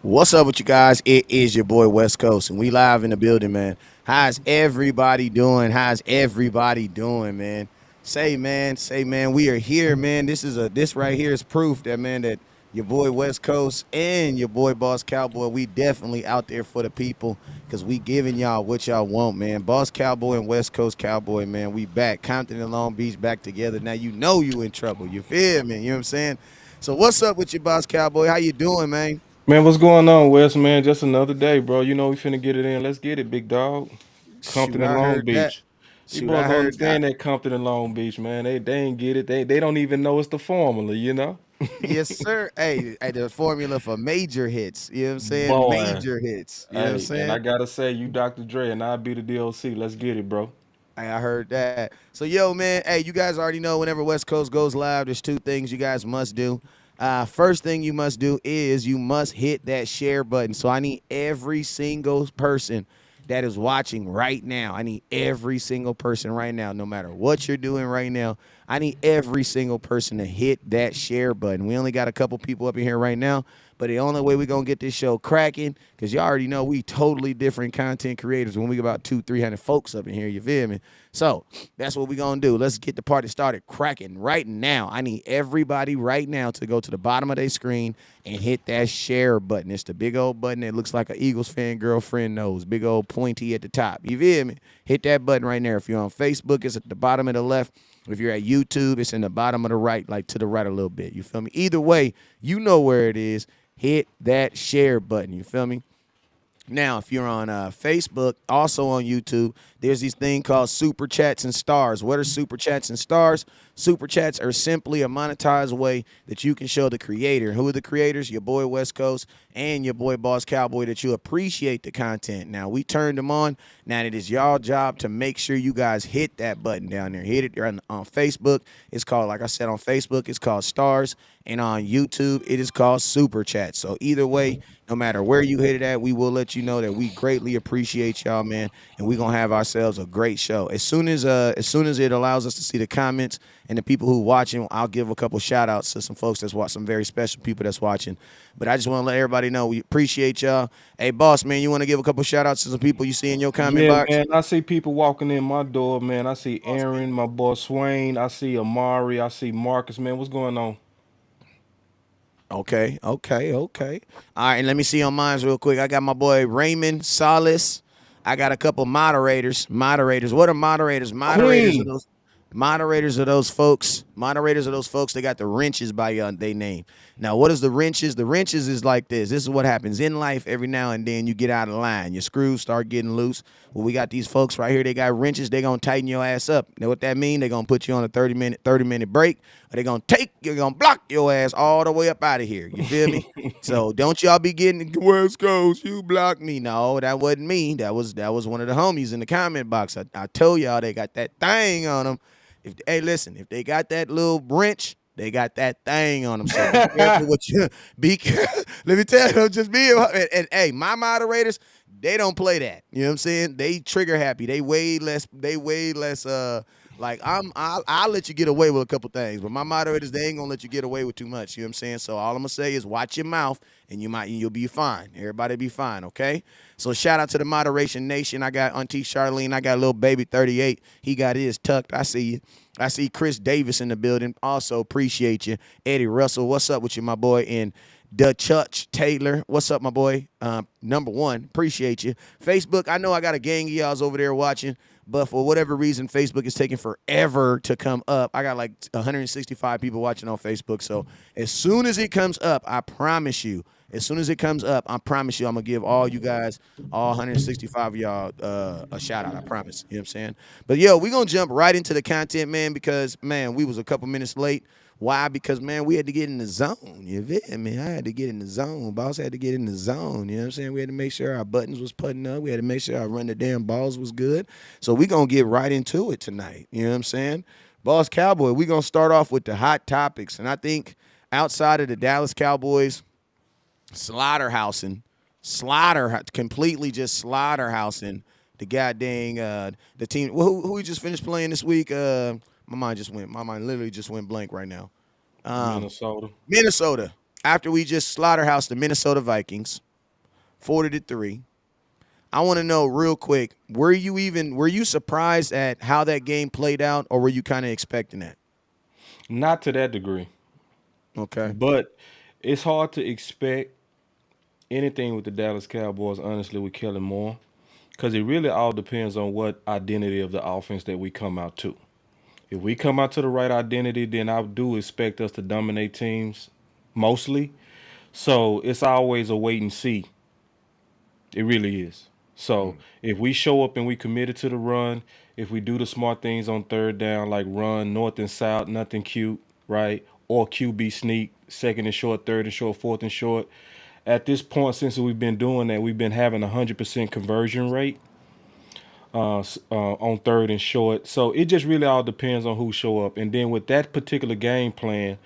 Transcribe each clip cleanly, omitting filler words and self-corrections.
What's up with you guys? It is your boy West Coast, and we live in the building, man. How's everybody doing? How's everybody doing, man? Say, man, we are here, man. This right here is proof that, man, that your boy West Coast and your boy Boss Cowboy, we definitely out there for the people, because we giving y'all what y'all want, man. Boss Cowboy and West Coast Cowboy, man, we back. Compton and Long Beach back together. Now you know you in trouble. You feel me? You know what I'm saying? So what's up with you, Boss Cowboy? How you doing, man? Man, what's going on, Wes? Man, just another day, bro. You know we finna get it in. Let's get it, big dog. Compton Shoot, and I Long heard that. Beach. These Shoot, I boys don't heard that. understand that Compton and Long Beach, man. They ain't get it. They don't even know it's the formula, you know? Yes, sir. Hey, the formula for major hits. You know what I'm saying? Boy. Major hits. You know what I'm Hey, and I saying? gotta say, you Dr. Dre and I be the DOC. Let's get it, bro. Hey, I heard that. So, yo, man, hey, you guys already know whenever West Coast goes live, there's two things you guys must do. First thing you must do is you must hit that share button. So I need every single person that is watching right now. I need every single person right now, no matter what you're doing right now. I need every single person to hit that share button. We only got a couple people up in here right now, but the only way we're gonna get this show cracking, because y'all already know we totally different content creators when we get about 200-300 folks up in here, you feel me? So that's what we're gonna do. Let's get the party started cracking right now. I need everybody right now to go to the bottom of their screen and hit that share button. It's the big old button that looks like an Eagles fan girlfriend nose, big old pointy at the top. You feel me? Hit that button right there. If you're on Facebook, it's at the bottom of the left. If you're at YouTube, it's in the bottom of the right, like to the right a little bit. You feel me? Either way, you know where it is. Hit that share button. You feel me? Now, if you're on Facebook, also on YouTube, there's this thing called Super Chats and Stars. What are Super Chats and Stars? Super Chats are simply a monetized way that you can show the creator. Who are the creators? Your boy West Coast and your boy Boss Cowboy, that you appreciate the content. Now, we turned them on. Now, it is y'all job to make sure you guys hit that button down there. Hit it on Facebook. It's called, like I said, on Facebook, it's called Stars. And on YouTube, it is called Super Chat. So either way, no matter where you hit it at, we will let you know that we greatly appreciate y'all, man, and we're gonna have ourselves a great show. As soon as it allows us to see the comments and the people who watching, I'll give a couple shout outs to some folks that's watching, some very special people that's watching. But I just want to let everybody know we appreciate y'all. Hey, boss man, you want to give a couple shout outs to some people you see in your comment Yeah, box? man. I see people walking in my door, man. I see Boss man. Aaron, my boy Swain. I see Amari. I see Marcus, man. What's going on? Okay. All right, and let me see on mine real quick. I got my boy Raymond Salas. I got a couple moderators. Moderators. What are moderators? Moderators are Queen. those. Moderators are those folks. Moderators are those folks. They got the wrenches by their name. Now, what is the wrenches? The wrenches is like this. This is what happens in life. Every now and then you get out of line. Your screws start getting loose. Well, we got these folks right here. They got wrenches. They gonna tighten your ass up. Know what that mean? They gonna put you on a 30-minute break. Or they gonna you're gonna block your ass all the way up out of here. You feel me? So don't y'all be getting West Coast, you blocked me. No, that wasn't me. That was one of the homies in the comment box. I told y'all they got that thing on them. Hey, listen, if they got that little wrench, they got that thing on them. So be careful what you be. Let me tell you, just be. And hey, my moderators, they don't play that. You know what I'm saying? They trigger happy. They way less. They way less. Like I'll let you get away with a couple things, but my moderators, they ain't gonna let you get away with too much. You know what I'm saying? So all I'm gonna say is watch your mouth, and you'll be fine. Everybody be fine, okay? So shout out to the moderation nation. I got Auntie Charlene. I got little baby 38. He got his tucked. I see you. I see Chris Davis in the building. Also appreciate you. Eddie Russell, what's up with you, my boy? And Dutch Taylor, what's up, my boy? Number one, appreciate you. Facebook, I know I got a gang of y'all's over there watching, but for whatever reason, Facebook is taking forever to come up. I got like 165 people watching on Facebook. So as soon as it comes up, I promise you, as soon as it comes up, I promise you, I'm gonna give all you guys, all 165 of y'all, a shout out. I promise. You know what I'm saying? But yo, we gonna jump right into the content, man, because man, we was a couple minutes late. Why? Because man, we had to get in the zone. You feel me? I had to get in the zone. Boss had to get in the zone. You know what I'm saying? We had to make sure our buttons was putting up. We had to make sure our run the damn balls was good. So we gonna get right into it tonight. You know what I'm saying? Boss Cowboy, we gonna start off with the hot topics. And I think outside of the Dallas Cowboys completely just slaughterhousing the goddamn the team. Who we just finished playing this week? My mind literally just went blank right now. Um, Minnesota. Minnesota. After we just slaughterhoused the Minnesota Vikings. 40-3. I want to know real quick, were you surprised at how that game played out, or were you kind of expecting that? Not to that degree, Okay. but it's hard to expect anything with the Dallas Cowboys, honestly, with Kellen Moore, because it really all depends on what identity of the offense that we come out to. If we come out to the right identity, then I do expect us to dominate teams mostly. So it's always a wait and see. It really is. So if we show up and we committed to the run, if we do the smart things on third down, like run north and south, nothing cute, right? Or QB sneak, second and short, third and short, fourth and short. At this point, since we've been doing that, we've been having 100% conversion rate on third and short. So it just really all depends on who show up. And then with that particular game plan,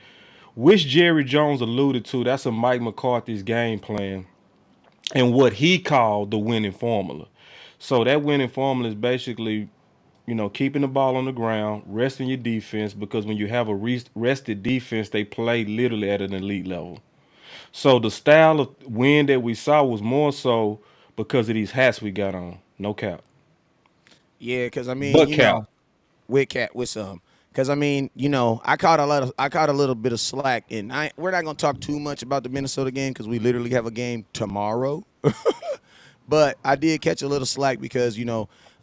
which Jerry Jones alluded to, that's a Mike McCarthy's game plan and what he called the winning formula. So that winning formula is basically, keeping the ball on the ground, resting your defense, because when you have a rested defense, they play literally at an elite level. So the style of win that we saw was more so because of these hats we got on. No cap. Yeah, because I mean, But cap. with some. Because I mean, I caught a little bit of slack, and we're not gonna talk too much about the Minnesota game because we literally have a game tomorrow. But I did catch a little slack because a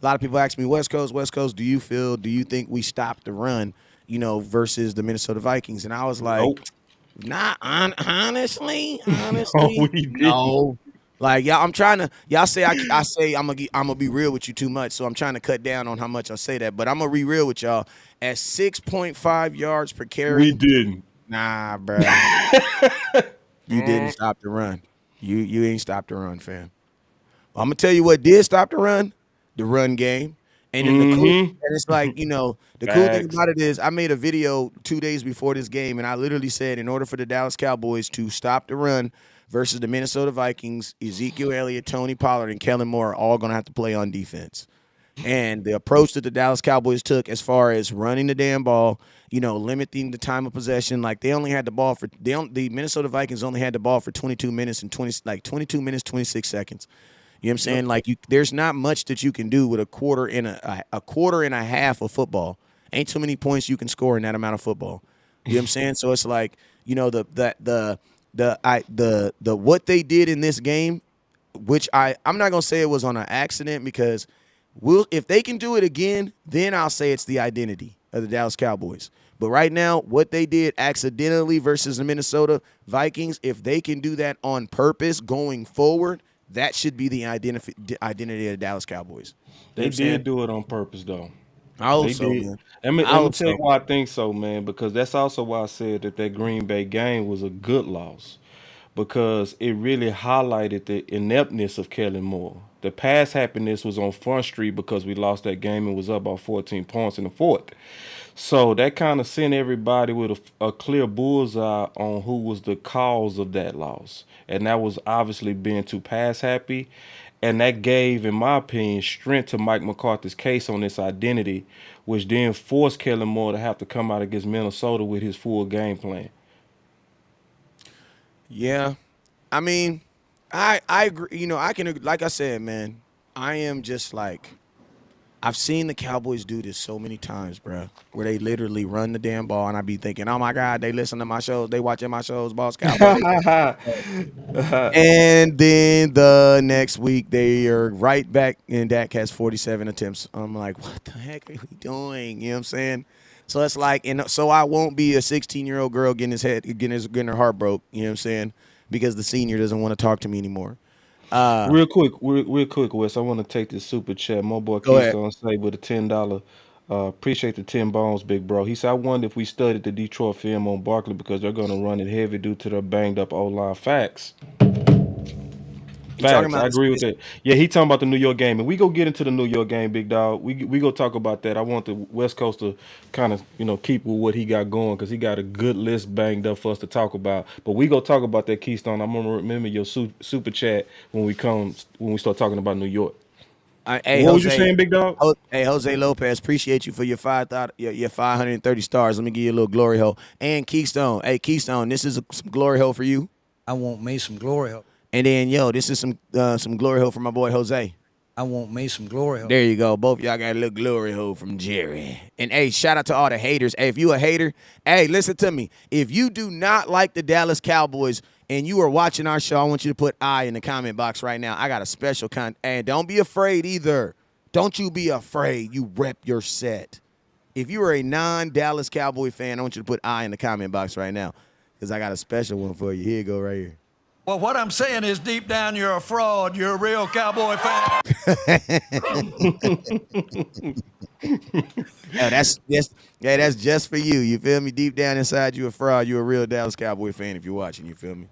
lot of people ask me, West Coast, do you think we stopped the run, versus the Minnesota Vikings? And I was like, Nope. nah, No, honestly, we didn't. no. Like y'all, I'm trying to. Y'all say I say I'm gonna be real with you too much, so I'm trying to cut down on how much I say that. But I'm gonna be real with y'all. At 6.5 yards per We carry, didn't. nah, bruh. You didn't stop the run. You ain't stopped the run, fam. I'm gonna tell you what did stop the run game. And then Mm-hmm. and it's like, the cool thing Facts. about it is I made a video 2 days before this game, and I literally said in order for the Dallas Cowboys to stop the run versus the Minnesota Vikings, Ezekiel Elliott, Tony Pollard, and Kellen Moore are all gonna have to play on defense. And the approach that the Dallas Cowboys took as far as running the damn ball, limiting the time of possession, like they only had the ball for the Minnesota Vikings only had the ball for 22 minutes and 22 minutes 26 seconds. You know what I'm Yep. saying? Like there's not much that you can do with a quarter and a half of football. Ain't too many points you can score in that amount of football. You know what I'm saying? So it's like, the what they did in this game, which I'm not gonna say it was on an accident because if they can do it again, then I'll say it's the identity of the Dallas Cowboys. But right now, what they did accidentally versus the Minnesota Vikings, if they can do that on purpose going forward, that should be the identity of the Dallas Cowboys. You know what They I'm saying? did do it on purpose, though. I hope They so, did. man. Let me I let me hope tell you so. why I think so, man. Because that's also why I said that Green Bay game was a good loss, because it really highlighted the ineptness of Kellen Moore. The pass happiness was on Front Street because we lost that game and was up by 14 points in the fourth. So that kind of sent everybody with a clear bullseye on who was the cause of that loss. And that was obviously being too pass happy. And that gave, in my opinion, strength to Mike McCarthy's case on this identity, which then forced Kellen Moore to have to come out against Minnesota with his full game plan. Yeah. I mean, I agree. I can, like I said, man, I am just like, I've seen the Cowboys do this so many times, bro, where they literally run the damn ball, and I be thinking, oh my God, they listen to my shows, they watching my shows, Boss Cowboy. And then the next week they are right back, and Dak has 47 attempts. I'm like, what the heck are we doing? You know what I'm saying? So it's like, and so I won't be a 16-year-old girl getting her heart broke. You know what I'm saying? Because the senior doesn't want to talk to me anymore. Uh, Real quick, Wes. I want to take this super chat. My boy Go ahead. Keystone say with a $10. Appreciate the 10 bones, big bro. He said, I wonder if we studied the Detroit film on Barkley because they're gonna run it heavy due to their banged up O line. Facts. You talking Facts. about I this? agree with that. Yeah, he talking about the New York game, and we go get into the New York game, big dog. We go talk about that. I want the West Coast to kind of keep with what he got going because he got a good list banged up for us to talk about. But we go talk about that Keystone. I'm gonna remember your super chat when we start talking about New York. Hey What was you Jose, saying, big dog? Hey Jose Lopez, appreciate you for your 530 stars. Let me give you a little glory hole. And Keystone, hey Keystone, this is some glory hole for you. I want me some glory hole. And then, yo, this is some glory hole from my boy Jose. I want me some glory hole. There you go. Both y'all got a little glory hole from Jerry. And hey, shout out to all the haters. Hey, if you a hater, hey, listen to me. If you do not like the Dallas Cowboys and you are watching our show, I want you to put I in the comment box right now. I got a special and don't be afraid either. Don't you be afraid. You rep your set. If you are a non-Dallas Cowboy fan, I want you to put I in the comment box right now because I got a special one for you. Here you go right here. Well, what I'm saying is deep down, you're a fraud. You're a real Cowboy fan. Oh, that's just for you. You feel me? Deep down inside, you a fraud. You a real Dallas Cowboy fan if you're watching. You feel me?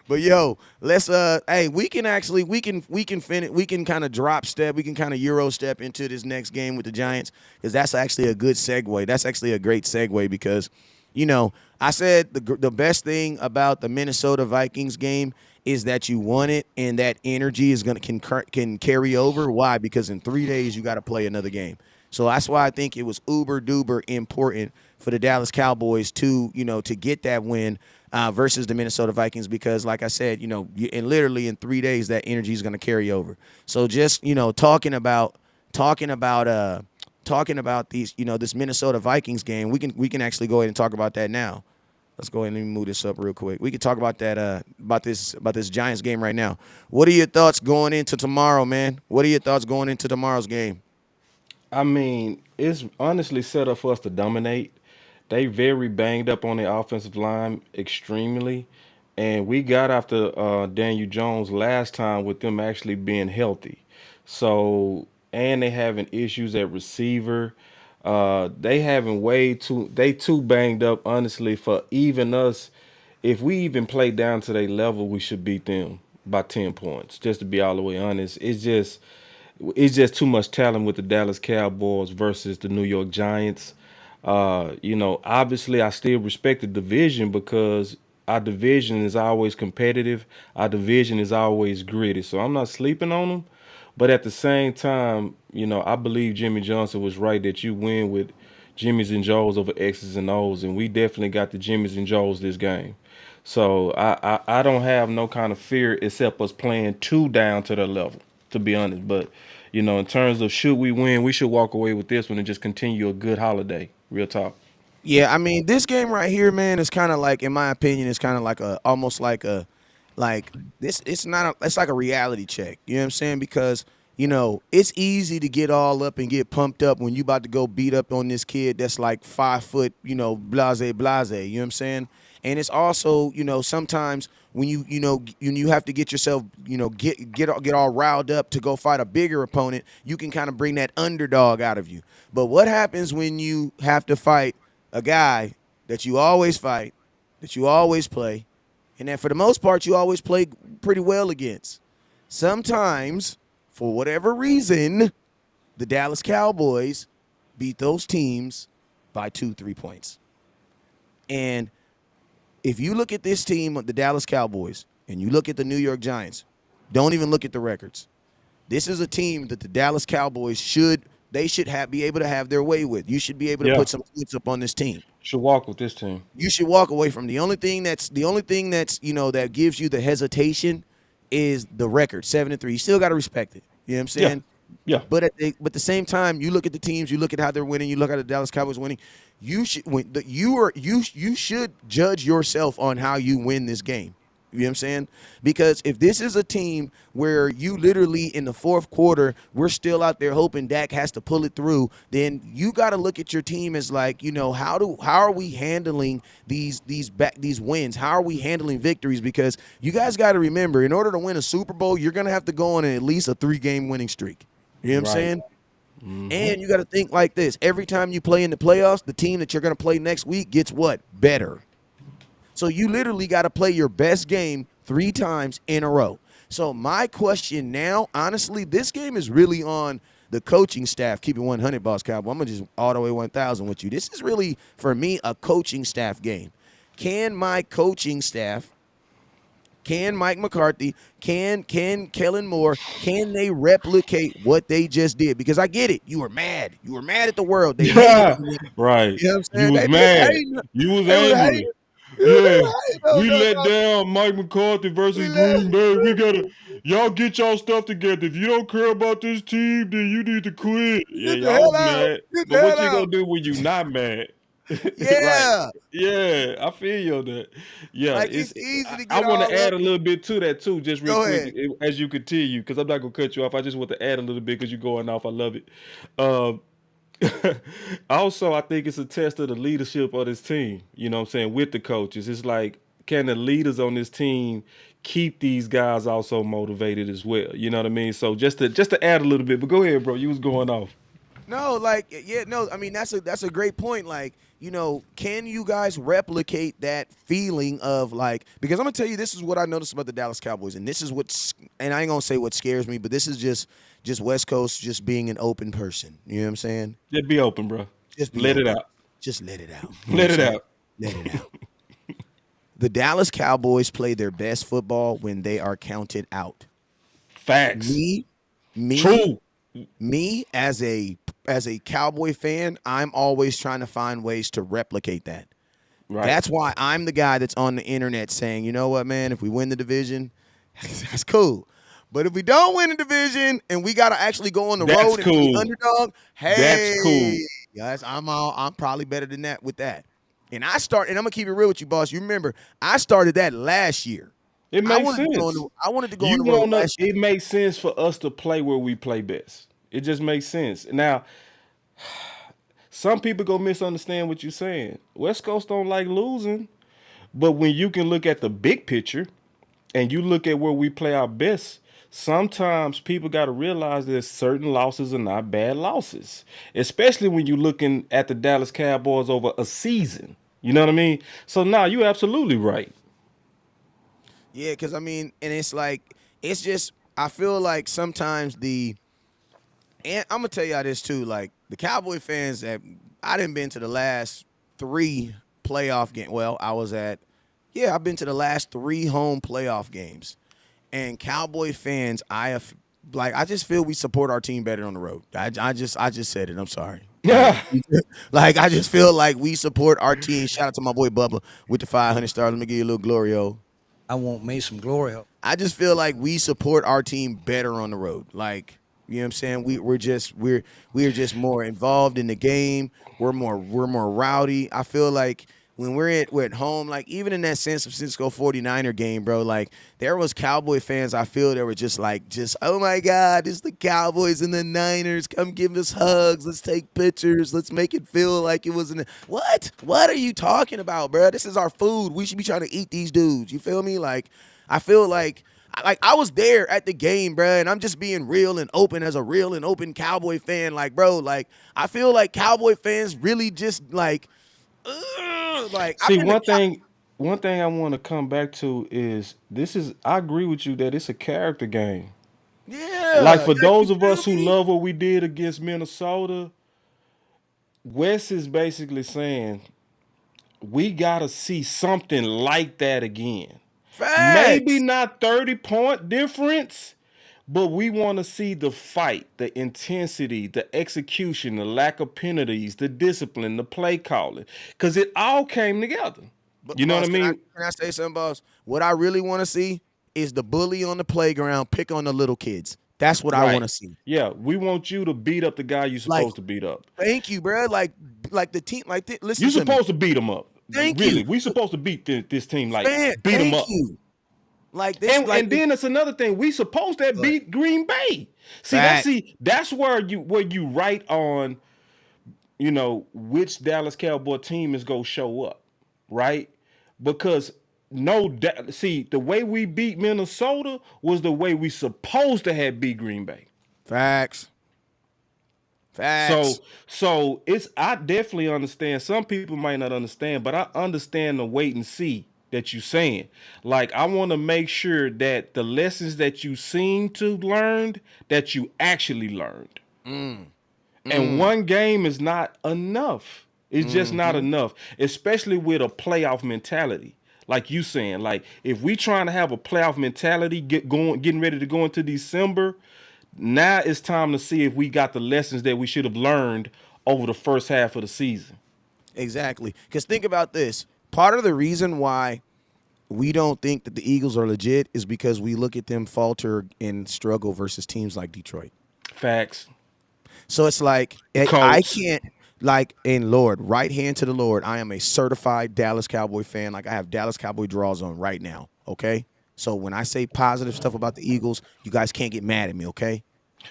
But yo, let's hey, we can finish. We can kind of drop step. We can kind of Euro step into this next game with the Giants because that's actually a good segue. That's actually a great segue because, you know, I said the best thing about the Minnesota Vikings game is that you won it and that energy is can carry over. Why? Because in 3 days you got to play another game. So that's why I think it was uber duper important for the Dallas Cowboys to, you know, to get that win versus the Minnesota Vikings because, like I said, you know, and literally in 3 days that energy is going to carry over. So just, you know, talking about these, you know, this Minnesota Vikings game, we can actually go ahead and talk about that now. Let's go ahead and move this up real quick. We can talk about that about this Giants game right now. What are your thoughts going into tomorrow, man? What are your thoughts going into tomorrow's game? I mean, it's honestly set up for us to dominate. They very banged up on the offensive line extremely, and we got after Daniel Jones last time with them actually being healthy. So, and they having issues at receiver. They having they too banged up honestly for even us. If we even play down to their level, we should beat them by 10 points. Just to be all the way honest, it's just too much talent with the Dallas Cowboys versus the New York Giants. You know, obviously, I still respect the division because our division is always competitive. Our division is always gritty. So I'm not sleeping on them. But at the same time, you know, I believe Jimmy Johnson was right that you win with Jimmys and Joes over X's and O's, and we definitely got the Jimmys and Joes this game. So I don't have no kind of fear except us playing too down to their level, to be honest. But, you know, in terms of should we win, we should walk away with this one and just continue a good holiday. Real talk. Yeah, I mean, this game right here, man, is kind of like, in my opinion, it's kind of like almost like this. It's like a reality check. You know what I'm saying? Because, you know, it's easy to get all up and get pumped up when you about to go beat up on this kid that's like 5 foot, you know, blase blase. You know what I'm saying? And it's also, you know, sometimes when you have to get yourself, you know, get all riled up to go fight a bigger opponent, you can kind of bring that underdog out of you. But what happens when you have to fight a guy that you always fight, that you always play, and that for the most part you always play pretty well against? Sometimes, for whatever reason, the Dallas Cowboys beat those teams by 2-3 points. And if you look at this team, the Dallas Cowboys, and you look at the New York Giants, don't even look at the records. This is a team that the Dallas Cowboys should be able to have their way with. You should be able to put some points up on this team. Should walk with this team. You should walk away from the only thing that's you know that gives you the hesitation is the record 7-3. You still got to respect it. You know what I'm saying? Yeah. But at the same time, you look at the teams, you look at how they're winning, you look at the Dallas Cowboys winning. You should judge yourself on how you win this game. You know what I'm saying? Because if this is a team where you literally in the fourth quarter, we're still out there hoping Dak has to pull it through, then you got to look at your team as like, you know, how are we handling these wins? How are we handling victories? Because you guys got to remember, in order to win a Super Bowl, you're going to have to go on at least a 3-game winning streak. You know what I'm saying? Mm-hmm. And you got to think like this. Every time you play in the playoffs, the team that you're going to play next week gets what? Better. So you literally got to play your best game 3 times in a row. So my question now, honestly, this game is really on the coaching staff. Keep it 100, Boss Cowboy. I'm going to just all the way 1,000 with you. This is really, for me, a coaching staff game. Can my coaching staff, can Mike McCarthy, can Kellen Moore, can they replicate what they just did? Because I get it. You were mad. You were mad at the world. They hated you. Right. You know what I'm saying? You was mad. You was angry. Yeah, No, we no, let no. down Mike McCarthy We versus let, Green Bay. We gotta, y'all get y'all stuff together. If you don't care about this team, then you need to quit. Yeah, get the y'all hell was out. mad. Get the But what hell you out. gonna do when you not mad? Right. Yeah. Yeah, I feel you on that. Yeah, Like it's easy to I get want to all add up. a little bit to that too, just real Go quick, ahead. as you continue, because I'm not gonna cut you off. I just want to add a little bit because you're going off. I love it. Um, also, I think it's a test of the leadership of this team. You know what I'm saying? With the coaches, it's like, can the leaders on this team keep these guys also motivated as well? You know what I mean? So just to add a little bit, but go ahead, bro. You was going off. No, like yeah, no. I mean, that's a great point. Like, can you guys replicate that feeling of like? Because I'm gonna tell you, this is what I noticed about the Dallas Cowboys, and this is and I ain't gonna say what scares me, but this is just West Coast, just being an open person. You know what I'm saying? Just be open, bro. Just be Let it open. out. Just let it out. You know what I'm Let it saying? out. Let it out. The Dallas Cowboys play their best football when they are counted out. Facts. Me, me, True. me as a Cowboy fan, I'm always trying to find ways to replicate that. Right. That's why I'm the guy that's on the internet saying, you know what, man, if we win the division, that's cool. But if we don't win the division and we gotta actually go on the That's road and be the cool. underdog, That's hey, cool. guys, I'm probably better than that with that. And I'm gonna keep it real with you, boss. You remember I started that last year. It I makes wanted to go on sense. the I wanted to go on You the road wanna last year. it makes sense for us to play where we play best. It just makes sense. Now, some people go misunderstand what you're saying. West Coast don't like losing, but when you can look at the big picture and you look at where we play our best, sometimes people got to realize that certain losses are not bad losses, especially when you're looking at the Dallas Cowboys over a season. You know what I mean? So now you're absolutely right. Yeah, because I mean, and it's like it's just I feel like sometimes and I'm gonna tell y'all this too. Like the Cowboy fans that I didn't been to the last three playoff game. Well, I've been to the last three home playoff games. And Cowboy fans, I just feel we support our team better on the road. I just said it. I'm sorry. Like, Yeah. like I just feel like we support our team. Shout out to my boy Bubba with the 500 stars. Let me give you a little glory, I want me some glory hole. I just feel like we support our team better on the road. Like, you know what I'm saying? We're just more involved in the game. We're more rowdy. I feel like when we're at home, like even in that San Francisco 49er game, bro, like there was Cowboy fans I feel that were just oh my God, it's the Cowboys and the Niners. Come give us hugs. Let's take pictures. Let's make it feel like it was what? What are you talking about, bro? This is our food. We should be trying to eat these dudes. You feel me? Like I feel like I was there at the game, bro, and I'm just being real and open as a real and open Cowboy fan. Like, bro, like I feel like Cowboy fans really just like I've See, been to one thing I want to come back to is I agree with you that it's a character game. Like yeah, for like you those of feel us who me? love what we did against Minnesota, Wes is basically saying we gotta see something like that again. Maybe Facts. not 30-point difference, but we want to see the fight, the intensity, the execution, the lack of penalties, the discipline, the play calling, because it all came together. But You know what I boss, can I mean? can I say something, boss? What I really want to see is the bully on the playground pick on the little kids. That's what I want Right. to see. Yeah, we want you to beat up the guy you're Like, supposed to beat up. thank you, bro. Like the team. Listen You're to me. supposed to beat them up. Thank Really, you, we supposed to beat this team. Like man. beat them Thank up. you. Like this. And then it's another thing. We supposed to But beat Green Bay. fact. That's where you write on, which Dallas Cowboy team is gonna show up, right? Because the way we beat Minnesota was the way we supposed to have beat Green Bay. Facts. So Facts. so it's I definitely understand. Some people might not understand, but I understand the wait and see that you saying. Like I want to make sure that the lessons that you seem to learned that you actually learned. Mm. And Mm. one game is not enough. It's just not Mm-hmm. enough, especially with a playoff mentality. Like you saying, like if we trying to have a playoff mentality, getting ready to go into December, now it's time to see if we got the lessons that we should have learned over the first half of the season. Exactly. Because think about this. part of the reason why we don't think that the Eagles are legit is because we look at them falter and struggle versus teams like Detroit. Facts. So it's like I Colts. can't and Lord, right hand to the Lord, I am a certified Dallas Cowboy fan. Like I have Dallas Cowboy draws on right now. Okay. So when I say positive stuff about the Eagles, you guys can't get mad at me. Okay.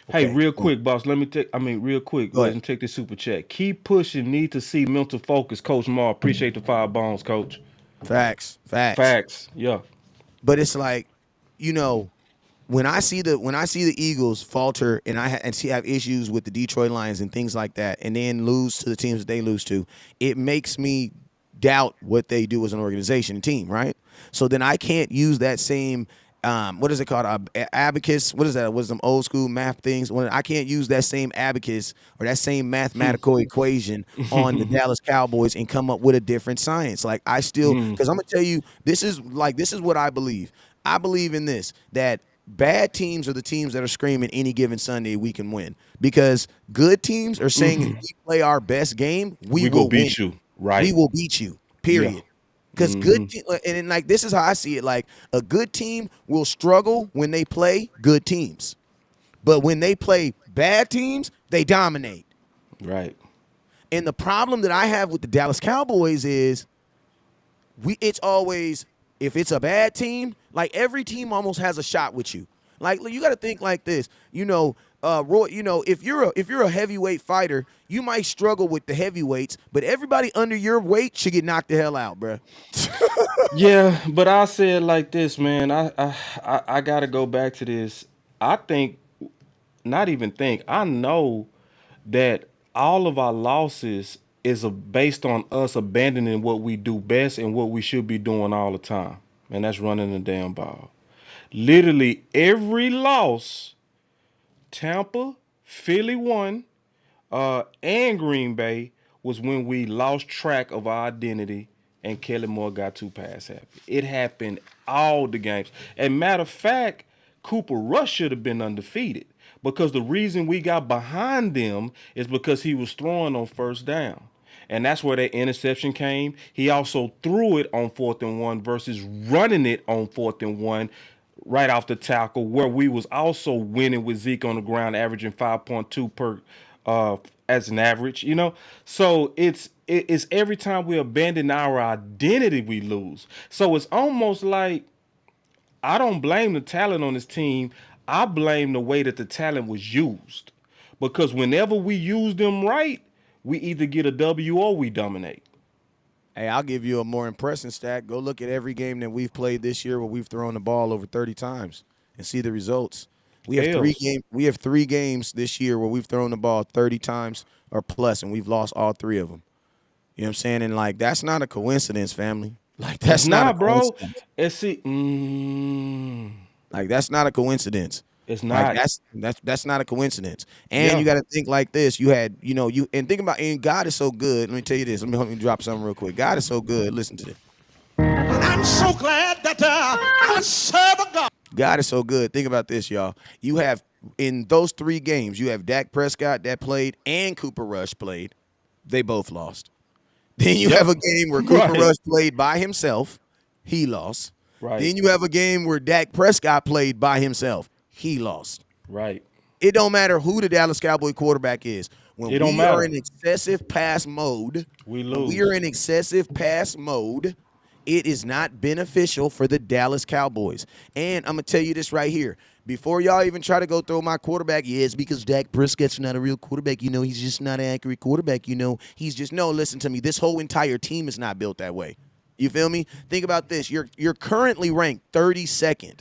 Hey, Okay. real quick, boss. Real quick. Go Go ahead ahead. and take this super chat. Keep pushing. Need to see mental focus, Coach Mar. Appreciate the 5 bones, Coach. Facts. Facts. Facts. Yeah. But it's like, you know, when I see the Eagles falter and have issues with the Detroit Lions and things like that, and then lose to the teams that they lose to, it makes me doubt what they do as an organization and team, right? So then I can't use that same what is it called? Abacus. What is that? What is them old school math things? When I can't use that same abacus or that same mathematical equation on the Dallas Cowboys and come up with a different science. Like I still, because I'm gonna tell you, this is what I believe. I believe in this, that bad teams are the teams that are screaming any given Sunday we can win, because good teams are saying if we play our best game, we go will win. beat you. We Right. will beat you. Yeah. Period. Because and then, like, this is how I see it. Like a good team will struggle when they play good teams, but when they play bad teams, they dominate. Right. And the problem that I have with the Dallas Cowboys is it's always, if it's a bad team, like every team almost has a shot with you. Like you got to think like this, Roy. If you're a heavyweight fighter, you might struggle with the heavyweights, but everybody under your weight should get knocked the hell out, bruh. Yeah, but I say it like this, man. I gotta go back to this. I think, not even think. I know that all of our losses is based on us abandoning what we do best and what we should be doing all the time, and that's running the damn ball. Literally every loss, Tampa, Philly won, and Green Bay, was when we lost track of our identity and Kelly Moore got too pass happy. It happened all the games. And matter of fact, Cooper Rush should have been undefeated, because the reason we got behind them is because he was throwing on first down. And that's where that interception came. He also threw it on 4th and 1 versus running it on 4th and 1 right off the tackle, where we was also winning with Zeke on the ground, averaging 5.2 per as an average, So it's every time we abandon our identity, we lose. So it's almost like, I don't blame the talent on this team. I blame the way that the talent was used. Because whenever we use them right, we either get a W or we dominate. Hey, I'll give you a more impressive stat. Go look at every game that we've played this year where we've thrown the ball over 30 times and see the results. We have three games this year where we've thrown the ball 30 times or plus, and we've lost all 3 of them. You know what I'm saying? And like, that's not a coincidence, family. Like, that's It's not a not, bro. coincidence. Like, that's not a coincidence. It's Like not. that's not a coincidence. And Yeah. you got to think like this. You had, and think about, and God is so good. Let me tell you this. Let me drop something real quick. God is so good. Listen to this. I'm so glad that I serve a God. God is so good. Think about this, y'all. You have, in those 3 games, you have Dak Prescott that played and Cooper Rush played. They both lost. Then you have a game where Cooper Right. Rush played by himself. He lost. Right. Then you have a game where Dak Prescott played by himself. He lost. Right. It don't matter who the Dallas Cowboy quarterback is. When It don't we are matter. in excessive pass mode, We when lose. we are in excessive pass mode, it is not beneficial for the Dallas Cowboys. And I'm going to tell you this right here. Before y'all even try to go throw my quarterback, it's because Dak Prescott's not a real quarterback. He's just not an accurate quarterback. He's just, no, listen to me. This whole entire team is not built that way. You feel me? Think about this. You're currently ranked 32nd.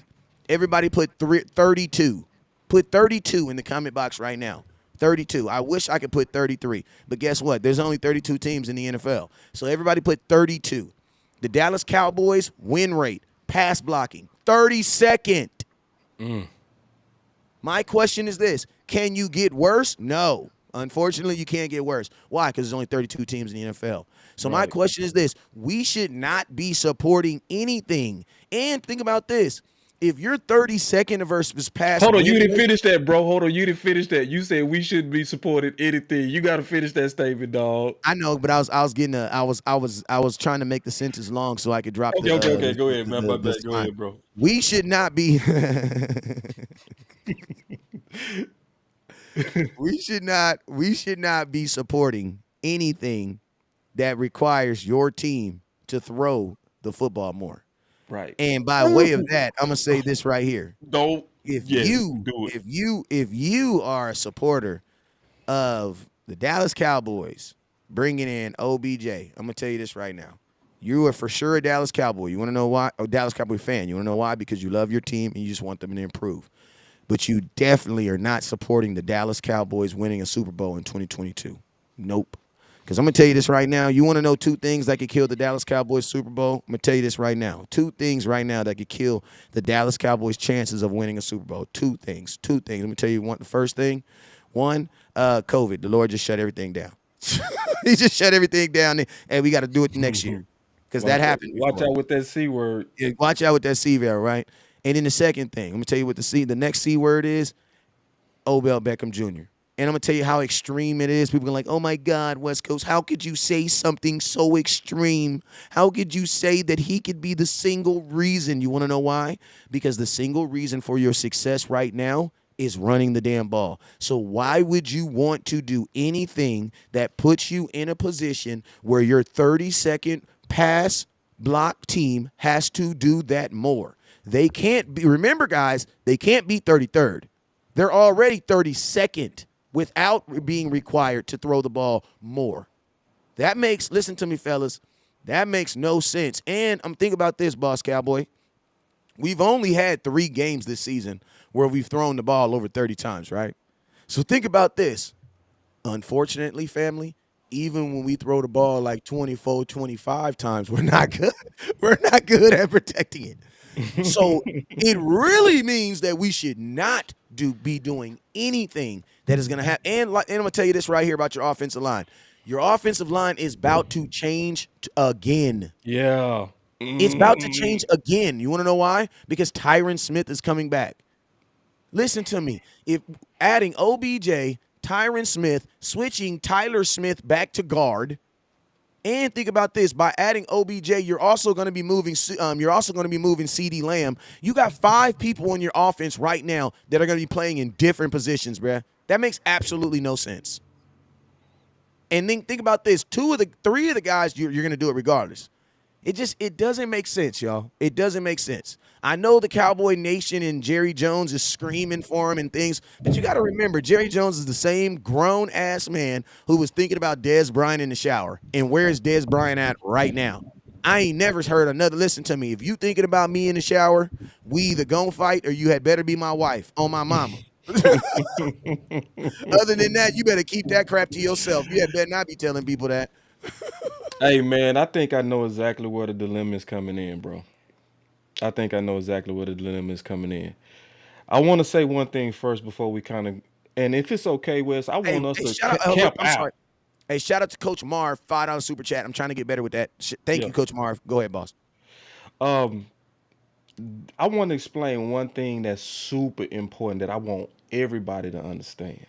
Everybody put 32. Put 32 in the comment box right now. 32. I wish I could put 33. But guess what? There's only 32 teams in the NFL. So everybody put 32. The Dallas Cowboys win rate, pass blocking, 32nd. My question is this. Can you get worse? No. Unfortunately, you can't get worse. Why? Because there's only 32 teams in the NFL. So my question is this. We should not be supporting anything. And think about this. if your 30-second versus pass Hold on, you win didn't rate, finish that, bro. Hold on, you didn't finish that. You said we shouldn't be supporting anything. You got to finish that statement, dog. I know, but I was trying to make the sentence long so I could drop Okay, okay, okay. Go ahead, man. My the bad. Go line. ahead, bro. We should not be we should not be supporting anything that requires your team to throw the football more. Right. And by way of that, I'm gonna say this right here. Don't. If Yes, you do it. if you are a supporter of the Dallas Cowboys bringing in OBJ, I'm gonna tell you this right now. You are for sure a Dallas Cowboy. You want to know why? A Dallas Cowboy fan. You want to know why? Because you love your team and you just want them to improve. But you definitely are not supporting the Dallas Cowboys winning a Super Bowl in 2022. Nope. Because I'm going to tell you this right now. You want to know two things that could kill the Dallas Cowboys Super Bowl? I'm going to tell you this right now. Two things right now that could kill the Dallas Cowboys' chances of winning a Super Bowl. Two things. Two things. Let me tell you one. The first thing, one, COVID. The Lord just shut everything down. He just shut everything down, and we got to do it next year because that happened Watch before. out with that C word. Yeah, watch out with that C word, right? And then the second thing, I'm gonna tell you what the next C word is, Odell Beckham Jr. And I'm gonna tell you how extreme it is. People are like, oh my God, West Coast, how could you say something so extreme? How could you say that he could be the single reason? You wanna know why? Because the single reason for your success right now is running the damn ball. So why would you want to do anything that puts you in a position where your 30-second pass block team has to do that more? They can't be, remember guys, they can't be 33rd. They're already 32nd without being required to throw the ball more. That makes, listen to me fellas, that makes no sense. And I'm thinking about this, Boss Cowboy. We've only had 3 games this season where we've thrown the ball over 30 times, right? So think about this. Unfortunately, family, even when we throw the ball like 24, 25 times, we're not good. We're not good at protecting it. So it really means that we should not be doing anything that is going to happen. And I'm going to tell you this right here about your offensive line. Your offensive line is about to change again. Yeah. It's about to change again. You want to know why? Because Tyron Smith is coming back. Listen to me. If adding OBJ, Tyron Smith, switching Tyler Smith back to guard, and think about this: by adding OBJ, you're also going to be moving. CeeDee Lamb. You got 5 people in your offense right now that are going to be playing in different positions, bruh. That makes absolutely no sense. And then think about this: 3 of the guys you're going to do it regardless. It doesn't make sense, y'all. It doesn't make sense. I know the Cowboy Nation and Jerry Jones is screaming for him and things, but you got to remember, Jerry Jones is the same grown-ass man who was thinking about Dez Bryant in the shower. And where is Dez Bryant at right now? I ain't never heard another. Listen to me. If you thinking about me in the shower, we either gonna fight or you had better be my wife on my mama. Other than that, you better keep that crap to yourself. You had better not be telling people that. Hey, man, I think I know exactly where the dilemma is coming in, bro. I think I know exactly where the dilemma is coming in. I want to say one thing first before we kind of, and if it's okay, Wes, I Hey, want us hey, to shout out. camp I'm out. sorry. Hey, shout out to Coach Marv, $5 super chat. I'm trying to get better with that. Thank Yeah. you, Coach Marv. Go ahead, boss. Um, I want to explain one thing that's super important that I want everybody to understand.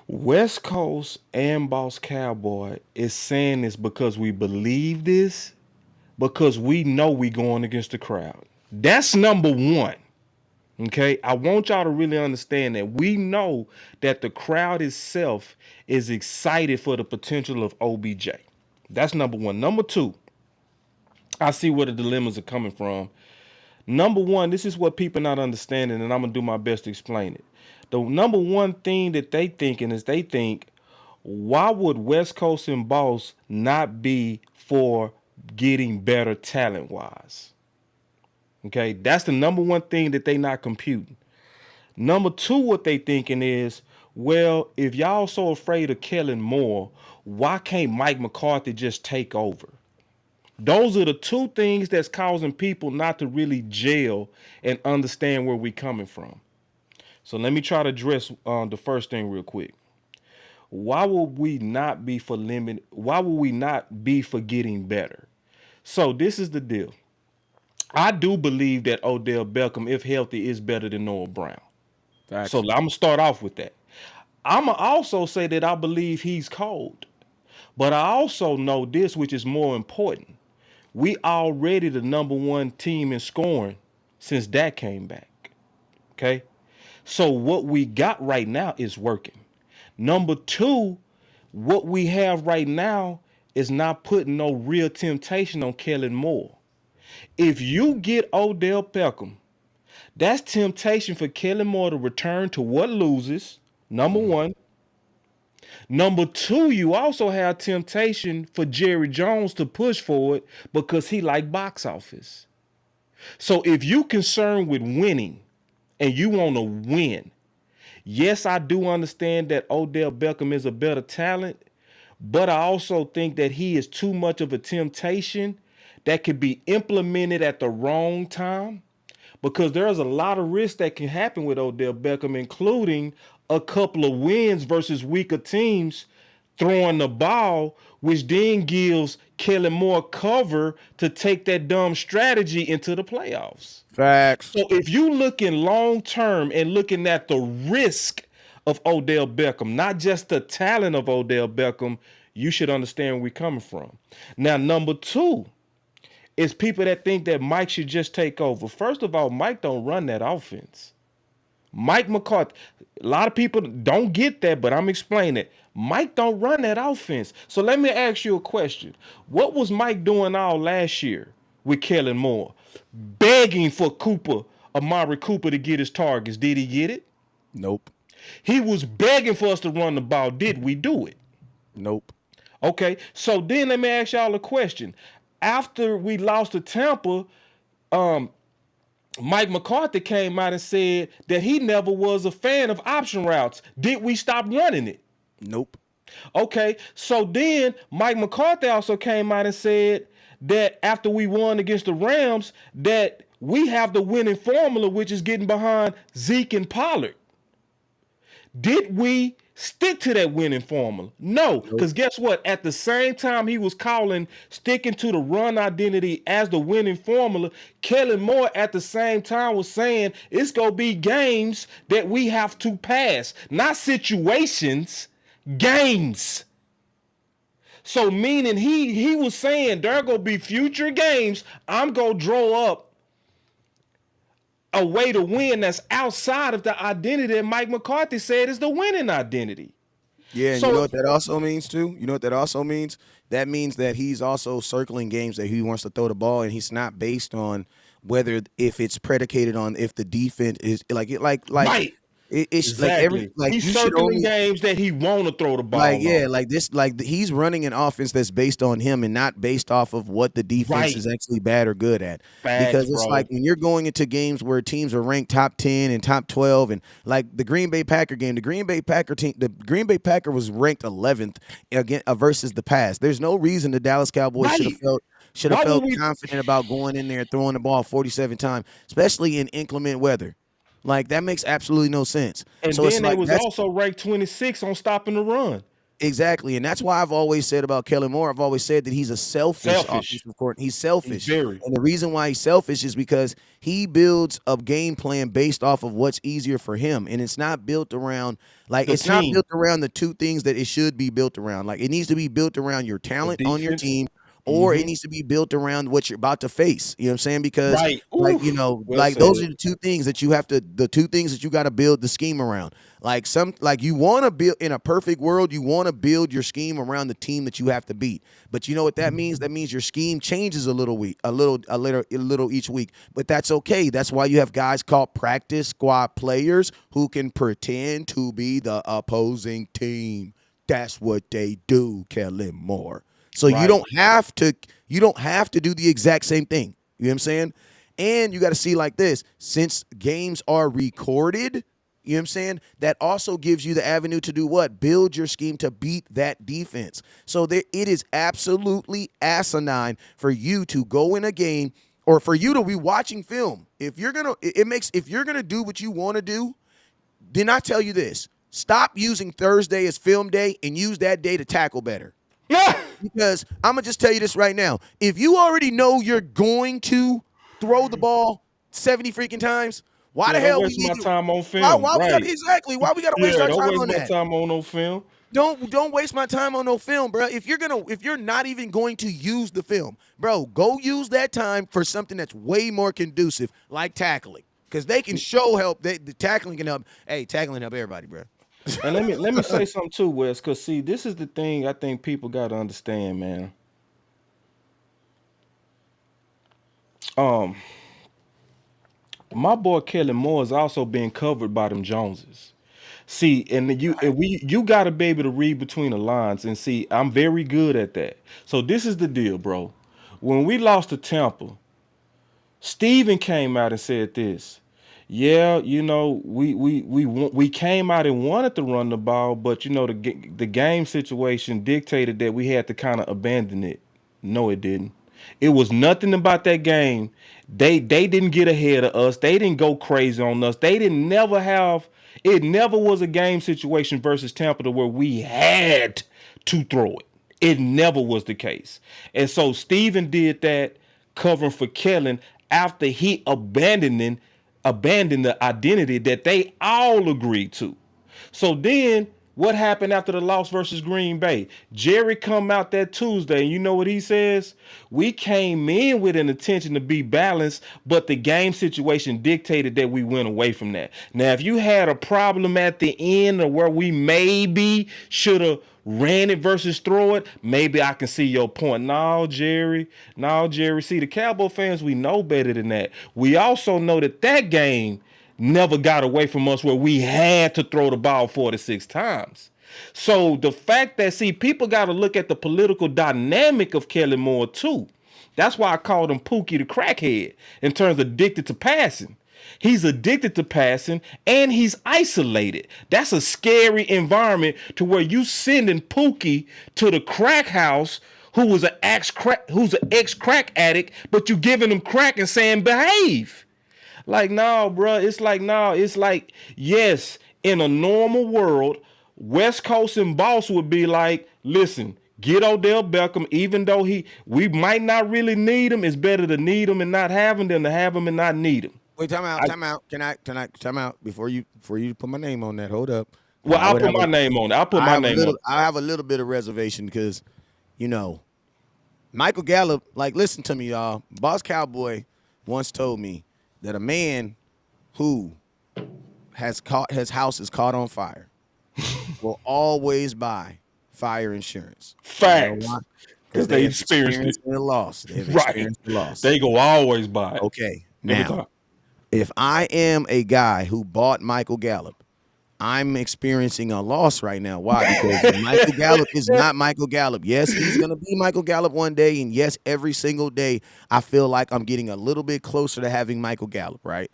West Coast and Boss Cowboy is saying this because we believe this, because we know we going against the crowd. That's number one. Okay, I want y'all to really understand that we know that the crowd itself is excited for the potential of OBJ. That's number one. Number two, I see where the dilemmas are coming from. Number one, this is what people not understanding, and I'm gonna do my best to explain it. The number one thing that they thinking is they think, why would West Coast and Boss not be for getting better talent wise? Okay, that's the number one thing that they not computing. Number two, what they thinking is, well, if y'all so afraid of Kellen Moore, why can't Mike McCarthy just take over? Those are the two things that's causing people not to really gel and understand where we coming from. So let me try to address the first thing real quick. Why would we not be for limit? Why would we not be for getting better? So this is the deal. I do believe that Odell Beckham, if healthy, is better than Noah Brown. So Facts. I'm gonna start off with that. I'm gonna also say that I believe he's cold, but I also know this, which is more important. We already the number one team in scoring since Dak came back. Okay, so what we got right now is working. Number two, what we have right now is not putting no real temptation on Kellen Moore. If you get Odell Beckham, that's temptation for Kellen Moore to return to what loses. Number one. Number two, you also have temptation for Jerry Jones to push forward because he like box office. So if you concerned with winning and you want to win, yes, I do understand that Odell Beckham is a better talent, but I also think that he is too much of a temptation that could be implemented at the wrong time because there's a lot of risk that can happen with Odell Beckham, including a couple of wins versus weaker teams throwing the ball, which then gives Kellen Moore cover to take that dumb strategy into the playoffs. Facts. So if you looking long term and looking at the risk of Odell Beckham, not just the talent of Odell Beckham, you should understand where we're coming from. Now, number two is people that think that Mike should just take over. First of all, Mike don't run that offense. Mike McCarthy, a lot of people don't get that, but I'm explaining it. Mike don't run that offense. So let me ask you a question. What was Mike doing all last year with Kellen Moore? Begging for Amari Cooper to get his targets. Did he get it? Nope. He was begging for us to run the ball. Did we do it? Nope. Okay, so then let me ask y'all a question. After we lost to Tampa, Mike McCarthy came out and said that he never was a fan of option routes. Did we stop running it? Nope. Okay, so then Mike McCarthy also came out and said that after we won against the Rams, that we have the winning formula, which is getting behind Zeke and Pollard. Did we stick to that winning formula? No, because guess what? At the same time he was calling sticking to the run identity as the winning formula, Kellen Moore at the same time was saying it's going to be games that we have to pass, not situations, games. So meaning he was saying there are going to be future games I'm going to draw up a way to win that's outside of the identity that Mike McCarthy said is the winning identity. Yeah, and you know So what that also means too? You know what that also means? That means that he's also circling games that he wants to throw the ball, and he's not based on whether if it's predicated on if the defense is right, it's like every exactly. like He's you should circling only games that he want to throw the like ball yeah on. like this like he's running an offense that's based on him and not based off of what the defense Right. is actually bad or good at. Facts, Because it's bro. like when you're going into games where teams are ranked top 10 and top 12 and like the Green Bay Packer game, the Green Bay Packer was ranked 11th again versus the past. There's no reason the Dallas Cowboys Right. should have Why would felt we? confident about going in there and throwing the ball 47 times, especially in inclement weather. Like that makes absolutely no sense. And So it's then they like was that's also ranked 26 on stopping the run. exactly, and that's why I've always said about Kellen Moore. I've always said that he's a selfish Selfish. offensive coordinator. He's He's selfish, very. and the reason why he's selfish is because he builds a game plan based off of what's easier for him, and it's not built around like The it's not team. built around the two things that it should be built around. Like it needs to be built around your The talent on your defense. team. Or it Mm-hmm. needs to be built around what you're about to face. You know what I'm saying? Because Right. like Oof. Well like those are said. the two things that you have to the two things that you got to build the scheme around. Like you want to build in a perfect world, you want to build your scheme around the team that you have to beat. But you know what that means? That means your scheme changes a little each week. But that's okay. That's why you have guys called practice squad players who can pretend to be the opposing team. That's what they do, Kellen Moore. So you Right. don't have to do the exact same thing. You know what I'm saying? And you got to see like this, since games are recorded, you know what I'm saying? That also gives you the avenue to do what? Build your scheme to beat that defense. So it is absolutely asinine for you to go in a game or for you to be watching film. If you're gonna do what you want to do, then I tell you this: stop using Thursday as film day and use that day to tackle better. Because I'm gonna just tell you this right now. If you already know you're going to throw the ball 70 freaking times? Why Yeah, the don't hell we waste need my to? time on Why? film. Why we got Right. exactly? Why we got to waste Yeah, our don't time waste on my that? time on no film. Don't waste my time on no film, bro. If you're not even going to use the film, bro, go use that time for something that's way more conducive, like tackling, because they can show help. The tackling can help. Hey, tackling help everybody, bro. And let me say something too, Wes, because see, this is the thing I think people got to understand, man. Um, my boy Kelly Moore is also being covered by them Joneses. See, you gotta be able to read between the lines and see. I'm very good at that. So this is the deal, bro. When we lost to Tampa, Steven came out and said this. Yeah, we came out and wanted to run the ball, but the game situation dictated that we had to kind of abandon it. No, it didn't. It was nothing about that game. They didn't get ahead of us. They didn't go crazy on us. They didn't never have. It never was a game situation versus Tampa to where we had to throw it. It never was the case. And so Steven did that covering for Kellen after he abandoned the identity that they all agreed to. So then what happened after the loss versus Green Bay? Jerry come out that Tuesday and you know what he says? We came in with an intention to be balanced, but the game situation dictated that we went away from that. Now, if you had a problem at the end or where we maybe should have ran it versus throw it, maybe I can see your point. No, Jerry. No, Jerry. See, the Cowboy fans, we know better than that. We also know that game never got away from us where we had to throw the ball 46 times. So the fact that, see, people got to look at the political dynamic of Kelly Moore too. That's why I called him Pookie the crackhead in terms of addicted to passing. He's addicted to passing and he's isolated. That's a scary environment to where you sending Pookie to the crack house who was who's an ex-crack addict, but you giving him crack and saying behave. Like, no, bro. It's like, no, it's like, yes, in a normal world, West Coast and Boss would be like, listen, get Odell Beckham, even though we might not really need him. It's better to need him and not have him than to have him and not need him. Wait, time out. Can I time out before you put my name on that? Hold up. Well, I'll put my name on it. I'll put my name on it. I have a little bit of reservation because, Michael Gallup, like, listen to me, y'all. Boss Cowboy once told me that a man who has caught his house is caught on fire will always buy fire insurance. Facts. Because they experienced it. the loss. They've Right. experienced the loss. They go always buy it. Okay. Now, if I am a guy who bought Michael Gallup, I'm experiencing a loss right now. Why? Because Michael Gallup is not Michael Gallup. Yes, he's going to be Michael Gallup one day. And yes, every single day, I feel like I'm getting a little bit closer to having Michael Gallup, right?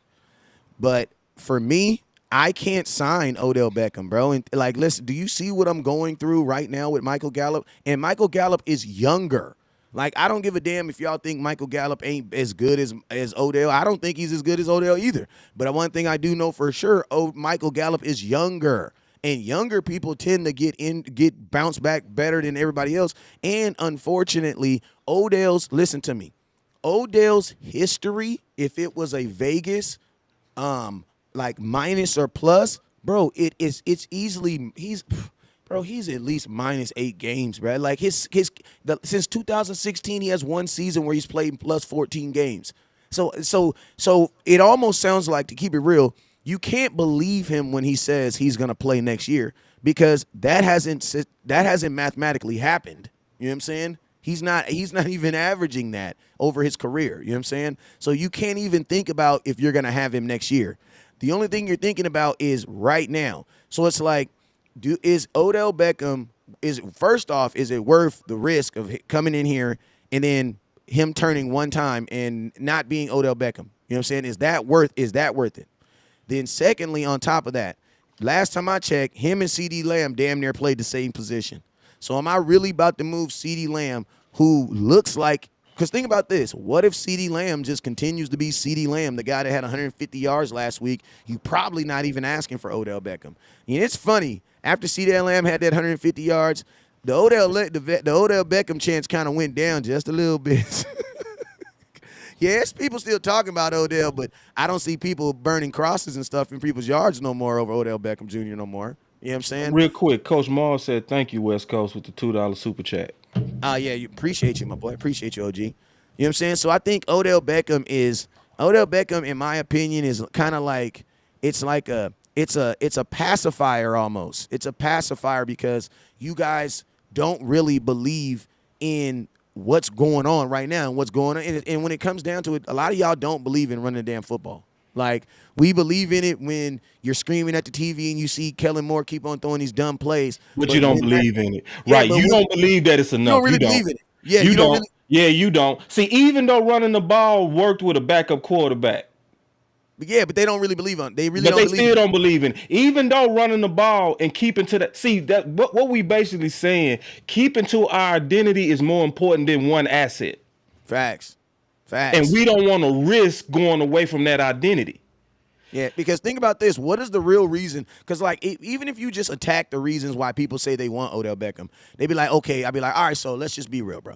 But for me, I can't sign Odell Beckham, bro. And like, listen, do you see what I'm going through right now with Michael Gallup? And Michael Gallup is younger. Like, I don't give a damn if y'all think Michael Gallup ain't as good as Odell. I don't think he's as good as Odell either. But one thing I do know for sure, Michael Gallup is younger. And younger people tend to get bounced back better than everybody else. And unfortunately, listen to me, Odell's history, if it was a Vegas, like minus or plus, bro, he's at least minus 8 games, bro. Like since 2016, he has one season where he's played plus 14 games. So it almost sounds like, to keep it real, you can't believe him when he says he's gonna play next year because that hasn't mathematically happened. You know what I'm saying? He's not even averaging that over his career. You know what I'm saying? So you can't even think about if you're gonna have him next year. The only thing you're thinking about is right now. So it's like, is Odell Beckham, first off, is it worth the risk of coming in here and then him turning one time and not being Odell Beckham? You know what I'm saying? Is that worth it? Then secondly, on top of that, last time I checked, him and CeeDee Lamb damn near played the same position. So am I really about to move CeeDee Lamb, who looks like, because think about this, what if CeeDee Lamb just continues to be CeeDee Lamb, the guy that had 150 yards last week? You probably not even asking for Odell Beckham. And it's funny, after CeeDee Lamb had that 150 yards, the Odell Beckham chance kind of went down just a little bit. Yes, people still talking about Odell, but I don't see people burning crosses and stuff in people's yards no more over Odell Beckham Jr. no more. You know what I'm saying? Real quick, Coach Mars said thank you, West Coast, with the $2 super chat. Yeah, you appreciate you, my boy. Appreciate you, OG. You know what I'm saying? So I think Odell Beckham, in my opinion, is kind of like it's a pacifier almost. It's a pacifier because you guys don't really believe in what's going on right now and what's going on. And when it comes down to it, a lot of y'all don't believe in running the damn football. Like, we believe in it when you're screaming at the TV and you see Kellen Moore keep on throwing these dumb plays. But you don't when that, believe in it. yeah, Right. but You when don't believe that it's you don't enough. really You don't. believe in it. Yeah, You you don't don't. really. Yeah, you don't. See, even though running the ball worked with a backup quarterback, Yeah, but they don't really believe on. They really but don't they believe still in it. don't believe in it. Even though running the ball and keeping to that. See, that what we basically saying, keeping to our identity is more important than one asset. Facts. And Facts. we don't want to risk going away from that identity. Yeah, because think about this. What is the real reason? Because, like, even if you just attack the reasons why people say they want Odell Beckham, they be like, okay, I'd be like, all right, so let's just be real, bro.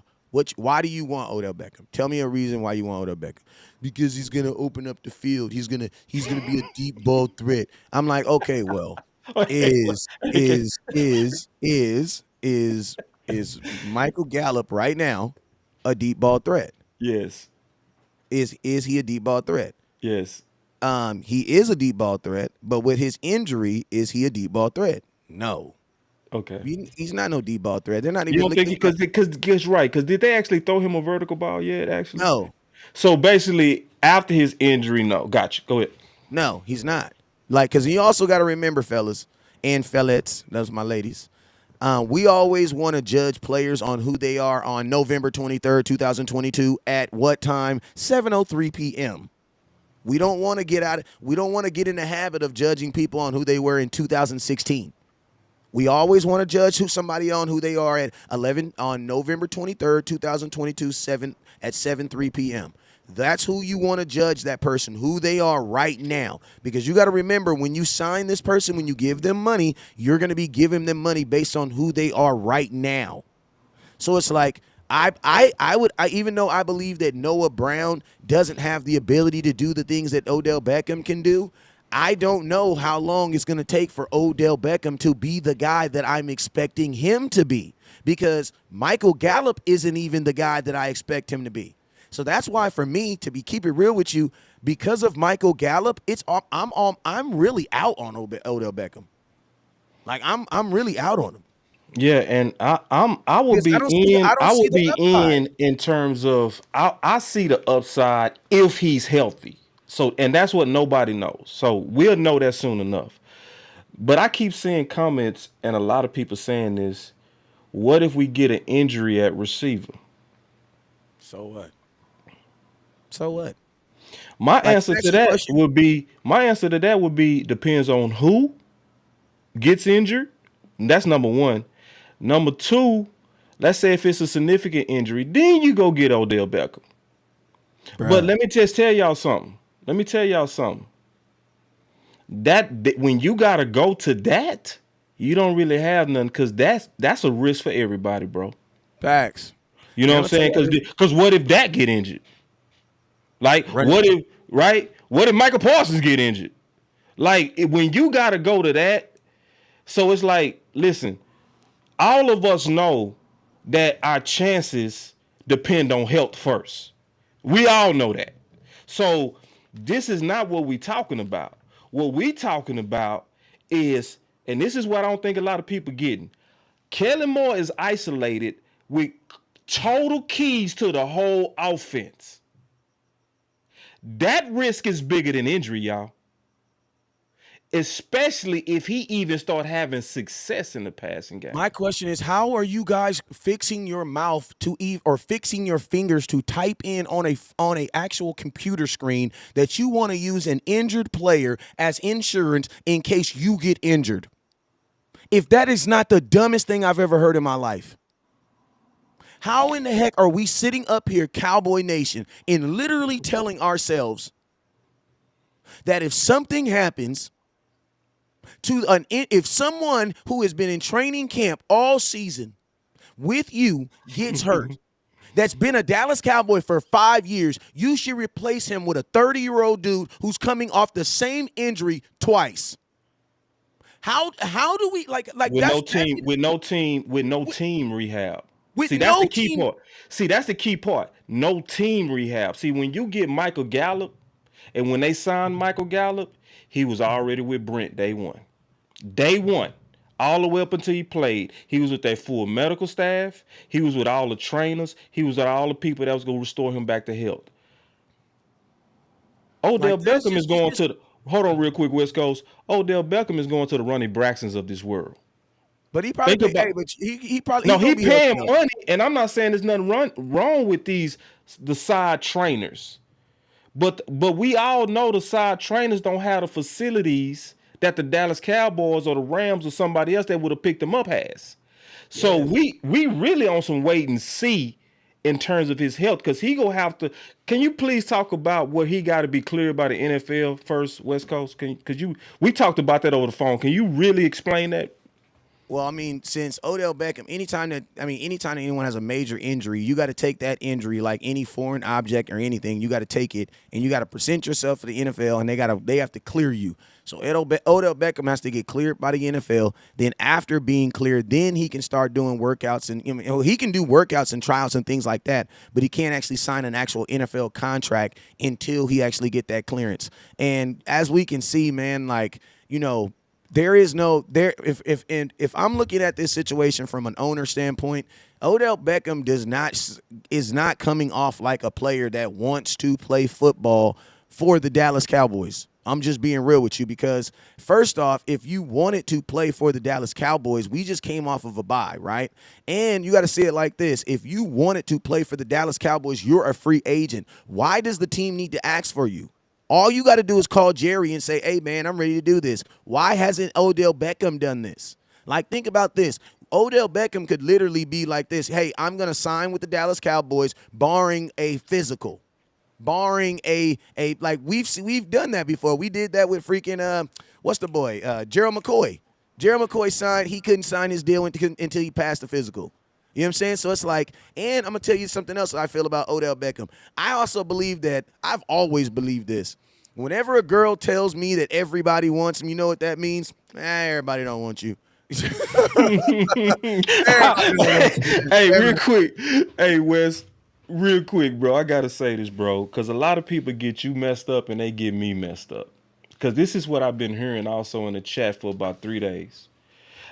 Why do you want Odell Beckham? Tell me a reason why you want Odell Beckham. Because he's gonna open up the field. He's gonna be a deep ball threat. I'm like, okay, well, is is is is is is Michael Gallup right now a deep ball threat? Yes. Is he a deep ball threat? Yes. He is a deep ball threat, but with his injury, is he a deep ball threat? No. Okay. He's not no deep ball threat. They're not You even don't think looking at. because right? Because did they actually throw him a vertical ball yet? Actually, No, so basically after his injury, no. Gotcha. Go ahead. no, he's not. Like, because you also got to remember, fellas and fellettes, those my ladies. We always want to judge players on who they are on November 23rd, 2022 at what time? 7:03 p.m. We don't want to get in the habit of judging people on who they were in 2016. We always want to judge somebody on who they are at 11 on November 23rd, 2022, 7:03 p.m. That's who you want to judge that person, who they are right now. Because you got to remember, when you sign this person, when you give them money, you're going to be giving them money based on who they are right now. So it's like even though I believe that Noah Brown doesn't have the ability to do the things that Odell Beckham can do, I don't know how long it's going to take for Odell Beckham to be the guy that I'm expecting him to be, because Michael Gallup isn't even the guy that I expect him to be. So that's why, for me, to keep it real with you, because of Michael Gallup, I'm really out on Odell Beckham. Like, I'm really out on him. Yeah, and I would Because be I in. don't I see would the be upside. in terms of I see the upside if he's healthy. So and that's what nobody knows. So we'll know that soon enough. But I keep seeing comments and a lot of people saying this. What if we get an injury at receiver? So what? So what? My Like, answer ask to you a that question. would be depends on who gets injured. And that's number one. Number two, let's say if it's a significant injury, then you go get Odell Beckham. But Bruh. let me just tell y'all something. That when you gotta go to that, you don't really have none, because that's a risk for everybody, bro. Facts. You know And what I'm I'm gonna tell saying? you this. Because what if that get injured? Like Right. what if right? What if Michael Parsons get injured? Like when you gotta go to that, so it's like, listen, all of us know that our chances depend on health first. We all know that. So this is not what we talking about. What we talking about is, and this is what I don't think a lot of people getting. Kellen Moore is isolated with total keys to the whole offense. That risk is bigger than injury, y'all. Especially if he even start having success in the passing game. My question is, how are you guys fixing your mouth to or fixing your fingers to type in on a actual computer screen that you want to use an injured player as insurance in case you get injured? If that is not the dumbest thing I've ever heard in my life. How in the heck are we sitting up here, Cowboy Nation, and literally telling ourselves that if something happens if someone who has been in training camp all season with you gets hurt, that's been a Dallas Cowboy for 5 years, you should replace him with a 30-year-old dude who's coming off the same injury twice. How do we like with that's no team, with no team rehab. with See, that's the no key team? part. See, that's the key part. No team rehab. See, when you get Michael Gallup, and when they signed Michael Gallup, he was already with Brent day one. Day one. All the way up until he played. He was with that full medical staff. He was with all the trainers. He was with all the people that was going to restore him back to health. Odell Like that's Beckham is just going to the, hold on real quick, West Coast. Odell Beckham is going to the Ronnie Braxtons of this world. but he probably Think pay, about hey, but he probably No, he gonna he be healthy paying though. money, and I'm not saying there's nothing wrong with the side trainers, but we all know the side trainers don't have the facilities that the Dallas Cowboys or the Rams or somebody else that would have picked them up has. So Yeah. we really on some wait and see in terms of his health, because he gonna have to. Can you please talk about what he got to be cleared by the NFL first, West Coast? We talked about that over the phone. Can you really explain that? Well, I mean, since Odell Beckham, anytime that anyone has a major injury, you got to take that injury like any foreign object or anything. You got to take it and you got to present yourself for the NFL, and they have to clear you. So Odell Beckham has to get cleared by the NFL. Then after being cleared, then he can start doing workouts, and he can do workouts and trials and things like that. But he can't actually sign an actual NFL contract until he actually get that clearance. And as we can see, man, like there is no there if I'm looking at this situation from an owner standpoint, Odell Beckham is not coming off like a player that wants to play football for the Dallas Cowboys. I'm just being real with you, because first off, if you wanted to play for the Dallas Cowboys, we just came off of a bye, right? And you got to see it like this. If you wanted to play for the Dallas Cowboys, you're a free agent. Why does the team need to ask for you? All you got to do is call Jerry and say, hey, man, I'm ready to do this. Why hasn't Odell Beckham done this? Like, think about this. Odell Beckham could literally be like this. Hey, I'm going to sign with the Dallas Cowboys, barring a physical. Barring like we've done that before. We did that with freaking what's the boy? Gerald McCoy. Gerald McCoy signed. He couldn't sign his deal until he passed the physical. You know what I'm saying? So it's like, and I'm going to tell you something else I feel about Odell Beckham. I also believe that, I've always believed this. Whenever a girl tells me that everybody wants him, you know what that means? Everybody don't want you. Hey, real quick. Hey, Wes, real quick, bro. I got to say this, bro, because a lot of people get you messed up and they get me messed up. Because this is what I've been hearing also in the chat for about 3 days.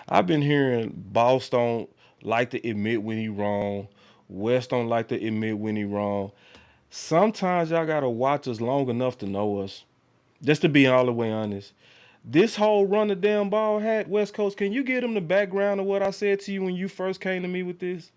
I've been hearing Boss don't like to admit when he wrong. West don't like to admit when he wrong. Sometimes y'all got to watch us long enough to know us. Just to be all the way honest. This whole run the damn ball hat, West Coast, can you give them the background of what I said to you when you first came to me with this?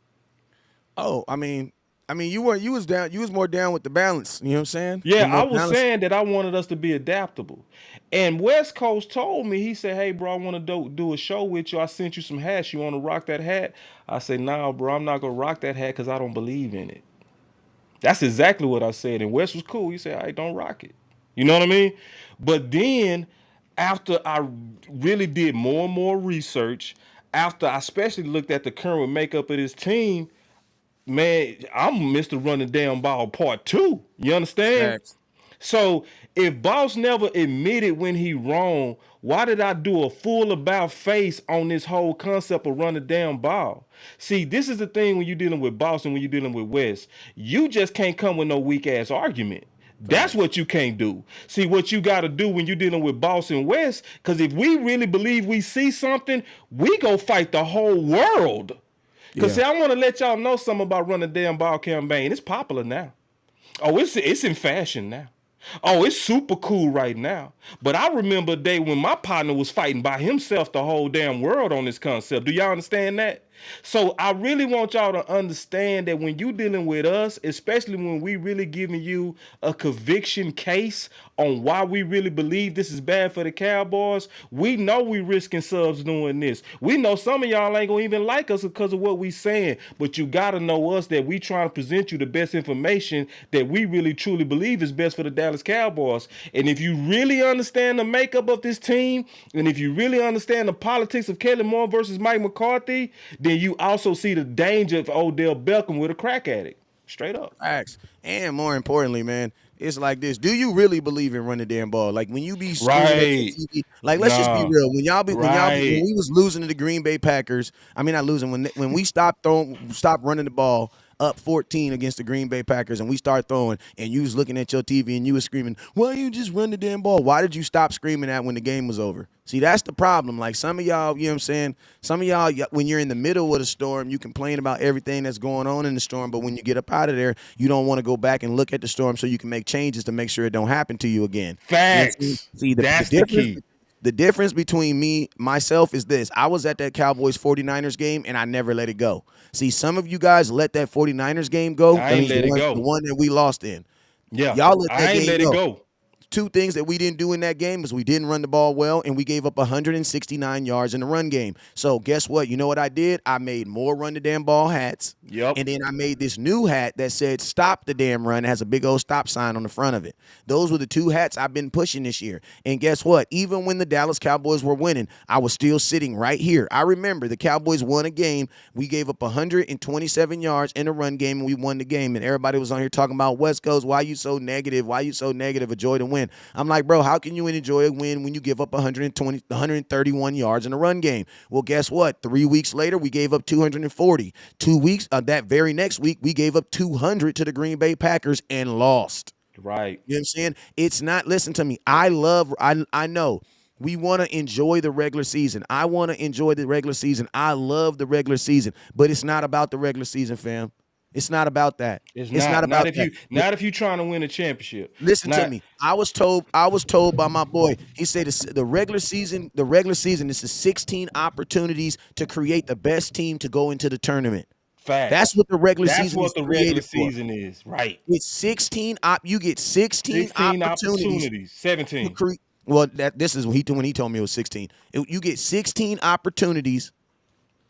Oh, I mean, you was more down with the balance. You know what I'm saying? Yeah, More I was balance. saying that I wanted us to be adaptable. And West Coast told me, he said, hey, bro, I want to do a show with you. I sent you some hats. You want to rock that hat? I said, nah, bro, I'm not going to rock that hat because I don't believe in it. That's exactly what I said. And West was cool. He said, hey, don't rock it. You know what I mean? But then after I really did more and more research, after I especially looked at the current makeup of this team, man, I'm Mr. Run the Damn Ball Part 2. You understand? Facts. So if Boss never admitted when he wrong, why did I do a full about face on this whole concept of run the damn ball? See, this is the thing when you're dealing with Boss and when you're dealing with West. You just can't come with no weak ass argument. That's Facts. what you can't do. See, what you got to do when you're dealing with Boss and West, because if we really believe we see something, we go fight the whole world. Because see, I want to let y'all know something about Run the Damn Ball campaign. It's popular now. Oh, it's in fashion now. Oh, it's super cool right now. But I remember a day when my partner was fighting by himself the whole damn world on this concept. Do y'all understand that? So I really want y'all to understand that when you dealing with us, especially when we really giving you a conviction case on why we really believe this is bad for the Cowboys, we know we risking subs doing this. We know some of y'all ain't gonna even like us because of what we saying, but you gotta know us that we trying to present you the best information that we really truly believe is best for the Dallas Cowboys. And if you really understand the makeup of this team, and if you really understand the politics of Kelly Moore versus Mike McCarthy, then you also see the danger of Odell Beckham with a crack addict. Straight up. Facts. And more importantly, man, it's like this. Do you really believe in running the damn ball? Like when you be screaming at your Right. TV, like let's just be Nah. real. When Right. we was losing to the Green Bay Packers, I mean not losing, when we stopped running the ball up 14 against the Green Bay Packers and we start throwing and you was looking at your TV and you was screaming, why you just run the damn ball? Why did you stop screaming that when the game was over? See, that's the problem. Like some of y'all, you know what I'm saying? Some of y'all, when you're in the middle of the storm, you complain about everything that's going on in the storm, but when you get up out of there, you don't want to go back and look at the storm so you can make changes to make sure it don't happen to you again. You know what I'm saying? Facts. See, That's the key. the difference between myself is this. I was at that Cowboys 49ers game and I never let it go. See, some of you guys let that 49ers game go. I That ain't means let it the go. one that we lost in. Yeah. Y'all let that I ain't game let it go. go. Two things that we didn't do in that game is we didn't run the ball well and we gave up 169 yards in the run game. So guess what? You know what I did? I made more run the damn ball hats. Yep. And then I made this new hat that said stop the damn run. It has a big old stop sign on the front of it. Those were the two hats I've been pushing this year. And guess what? Even when the Dallas Cowboys were winning, I was still sitting right here. I remember the Cowboys won a game. We gave up 127 yards in a run game and we won the game. And everybody was on here talking about West Coast. Why you so negative? Why you so negative? A joy to win. I'm like, bro, how can you enjoy a win when you give up 131 yards in a run game? Well, guess what? 3 weeks later, we gave up 240. 2 weeks, that very next week, we gave up 200 to the Green Bay Packers and lost. Right. You know what I'm saying? It's not, listen to me. I know we want to enjoy the regular season. I want to enjoy the regular season. I love the regular season, but it's not about the regular season, fam. It's not about that. It's Not not. about that. Not if you trying to win a championship. Listen to Not me. I was told by my boy. He said the regular season is the 16 opportunities to create the best team to go into the tournament. That's facts. what the regular That's season is what the regular created for. season is. Right. It's 16 you get 16 16 opportunities opportunities. to 17 create. Well, this is when he told me it was 16. You get 16 opportunities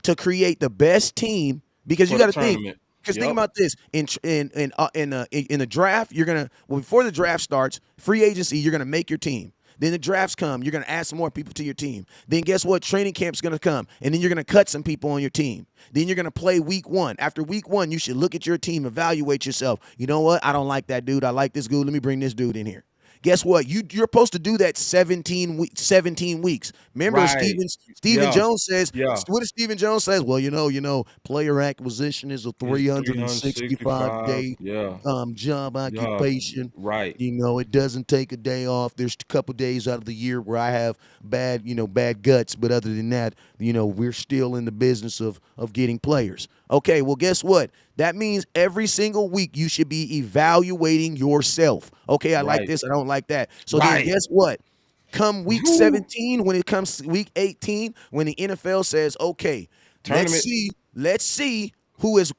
to create the best team because you for the got to think. tournament. Because think Yep. about this in the draft, you're gonna before the draft starts, free agency, you're gonna make your team. Then the drafts come, you're gonna add some more people to your team. Then guess what? Training camp's gonna come, and then you're gonna cut some people on your team. Then you're gonna play week one. After week one, you should look at your team, evaluate yourself. You know what? I don't like that dude. I like this dude. Let me bring this dude in here. Guess what? You're supposed to do that 17 weeks. Remember, Right. Stephen Yeah. Jones says, Yeah. what does Stephen Jones says? Well, player acquisition is a It's 365 365. day Yeah. job Yeah. occupation. Right. It doesn't take a day off. There's a couple days out of the year where I have bad guts, but other than that, we're still in the business of getting players. Okay, well, guess what? That means every single week you should be evaluating yourself. Okay, I like Right. this, I don't like that. So then Right. guess what? Come week Woo. 17, when it comes week 18, when the NFL says, okay, Tournament. let's see who has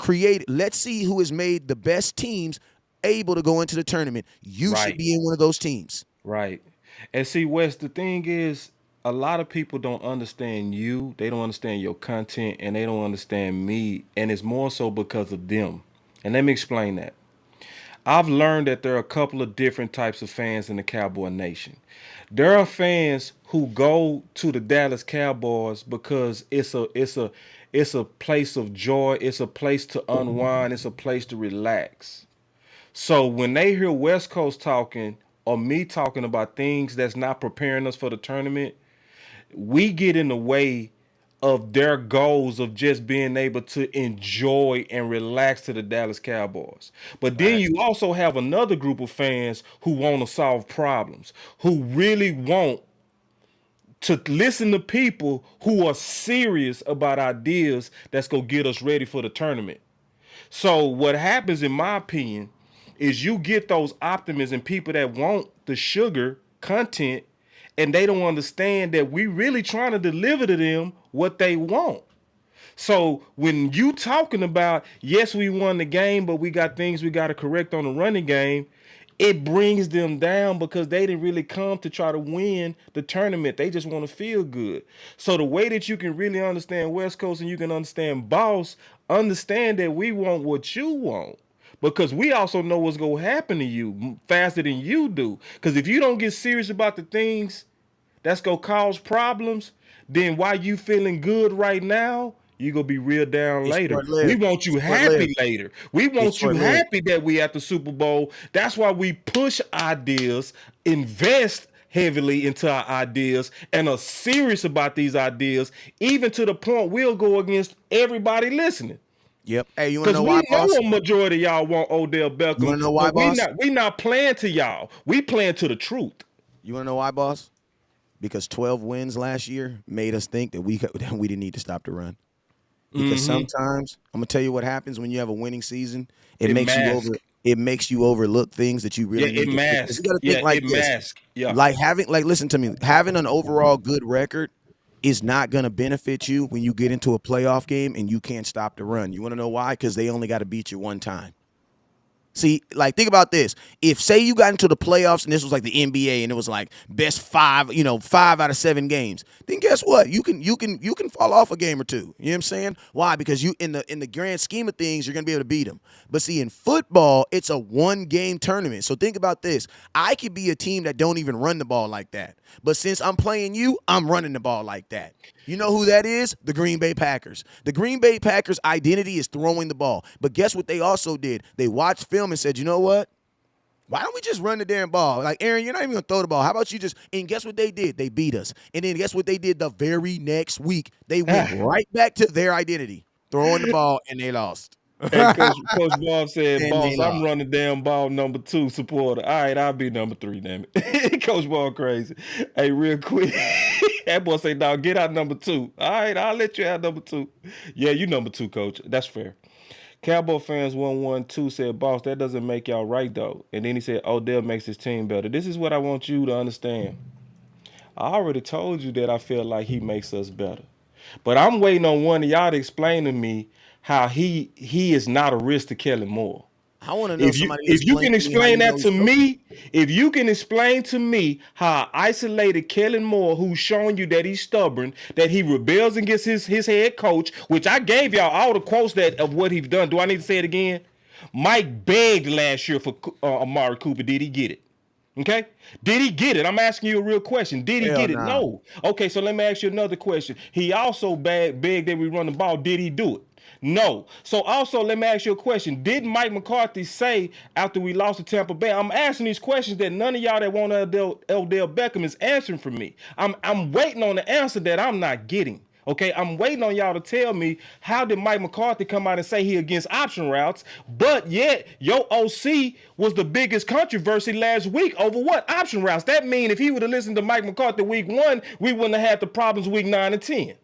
made the best teams able to go into the tournament. You should Right. be in one of those teams. Right. And see, Wes, the thing is, a lot of people don't understand you. They don't understand your content, and they don't understand me. And it's more so because of them. And let me explain that. I've learned that there are a couple of different types of fans in the Cowboy Nation. There are fans who go to the Dallas Cowboys because it's a place of joy. It's a place to unwind. It's a place to relax. So when they hear West Coast talking or me talking about things that's not preparing us for the tournament, we get in the way of their goals of just being able to enjoy and relax to the Dallas Cowboys. But then Facts. you also have another group of fans who want to solve problems, who really want to listen to people who are serious about ideas that's going to get us ready for the tournament. So what happens, in my opinion, is you get those optimists and people that want the sugar content, and they don't understand that we really trying to deliver to them what they want. So when you talking about, yes, we won the game, but we got things we got to correct on the running game, it brings them down because they didn't really come to try to win the tournament. They just want to feel good. So the way that you can really understand West Coast and you can understand Boss, understand that we want what you want. Because we also know what's going to happen to you faster than you do. Because if you don't get serious about the things that's going to cause problems, then while you feeling good right now, You gonna be real down It's later. short We lived. want It's you short lived. happy later. We It's want you short lived. happy that we at the Super Bowl. That's why we push ideas, invest heavily into our ideas, and are serious about these ideas, even to the point we'll go against everybody listening. Yep. Hey, you want to Cause know why, we know boss? a majority of y'all want Odell You want Beckham, to know why, but we boss? not playing to y'all. We playing to the truth. You want to know why, boss? Because 12 wins last year made us think that we didn't need to stop the run. Because sometimes I'm gonna tell you what happens when you have a winning season. It It makes you mask. over. It makes you overlook things that you Yeah, really it need to fix. 'Cause you mask. got to Yeah, think like it this. mask. Yeah. Listen to me. Having an overall good record is not gonna benefit you when you get into a playoff game and you can't stop the run. You want to know why? Because they only got to beat you one time. See, like think about this. If say you got into the playoffs and this was like the NBA and it was like best 5, 5 out of 7 games, then guess what? You can fall off a game or two. You know what I'm saying? Why? Because you in the grand scheme of things, you're gonna be able to beat them. But see, in football, it's a 1-game tournament. So think about this. I could be a team that don't even run the ball like that. But since I'm playing you, I'm running the ball like that. You know who that is? The Green Bay Packers. The Green Bay Packers' identity is throwing the ball. But guess what they also did? They watched film and said, you know what? Why don't we just run the damn ball? Like, Aaron, you're not even going to throw the ball. How about you just – and guess what they did? They beat us. And then guess what they did the very next week? They went right back to their identity, throwing the ball, and they lost. Hey, Coach Bob said, And they "Boss, I'm lost. running damn ball number 2 supporter. All right, I'll be number 3, damn it." Coach Bob crazy. Hey, real quick. That boy say, "Dog, get out number 2." All right, I'll let you have number 2. Yeah, you number 2, Coach. That's fair. Cowboy fans 112 said, "Boss, that doesn't make y'all right though." And then he said, "Odell makes his team better." This is what I want you to understand. I already told you that I feel like he makes us better. But I'm waiting on one of y'all to explain to me how he is not a risk to Kellen Moore. I want to know If you somebody to if you explain can to me how explain you know that he's to coaching. me, if you can explain to me how I isolated Kellen Moore, who's showing you that he's stubborn, that he rebels against his head coach, which I gave y'all all the quotes that of what he's done. Do I need to say it again? Mike begged last year for Amari Cooper. Did he get it? Okay. Did he get it? I'm asking you a real question. Did he Hell get it? nah. No. Okay, so let me ask you another question. He also begged that we run the ball. Did he do it? No. So also let me ask you a question. Did Mike McCarthy say after we lost to Tampa Bay? I'm asking these questions that none of y'all that want Odell Beckham is answering for me. I'm waiting on the answer that I'm not getting. Okay, I'm waiting on y'all to tell me how did Mike McCarthy come out and say he against option routes, but yet your OC was the biggest controversy last week over what option routes. That means if he would have listened to Mike McCarthy week 1, we wouldn't have had the problems week 9 and 10.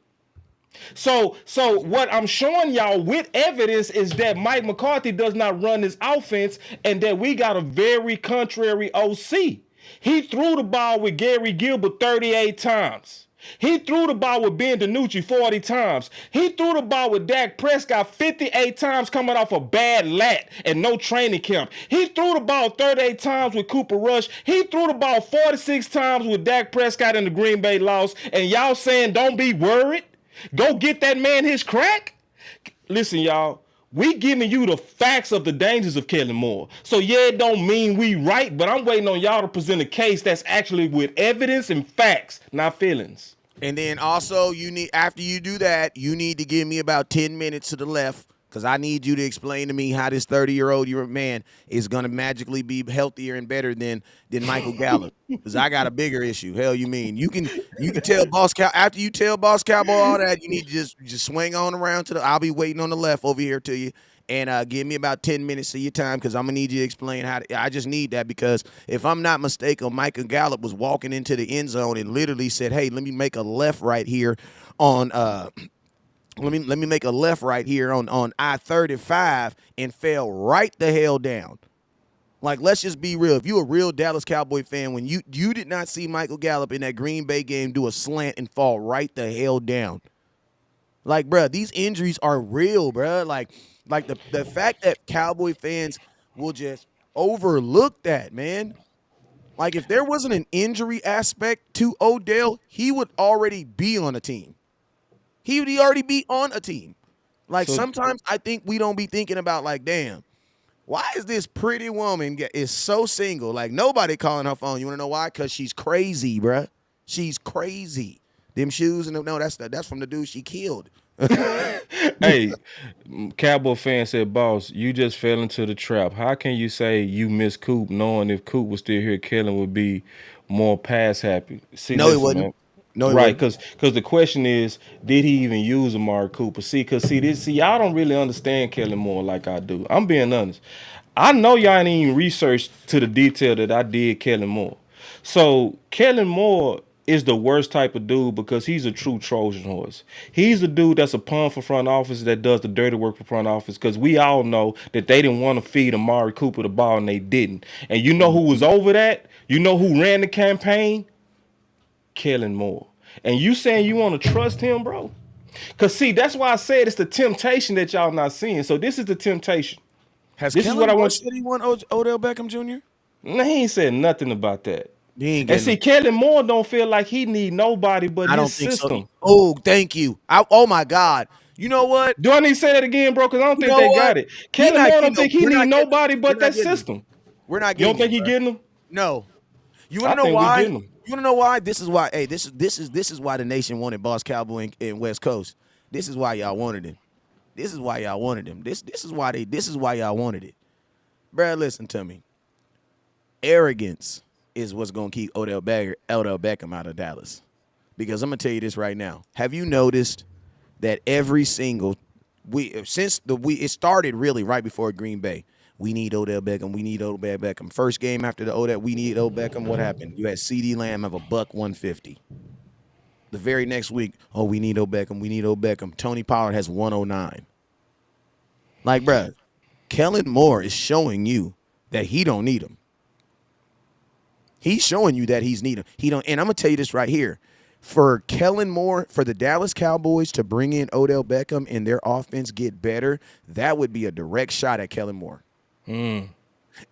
So what I'm showing y'all with evidence is that Mike McCarthy does not run this offense and that we got a very contrary OC. He threw the ball with Gary Gilbert 38 times. He threw the ball with Ben DiNucci 40 times. He threw the ball with Dak Prescott 58 times coming off a bad lat and no training camp. He threw the ball 38 times with Cooper Rush. He threw the ball 46 times with Dak Prescott in the Green Bay loss. And y'all saying don't be worried? Go get that man his crack? Listen, y'all. We giving you the facts of the dangers of Kellen Moore. So yeah, it don't mean we right, but I'm waiting on y'all to present a case that's actually with evidence and facts, not feelings. And then also, after you do that, you need to give me about 10 minutes to the left because I need you to explain to me how this 30-year-old man is going to magically be healthier and better than Michael Gallup. Because I got a bigger issue. Hell, you mean you can tell after you tell Boss Cowboy all that, you need to just swing on around to I'll be waiting on the left over here to you. And give me about 10 minutes of your time because I'm going to need you to explain I just need that because if I'm not mistaken, Michael Gallup was walking into the end zone and literally said, hey, let me make a left right here on let me make a left right here on I-35 and fell right the hell down. Like, let's just be real. If you a real Dallas Cowboy fan, when you did not see Michael Gallup in that Green Bay game do a slant and fall right the hell down. Like, bruh, these injuries are real, bruh. Like the fact that Cowboy fans will just overlook that, man. Like, if there wasn't an injury aspect to Odell, he would already be on a team. He would already be on a team. Like, So sometimes I think we don't be thinking about, like, damn, why is this pretty woman is so single? Like, nobody calling her phone. You want to know why? Because she's crazy, bruh. She's crazy. Them shoes, and no, that's from the dude she killed. Hey, Cowboy fan said, "Boss, you just fell into the trap. How can you say you miss Coop, knowing if Coop was still here, Kellen would be more pass happy?" See, No, he listen, wouldn't. man. No, he Right, wouldn't. because the question is, did he even use Amari Cooper? See, y'all don't really understand Kellen Moore like I do. I'm being honest. I know y'all ain't even researched to the detail that I did Kellen Moore. So Kellen Moore is the worst type of dude because he's a true Trojan horse. He's the dude that's a pawn for front office that does the dirty work for front office because we all know that they didn't want to feed Amari Cooper the ball and they didn't. And you know who was over that? You know who ran the campaign? Kellen Moore. And you saying you want to trust him, bro? Because see, that's why I said it's the temptation that y'all not seeing. So this is the temptation. Has This is what Kellen I Moore want. said he want Odell Beckham Jr.? No, he ain't said nothing about that. He ain't And getting see, him. Kellen Moore don't feel like he need nobody but I his don't think so. system. Oh, thank you. Oh my God. You know what? Do I need to say that again, bro? Because I don't You think know they what? got it. He Kellen not Moore getting don't him. think he We're need not getting him. nobody We're but not that getting him. system. We're not You don't getting him, think he bro. getting them? No. You want I to know think we why? getting them. You want to know why? This is why. Hey, this is why the nation wanted Boss Cowboy and West Coast. This is why y'all wanted him. This is why y'all wanted him. This is why y'all wanted it. Bruh, listen to me. Arrogance is what's gonna keep Odell Beckham out of Dallas. Because I'm gonna tell you this right now. Have you noticed that every single it started really right before Green Bay. We need Odell Beckham. We need Odell Beckham. First game after the Odell, we need Odell Beckham. What happened? You had CeeDee Lamb have a buck 150. The very next week, oh, we need Odell Beckham. We need Odell Beckham. Tony Pollard has 109. Like, bruh, Kellen Moore is showing you that he don't need him. He's showing you that he's need him. He don't. And I'm gonna tell you this right here. For Kellen Moore, for the Dallas Cowboys to bring in Odell Beckham and their offense get better, that would be a direct shot at Kellen Moore.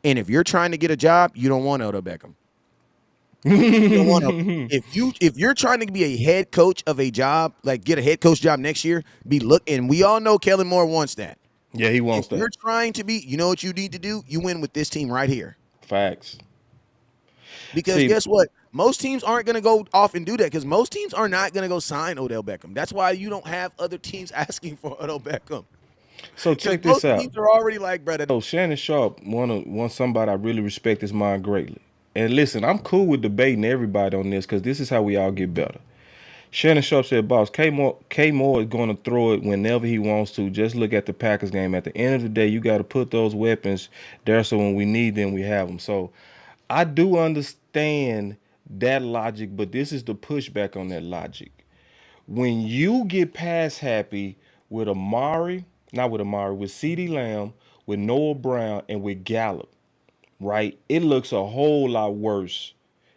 And if you're trying to get a job, you don't want Odell Beckham. You don't want him. If you're trying to be a head coach of a job, like get a head coach job next year, and we all know Kellen Moore wants that. Yeah, he If wants you're that. trying to be, you know what you need to do? You win with this team right here. Facts. Because See, guess what? Most teams aren't going to go off and do that because most teams are not going to go sign Odell Beckham. That's why you don't have other teams asking for Odell Beckham. so Because check this most out. teams are already like, brother. So Shannon Sharp, one somebody I really respect his mind greatly. And listen, I'm cool with debating everybody on this because this is how we all get better. Shannon Sharp said, "Boss, K Moore is going to throw it whenever he wants to. Just look at the Packers game. At the end of the day, you got to put those weapons there so when we need them, we have them." So I do understand that logic, but this is the pushback on that logic. When you get pass happy with with CeeDee Lamb, with Noah Brown, and with Gallup, right? It looks a whole lot worse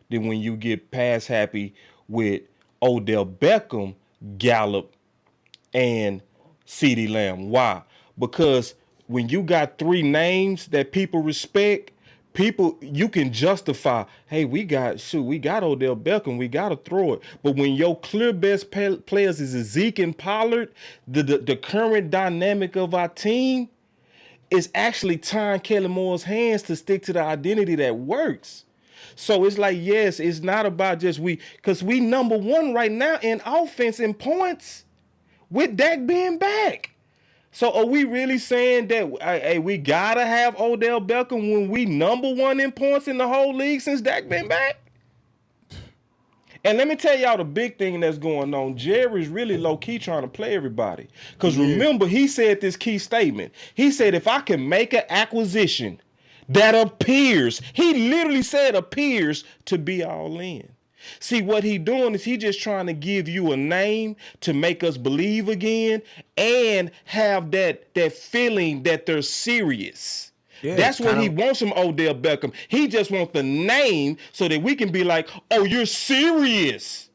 than when you get pass happy with Odell Beckham, Gallup, and CeeDee Lamb. Why? Because when you got three names that people respect, people you can justify, hey, we got Odell Beckham, we gotta throw it. But when your clear best players is Zeke and Pollard, the current dynamic of our team is actually tying Kellen Moore's hands to stick to the identity that works. So it's like, yes, it's not about just because we number one right now in offense and points with Dak being back. So are we really saying that hey, we gotta have Odell Beckham when we number one in points in the whole league since Dak been back? And let me tell y'all the big thing that's going on. Jerry's really low key trying to play everybody. Because He is. remember, he said this key statement. He said, if I can make an acquisition that appears, he literally said appears to be all in. See, what he doing is he just trying to give you a name to make us believe again and have that feeling that they're serious. Yeah, That's what kind he of. wants from Odell Beckham. He just wants the name so that we can be like, oh, you're serious.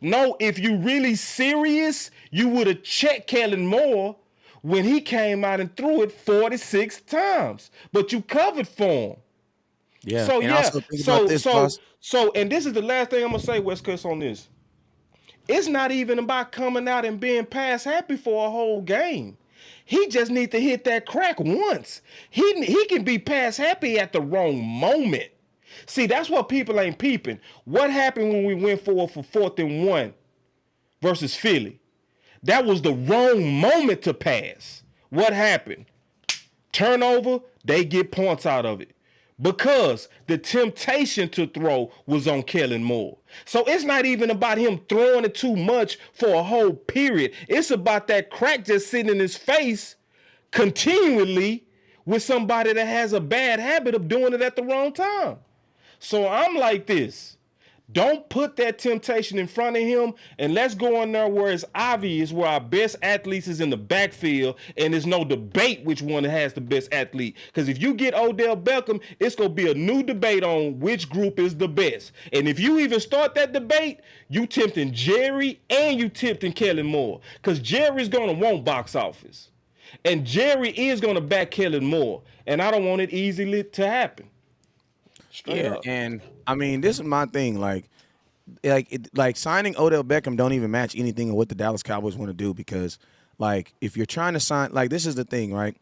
No, if you really serious, you would have checked Kellen Moore when he came out and threw it 46 times. But you covered for him. Yeah. So And yeah, also think about this, boss. and this is the last thing I'm gonna say, West Coast, on this. It's not even about coming out and being pass happy for a whole game. He just needs to hit that crack once. He can be pass happy at the wrong moment. See, that's what people ain't peeping. What happened when we went forward for 4th and 1 versus Philly? That was the wrong moment to pass. What happened? Turnover, they get points out of it. Because the temptation to throw was on Kellen Moore. So it's not even about him throwing it too much for a whole period. It's about that crack just sitting in his face continually with somebody that has a bad habit of doing it at the wrong time. So I'm like this. Don't put that temptation in front of him, and let's go in there where it's obvious where our best athletes is in the backfield, and there's no debate which one has the best athlete. Because if you get Odell Beckham, it's going to be a new debate on which group is the best. And if you even start that debate, you tempting Jerry and you tempting Kellen Moore. Because Jerry's going to want box office. And Jerry is going to back Kellen Moore. And I don't want it easily to happen. Straight up. And I mean, this is my thing. Like signing Odell Beckham don't even match anything of what the Dallas Cowboys want to do because, like, if you're trying to sign, like, this is the thing, right?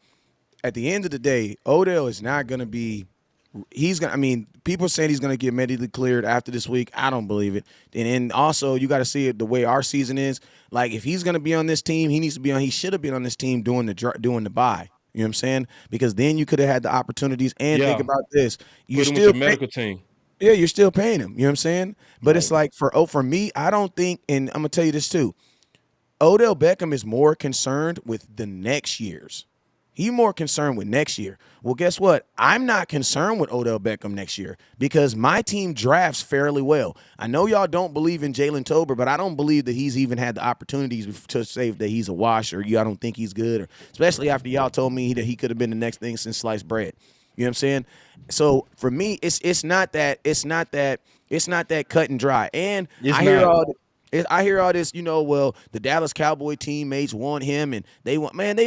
At the end of the day, Odell is not going to be. I mean, people saying he's going to get medically cleared after this week. I don't believe it. And then also, you got to see it the way our season is. Like, if he's going to be on this team, he needs to be on. He should have been on this team doing the bye. You know what I'm saying? Because then you could have had the opportunities. And think about this: you're still with the medical team. Yeah, you're still paying him. You know what I'm saying? But It's like for me, I don't think, and I'm gonna tell you this too. Odell Beckham is more concerned with the next year's. He's more concerned with next year. Well, guess what? I'm not concerned with Odell Beckham next year because my team drafts fairly well. I know y'all don't believe in Jalen Tober, but I don't believe that he's even had the opportunities to say that he's a wash or I don't think he's good, or especially after y'all told me that he could have been the next thing since sliced bread. You know what I'm saying? So for me, it's not that cut and dry. And I hear all this, well, the Dallas Cowboy teammates want him, and they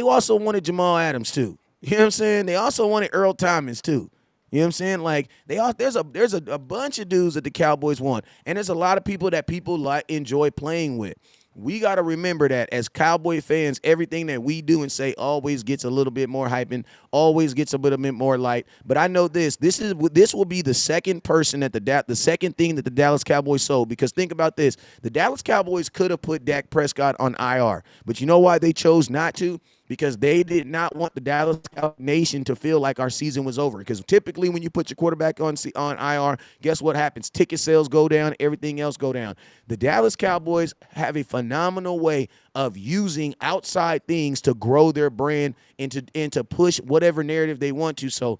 also wanted Jamal Adams too. You know what I'm saying? They also wanted Earl Thomas too. You know what I'm saying? Like there's a bunch of dudes that the Cowboys want, and there's a lot of people that people enjoy playing with. We got to remember that as Cowboy fans, everything that we do and say always gets a little bit more hype and always gets a little bit more light. But I know this will be the second person that the second thing that the Dallas Cowboys sold. Because think about this. The Dallas Cowboys could have put Dak Prescott on IR. But you know why they chose not to? Because they did not want the Dallas Nation to feel like our season was over. Because typically when you put your quarterback on IR, guess what happens? Ticket sales go down, everything else go down. The Dallas Cowboys have a phenomenal way of using outside things to grow their brand and to push whatever narrative they want to. So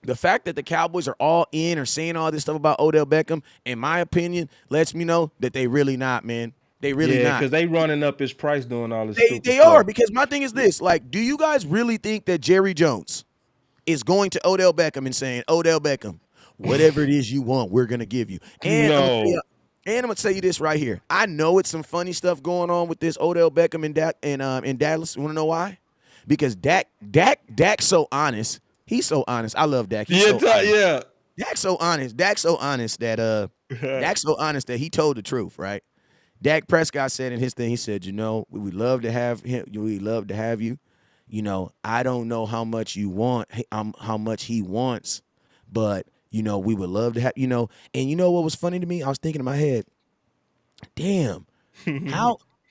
the fact that the Cowboys are all in or saying all this stuff about Odell Beckham, in my opinion, lets me know that they really not, man. They really not. Because they running up his price doing all this They are, because my thing is this. Like, do you guys really think that Jerry Jones is going to Odell Beckham and saying, Odell Beckham, whatever it is you want, we're going to give you? And no. I'm going to tell you this right here. I know it's some funny stuff going on with this Odell Beckham in Dallas. You want to know why? Because Dak's so honest. He's so honest. I love Dak. Yeah. Dak's so honest. Dak's so honest that he told the truth, right? Dak Prescott said in his thing, he said, we would love to have him. We'd love to have you. I don't know how much you want, how much he wants, but, we would love to have, and what was funny to me? I was thinking in my head, damn,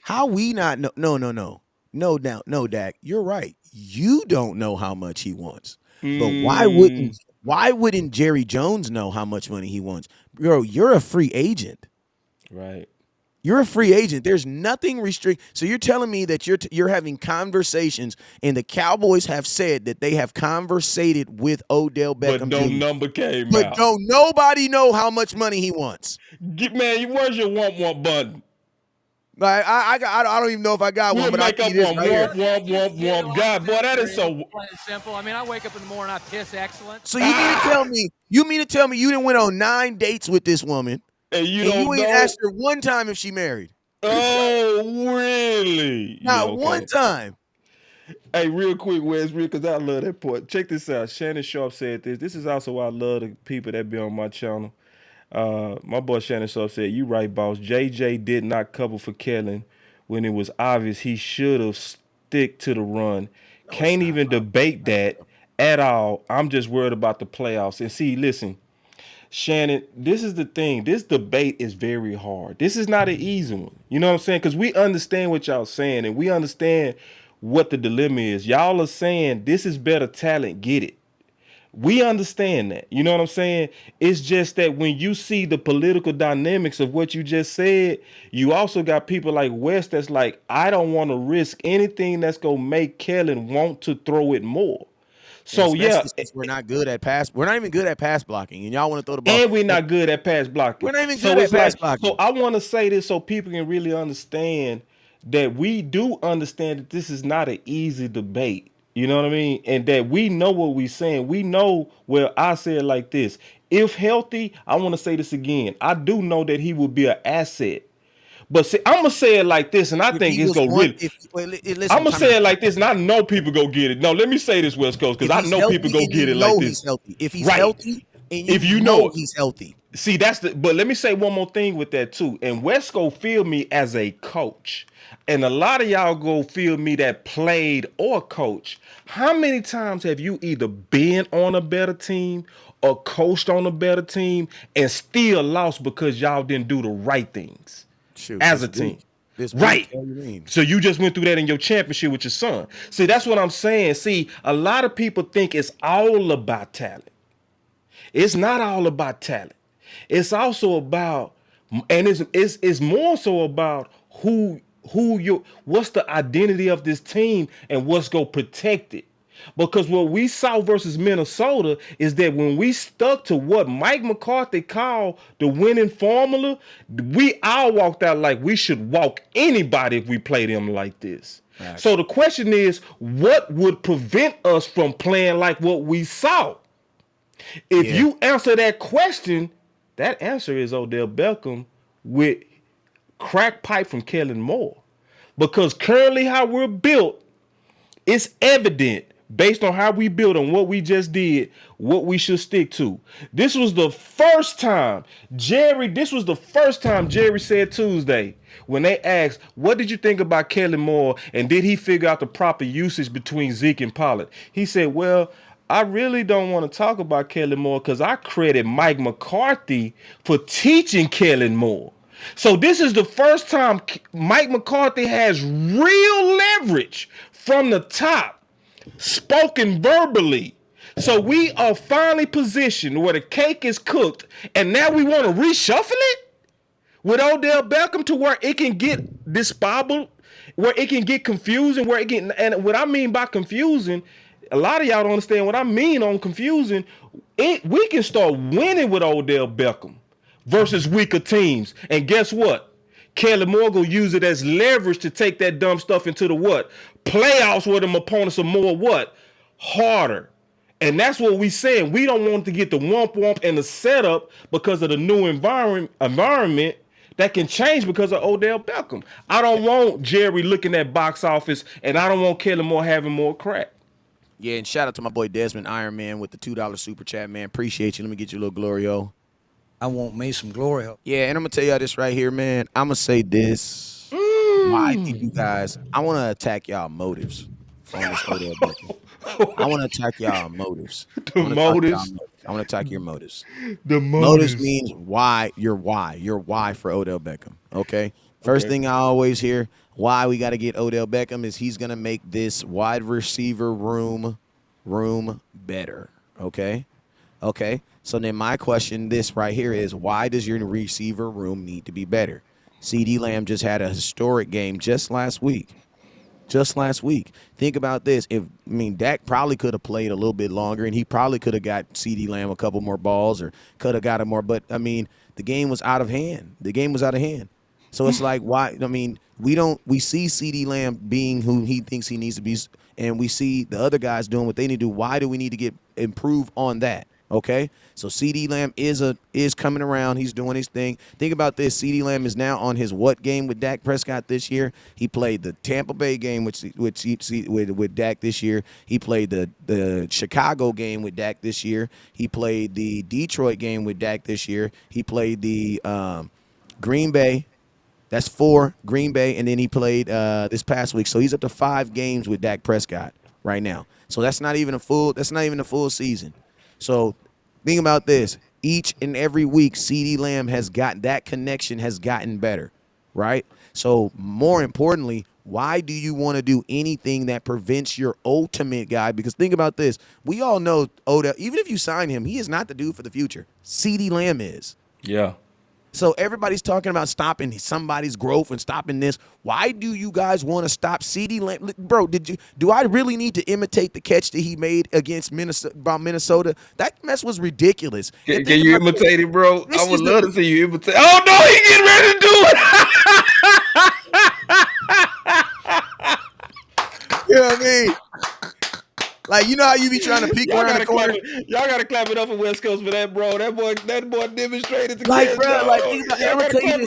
how we not know? No, Dak, you're right. You don't know how much he wants, but why wouldn't Jerry Jones know how much money he wants? Bro, you're a free agent. Right. You're a free agent. There's nothing restrict. So you're telling me that you're having conversations, and the Cowboys have said that they have conversated with Odell Beckham. But no number came out. But don't nobody know how much money he wants. Man, where's your want button? I don't even know if I got one. But make up one. Womp. God, boy, that is so simple. I mean, I wake up in the morning, I piss excellent. So you mean to tell me you didn't went on 9 dates with this woman? And you ain't asked her one time if she married. Oh, really? Not one time. Hey, real quick, Wes, because I love that part. Check this out. Shannon Sharp said this. This is also why I love the people that be on my channel. My boy Shannon Sharp said, "You right, boss. JJ did not cover for Kellen when it was obvious he should have stick to the run. Can't even debate that at all. I'm just worried about the playoffs." And see, listen. Shannon, this is the thing. This debate is very hard. This is not an easy one. You know what I'm saying? Because we understand what y'all saying, and we understand what the dilemma is. Y'all are saying this is better talent, get it. We understand that. You know what I'm saying? It's just that when you see the political dynamics of what you just said, you also got people like West that's like, I don't want to risk anything that's going to make Kellen want to throw it more. And So, yeah, especially since we're not good at pass. We're not even good at pass blocking, and y'all want to throw the ball. and we're not good at pass blocking. We're not even good So at it's pass like, so blocking. I want to say this so people can really understand that we do understand that this is not an easy debate. You know what I mean? And that we know what we're saying. We know, well, I say it like this. If healthy, I want to say this again. I do know that he will be an asset. But see, I'm gonna say it like this, and I If think he it's was gonna one, really. if wait, I'm listen, gonna time out. say it like this, and I know people go get it. No, let me say this, West Coast, because If I he's know people healthy go and you get it like know this. he's healthy, if he's Right. healthy and you If you know know it. he's healthy, See, that's the. But let me say one more thing with that too. And West go feel me as a coach, and a lot of y'all go feel me that played or coach. How many times have you either been on a better team or coached on a better team and still lost because y'all didn't do the right things shoot, as a this team? week, this week, Right. what do you mean? So you just went through that in your championship with your son. See, that's what I'm saying. See, a lot of people think it's all about talent. It's not all about talent. It's also about, and it's more so about who you what's the identity of this team and what's gonna protect it. Because what we saw versus Minnesota is that when we stuck to what Mike McCarthy called the winning formula, we all walked out like we should walk anybody if we played them like this. So Facts. the question is, what would prevent us from playing like what we saw? If Yeah, you answer that question, that answer is Odell Beckham with crack pipe from Kellen Moore. Because currently how we're built, it's evident based on how we built and what we just did, what we should stick to. This was the first time Jerry said Tuesday when they asked, what did you think about Kellen Moore and did he figure out the proper usage between Zeke and Pollard? He said, well, I really don't want to talk about Kellen Moore because I credit Mike McCarthy for teaching Kellen Moore. So this is the first time Mike McCarthy has real leverage from the top, spoken verbally. So we are finally positioned where the cake is cooked, and now we want to reshuffle it with Odell Beckham to where it can get disbobbled, where it can get confusing, where it get. And what I mean by confusing, a lot of y'all don't understand what I mean on confusing. We can start winning with Odell Beckham versus weaker teams. And guess what? Kelly Moore will use it as leverage to take that dumb stuff into the what? Playoffs where them opponents are more what? Harder. And that's what we saying. We don't want to get the womp womp and the setup because of the new environment that can change because of Odell Beckham. I don't want Jerry looking at box office, and I don't want Kelly Moore having more crack. yeah, and shout out to my boy Desmond Iron Man with the $2 super chat, man. Appreciate you. Let me get you a little glory-o. I want me some glory hole. Yeah, and I'm gonna tell y'all this right here, man. I'm gonna say this. Why did you guys? I want to attack y'all motives on this Odell Beckham. I want to attack y'all motives. The motives. I want to attack your motives. The Motives means why. Your why. Your why for Odell Beckham. Okay. First Okay. thing I always hear, why we got to get Odell Beckham is he's gonna make this wide receiver room better. Okay. Okay. So then my question, this right here is, why does your receiver room need to be better? CD Lamb just had a historic game just last week. Just last week. Think about this. Dak probably could have played a little bit longer, and he probably could have got CD Lamb a couple more balls or could have got him more. But, the game was out of hand. The game was out of hand. So it's like, why? We see CD Lamb being who he thinks he needs to be, and we see the other guys doing what they need to do. Why do we need to improve on that? Okay, so CD Lamb is coming around. He's doing his thing. Think about this. CD Lamb is now on his what game with Dak Prescott this year? He played the Tampa Bay game with Dak this year. He played the Chicago game with Dak this year. He played the Detroit game with Dak this year. He played the Green Bay. That's 4 Green Bay, and then he played this past week. So he's up to 5 games with Dak Prescott right now. So that's not even a full season. So think about this. each and every week, CeeDee Lamb has gotten that connection has gotten better, right? So more importantly, why do you want to do anything that prevents your ultimate guy? Because think about this. We all know Odell, even if you sign him, he is not the dude for the future. CeeDee Lamb is. Yeah. So everybody's talking about stopping somebody's growth and stopping this. Why do you guys want to stop CeeDee Lamb? Bro, do I really need to imitate the catch that he made against Minnesota? That mess was ridiculous. Can you imitate it, bro? I would love to see you imitate. Oh no, he getting ready to do it. You know what I mean? Like, you know how you be trying to peek around the corner? Y'all gotta clap it up for West Coast for that, bro. That boy demonstrated the like, catch, bro, yo. like, I'm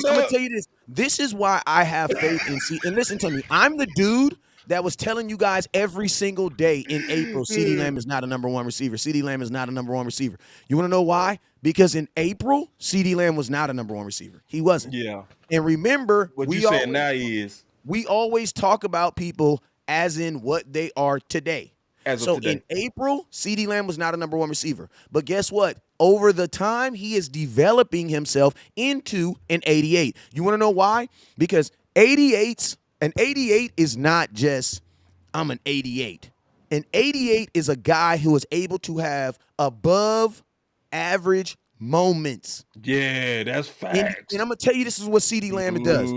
gonna tell you this. This is why I have faith in CeeDee. And listen to me, I'm the dude that was telling you guys every single day in April, CeeDee Lamb is not a number one receiver. CeeDee Lamb is not a number one receiver. You want to know why? Because in April, CeeDee Lamb was not a number one receiver. He wasn't. Yeah. And remember, what you saying now he is. We always talk about people as in what they are today. So in April, CeeDee Lamb was not a number one receiver. But guess what? Over the time, he is developing himself into an 88. You want to know why? Because an 88 is not just, I'm an 88. An 88 is a guy who is able to have above average moments. Yeah, that's facts. And I'm going to tell you, this is what CeeDee Lamb does.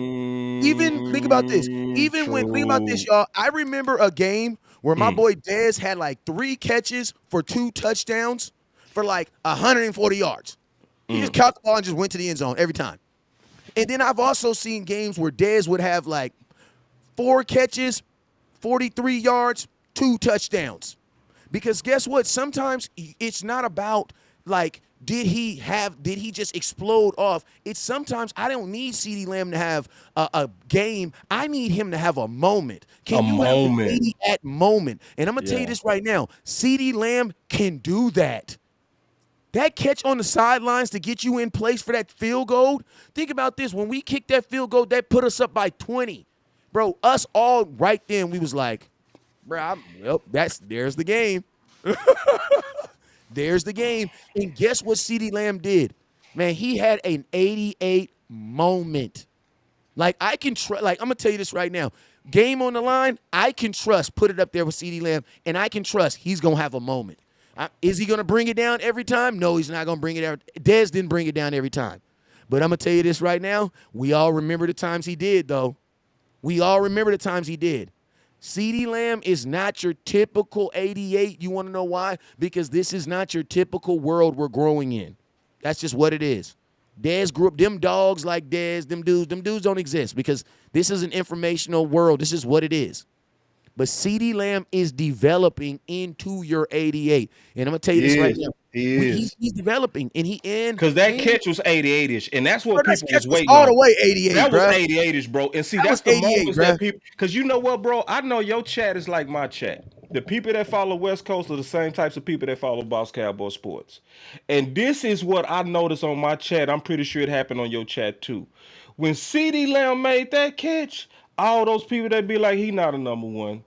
Even, think about this. Think about this, y'all. I remember a game where my boy Dez had like 3 catches for 2 touchdowns for like 140 yards. He just caught the ball and just went to the end zone every time. And then I've also seen games where Dez would have like 4 catches, 43 yards, 2 touchdowns. Because guess what? Sometimes it's not about like, did he just explode off? It's sometimes I don't need CeeDee Lamb to have a game. I need him to have a moment. Have a moment? And I'm going to tell you this right now. CeeDee Lamb can do that. That catch on the sidelines to get you in place for that field goal. Think about this. When we kicked that field goal, that put us up by 20. Bro, us all right then, we was like, bro, there's the game. There's the game. And guess what CeeDee Lamb did? Man, he had an 88 moment. Like, I can trust, like, I'm going to tell you this right now. Game on the line, I can trust, put it up there with CeeDee Lamb, and I can trust he's going to have a moment. Is he going to bring it down every time? No, he's not going to bring it down. Dez didn't bring it down every time. But I'm going to tell you this right now. We all remember the times he did, though. We all remember the times he did. CeeDee Lamb is not your typical 88. You want to know why? Because this is not your typical world we're growing in. That's just what it is. Dez grew up, them dogs like Dez, them dudes don't exist because this is an informational world. This is what it is. But CeeDee Lamb is developing into your 88. And I'm going to tell you this right now. He's developing, and because that catch was 88-ish, and that's what people was waiting all on. the way 88. That bro. was 88-ish, bro. And see, that's the moments that people. Because you know what, bro? I know your chat is like my chat. The people that follow West Coast are the same types of people that follow Boss Cowboy Sports. And this is what I noticed on my chat. I'm pretty sure it happened on your chat too. When CeeDee Lamb made that catch, all those people that be like, he not a number one.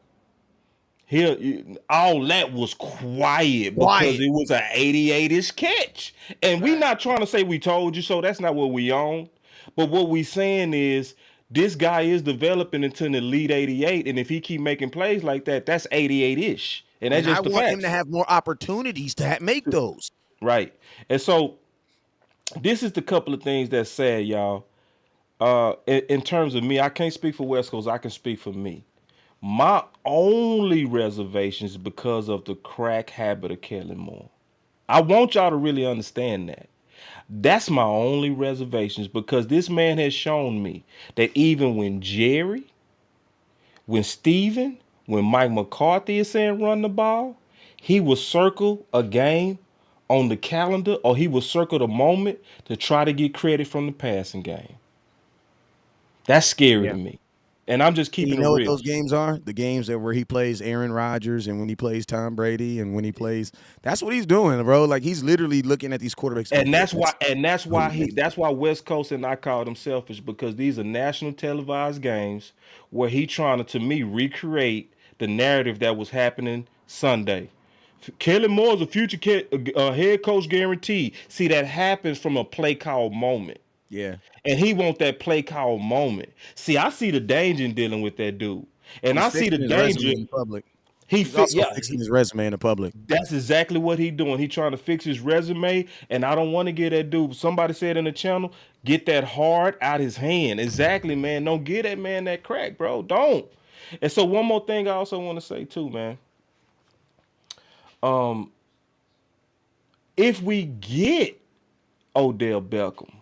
All that was quiet because it was an 88-ish catch. And we not trying to say we told you so. That's not what we on. But what we saying is this guy is developing into an elite 88. And if he keep making plays like that, that's 88-ish. And that's just the facts. I want him to have more opportunities to make those. Right. And so this is the couple of things that's sad, y'all. In terms of me, I can't speak for West Coast. I can speak for me. My only reservation is because of the crack habit of Kellen Moore. I want y'all to really understand that. That's my only reservations because this man has shown me that even when Jerry, when Steven, when Mike McCarthy is saying run the ball, he will circle a game on the calendar or he will circle the moment to try to get credit from the passing game. That's scary to me. And I'm just keeping it real. You know what those games are? The games where he plays Aaron Rodgers and when he plays Tom Brady and when he plays, that's what he's doing, bro. Like he's literally looking at these quarterbacks. And that's why West Coast and I called him selfish because these are national televised games where he trying to me recreate the narrative that was happening Sunday. Kellen Moore is a future head coach guaranteed. See, that happens from a play call moment. Yeah. And he want that play call moment. See, I see the danger in dealing with that dude. And He's I see the fixing his resume danger. in public. He He's fit, also yeah. fixing his resume in the public. That's exactly what he doing. He trying to fix his resume, and I don't want to get that dude. Somebody said in the channel, get that hard out his hand. Exactly, man. Don't get that man that crack, bro. Don't. And so one more thing I also want to say too, man. If we get Odell Beckham,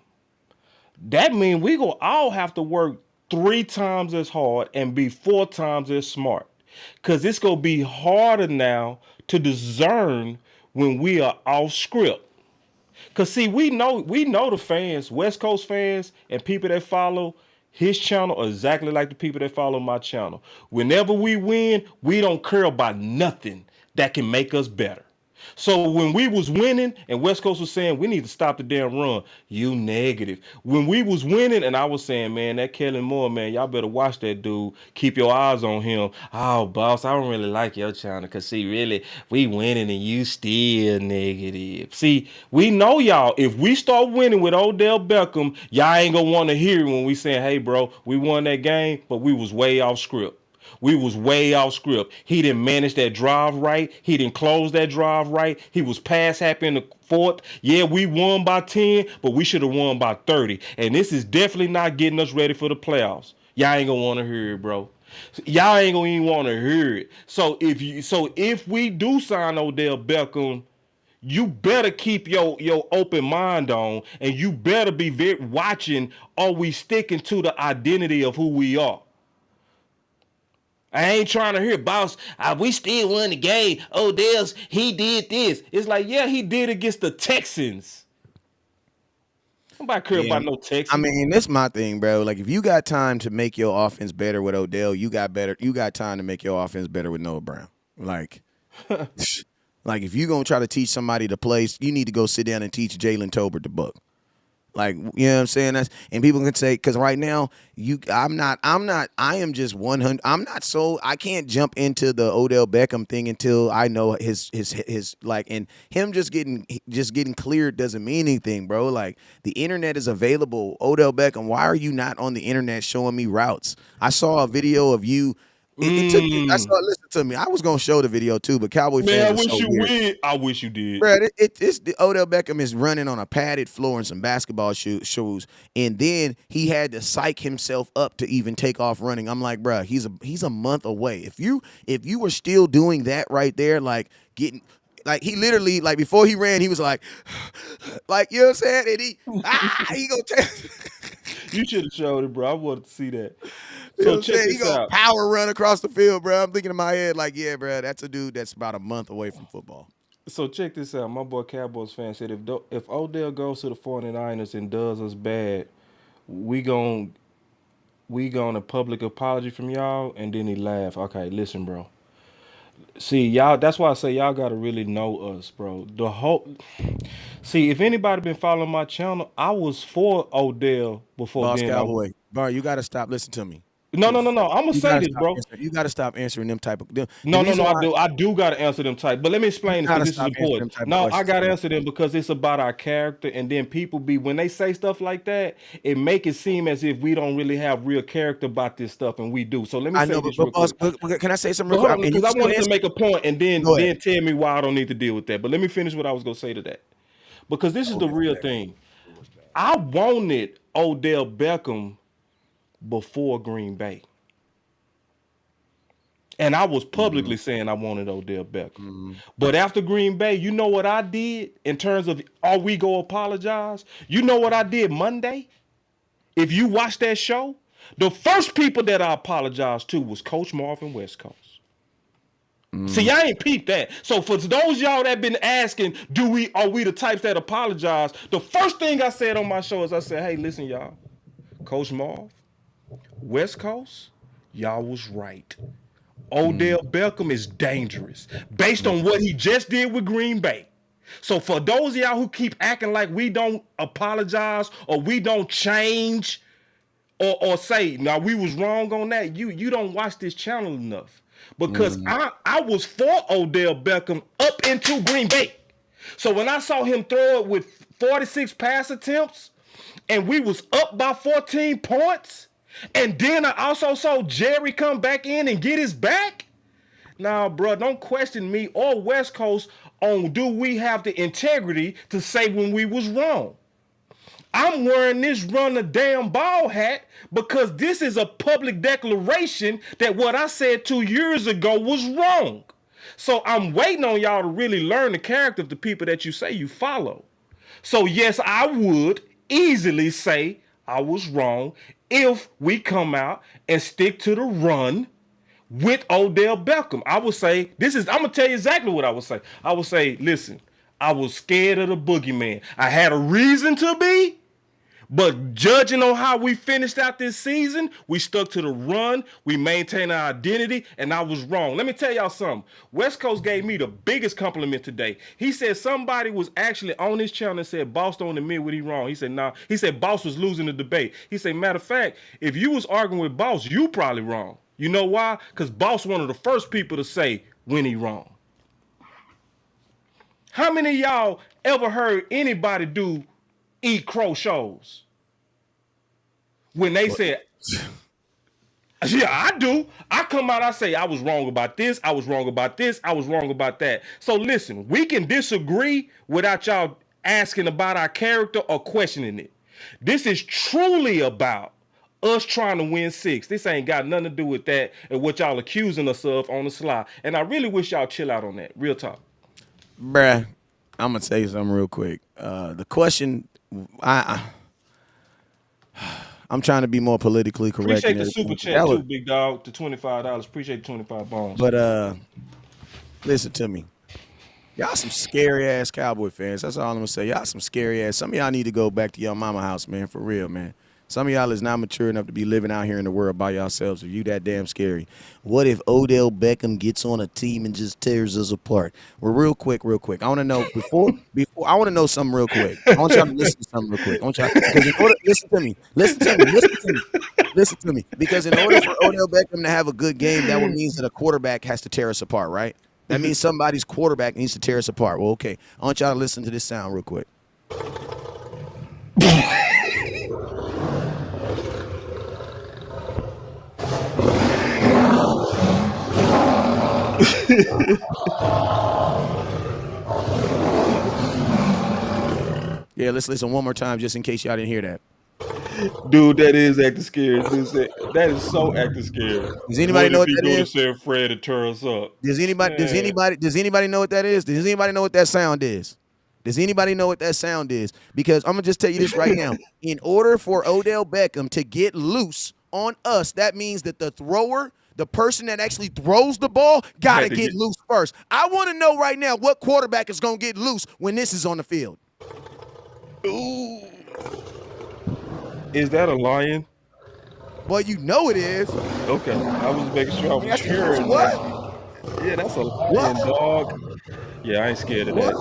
that means we gonna all have to work 3 times as hard and be 4 times as smart. Cause it's gonna be harder now to discern when we are off script. Cause see, we know the fans, West Coast fans, and people that follow his channel are exactly like the people that follow my channel. Whenever we win, we don't care about nothing that can make us better. So when we was winning and West Coast was saying we need to stop the damn run, you negative. When we was winning and I was saying, man, that Kellen Moore, man, y'all better watch that dude. Keep your eyes on him. Oh, boss, I don't really like your channel because see, really, we winning and you still negative. See, we know y'all. If we start winning with Odell Beckham, y'all ain't gonna want to hear it when we saying, hey, bro, we won that game, but we was way off script. We was way off script. He didn't manage that drive right. He didn't close that drive right. He was pass happy in the fourth. Yeah, we won by 10, but we should have won by 30. And this is definitely not getting us ready for the playoffs. Y'all ain't gonna want to hear it, bro. Y'all ain't gonna even want to hear it. So if we do sign Odell Beckham, you better keep your open mind on, and you better be very watching. Are we sticking to the identity of who we are? I ain't trying to hear, boss. We still won the game. Odell's, he did this. It's like, yeah, he did against the Texans. Nobody care Yeah. about no Texans. I mean, that's my thing, bro. Like, if you got time to make your offense better with Odell, you got time to make your offense better with Noah Brown. Like, like if you gonna try to teach somebody to play, you need to go sit down and teach Jalen Tolbert the book. Like, you know what I'm saying? And people can say, because right now, I am just 100. I can't jump into the Odell Beckham thing until I know his like, and him just getting cleared doesn't mean anything, bro. Like, the internet is available. Odell Beckham, why are you not on the internet showing me routes? I saw a video of you. It took me, listen to me. I was going to show the video too, but Cowboy Man, I fans are wish so you weird. would. I wish you did. Bro, it's the Odell Beckham is running on a padded floor in some basketball shoes, and then he had to psych himself up to even take off running. I'm like, bro, he's a month away. If you were still doing that right there, like getting, like he literally, like before he ran, he was like you know what I'm saying, and he gonna take. You should have showed it, bro. I wanted to see that. You know So what I'm check saying? He this gonna out. power run across the field, bro. I'm thinking in my head, like, yeah, bro, that's a dude that's about a month away from football. So check this out. My boy Cowboys fan said if Odell goes to the 49ers and does us bad, we gonna public apology from y'all. And then he laughed. Okay, listen, bro. See, y'all, that's why I say y'all gotta really know us, bro. See, if anybody been following my channel, I was for Odell before Boss then. Cowboy, bro, you gotta stop. Listen to me. No. I'm gonna You say gotta this, stop bro. answering. You gotta stop answering them type of. The No. reason why I do gotta answer them type. But let me you explain this gotta because this is stop answering them important. type of No, I questions. gotta answer them because it's about our character, and then people be when they say stuff like that, it make it seem as if we don't really have real character about this stuff, and we do. So let me I say know, this but real boss, quick. can I say something But real hold quick? on, And you because I just gonna wanted to answer? make a point, and Go ahead. then tell me why I don't need to deal with that. But let me finish what I was gonna say to that, because this is the real thing. I wanted Odell Beckham before Green Bay. And I was publicly saying I wanted Odell Beckham. But after Green Bay, you know what I did in terms of are we go apologize? You know what I did Monday? If you watch that show, the first people that I apologized to was Coach Marvin West Coast. See, I ain't peeped that. So for those y'all that been asking, are we the types that apologize? The first thing I said on my show is I said, hey, listen, y'all, Coach Marv, West Coast, y'all was right. Odell Beckham is dangerous based on what he just did with Green Bay. So for those of y'all who keep acting like we don't apologize or we don't change or say, now we was wrong on that, you don't watch this channel enough. because I was for Odell Beckham up into Green Bay. So when I saw him throw it with 46 pass attempts and we was up by 14 points, and then I also saw Jerry come back in and get his back. Now, bro, don't question me or West Coast on do we have the integrity to say when we was wrong. I'm wearing this run the damn ball hat because this is a public declaration that what I said 2 years ago was wrong. So I'm waiting on y'all to really learn the character of the people that you say you follow. So yes, I would easily say I was wrong if we come out and stick to the run with Odell Beckham. I would say, I'm going to tell you exactly what I would say. I would say, listen, I was scared of the boogeyman. I had a reason to be, but judging on how we finished out this season, we stuck to the run, we maintained our identity, and I was wrong. Let me tell y'all something. West Coast gave me the biggest compliment today. He said somebody was actually on his channel and said, Boss don't admit what he wrong. He said, nah. He said, Boss was losing the debate. He said, matter of fact, if you was arguing with Boss, you probably wrong. You know why? Because Boss one of the first people to say when he wrong. How many of y'all ever heard anybody do eat crow shows? When they said, yeah, I do. I come out, I say, I was wrong about this, I was wrong about this, I was wrong about that. So listen, we can disagree without y'all asking about our character or questioning it. This is truly about us trying to win 6. This ain't got nothing to do with that and what y'all accusing us of on the sly. And I really wish y'all chill out on that. Real talk. Bruh, I'm going to tell you something real quick. The question, I'm trying to be more politically correct. Appreciate the super chat too, big dog, to $25. Appreciate the 25 bones. But listen to me. Y'all some scary ass Cowboy fans. That's all I'm gonna say. Y'all some scary ass. Some of y'all need to go back to your mama house, man, for real, man. Some of y'all is not mature enough to be living out here in the world by yourselves. If you that damn scary. What if Odell Beckham gets on a team and just tears us apart? Well, real quick. I want to know before I want to know something real quick. I want y'all to listen to something real quick. I want y'all because listen to me. Because in order for Odell Beckham to have a good game, that would mean that a quarterback has to tear us apart, right? That means somebody's quarterback needs to tear us apart. Well, okay. I want y'all to listen to this sound real quick. Yeah, let's listen one more time just in case y'all didn't hear that. Dude, that is acting scary. That is so acting scary. Does anybody know what that is? Send Fred to tear us up. Does anybody know what that is? Does anybody know what that sound is? Does anybody know what that sound is? Because I'm gonna just tell you this right now. In order for Odell Beckham to get loose on us, that means that the thrower, the person that actually throws the ball, gotta get loose first. I want to know right now what quarterback is gonna get loose when this is on the field. Ooh. Is that a lion? Well, you know it is. Okay, I was making sure I was hearing. What? Yeah, that's a lion, dog. Yeah, I ain't scared of that.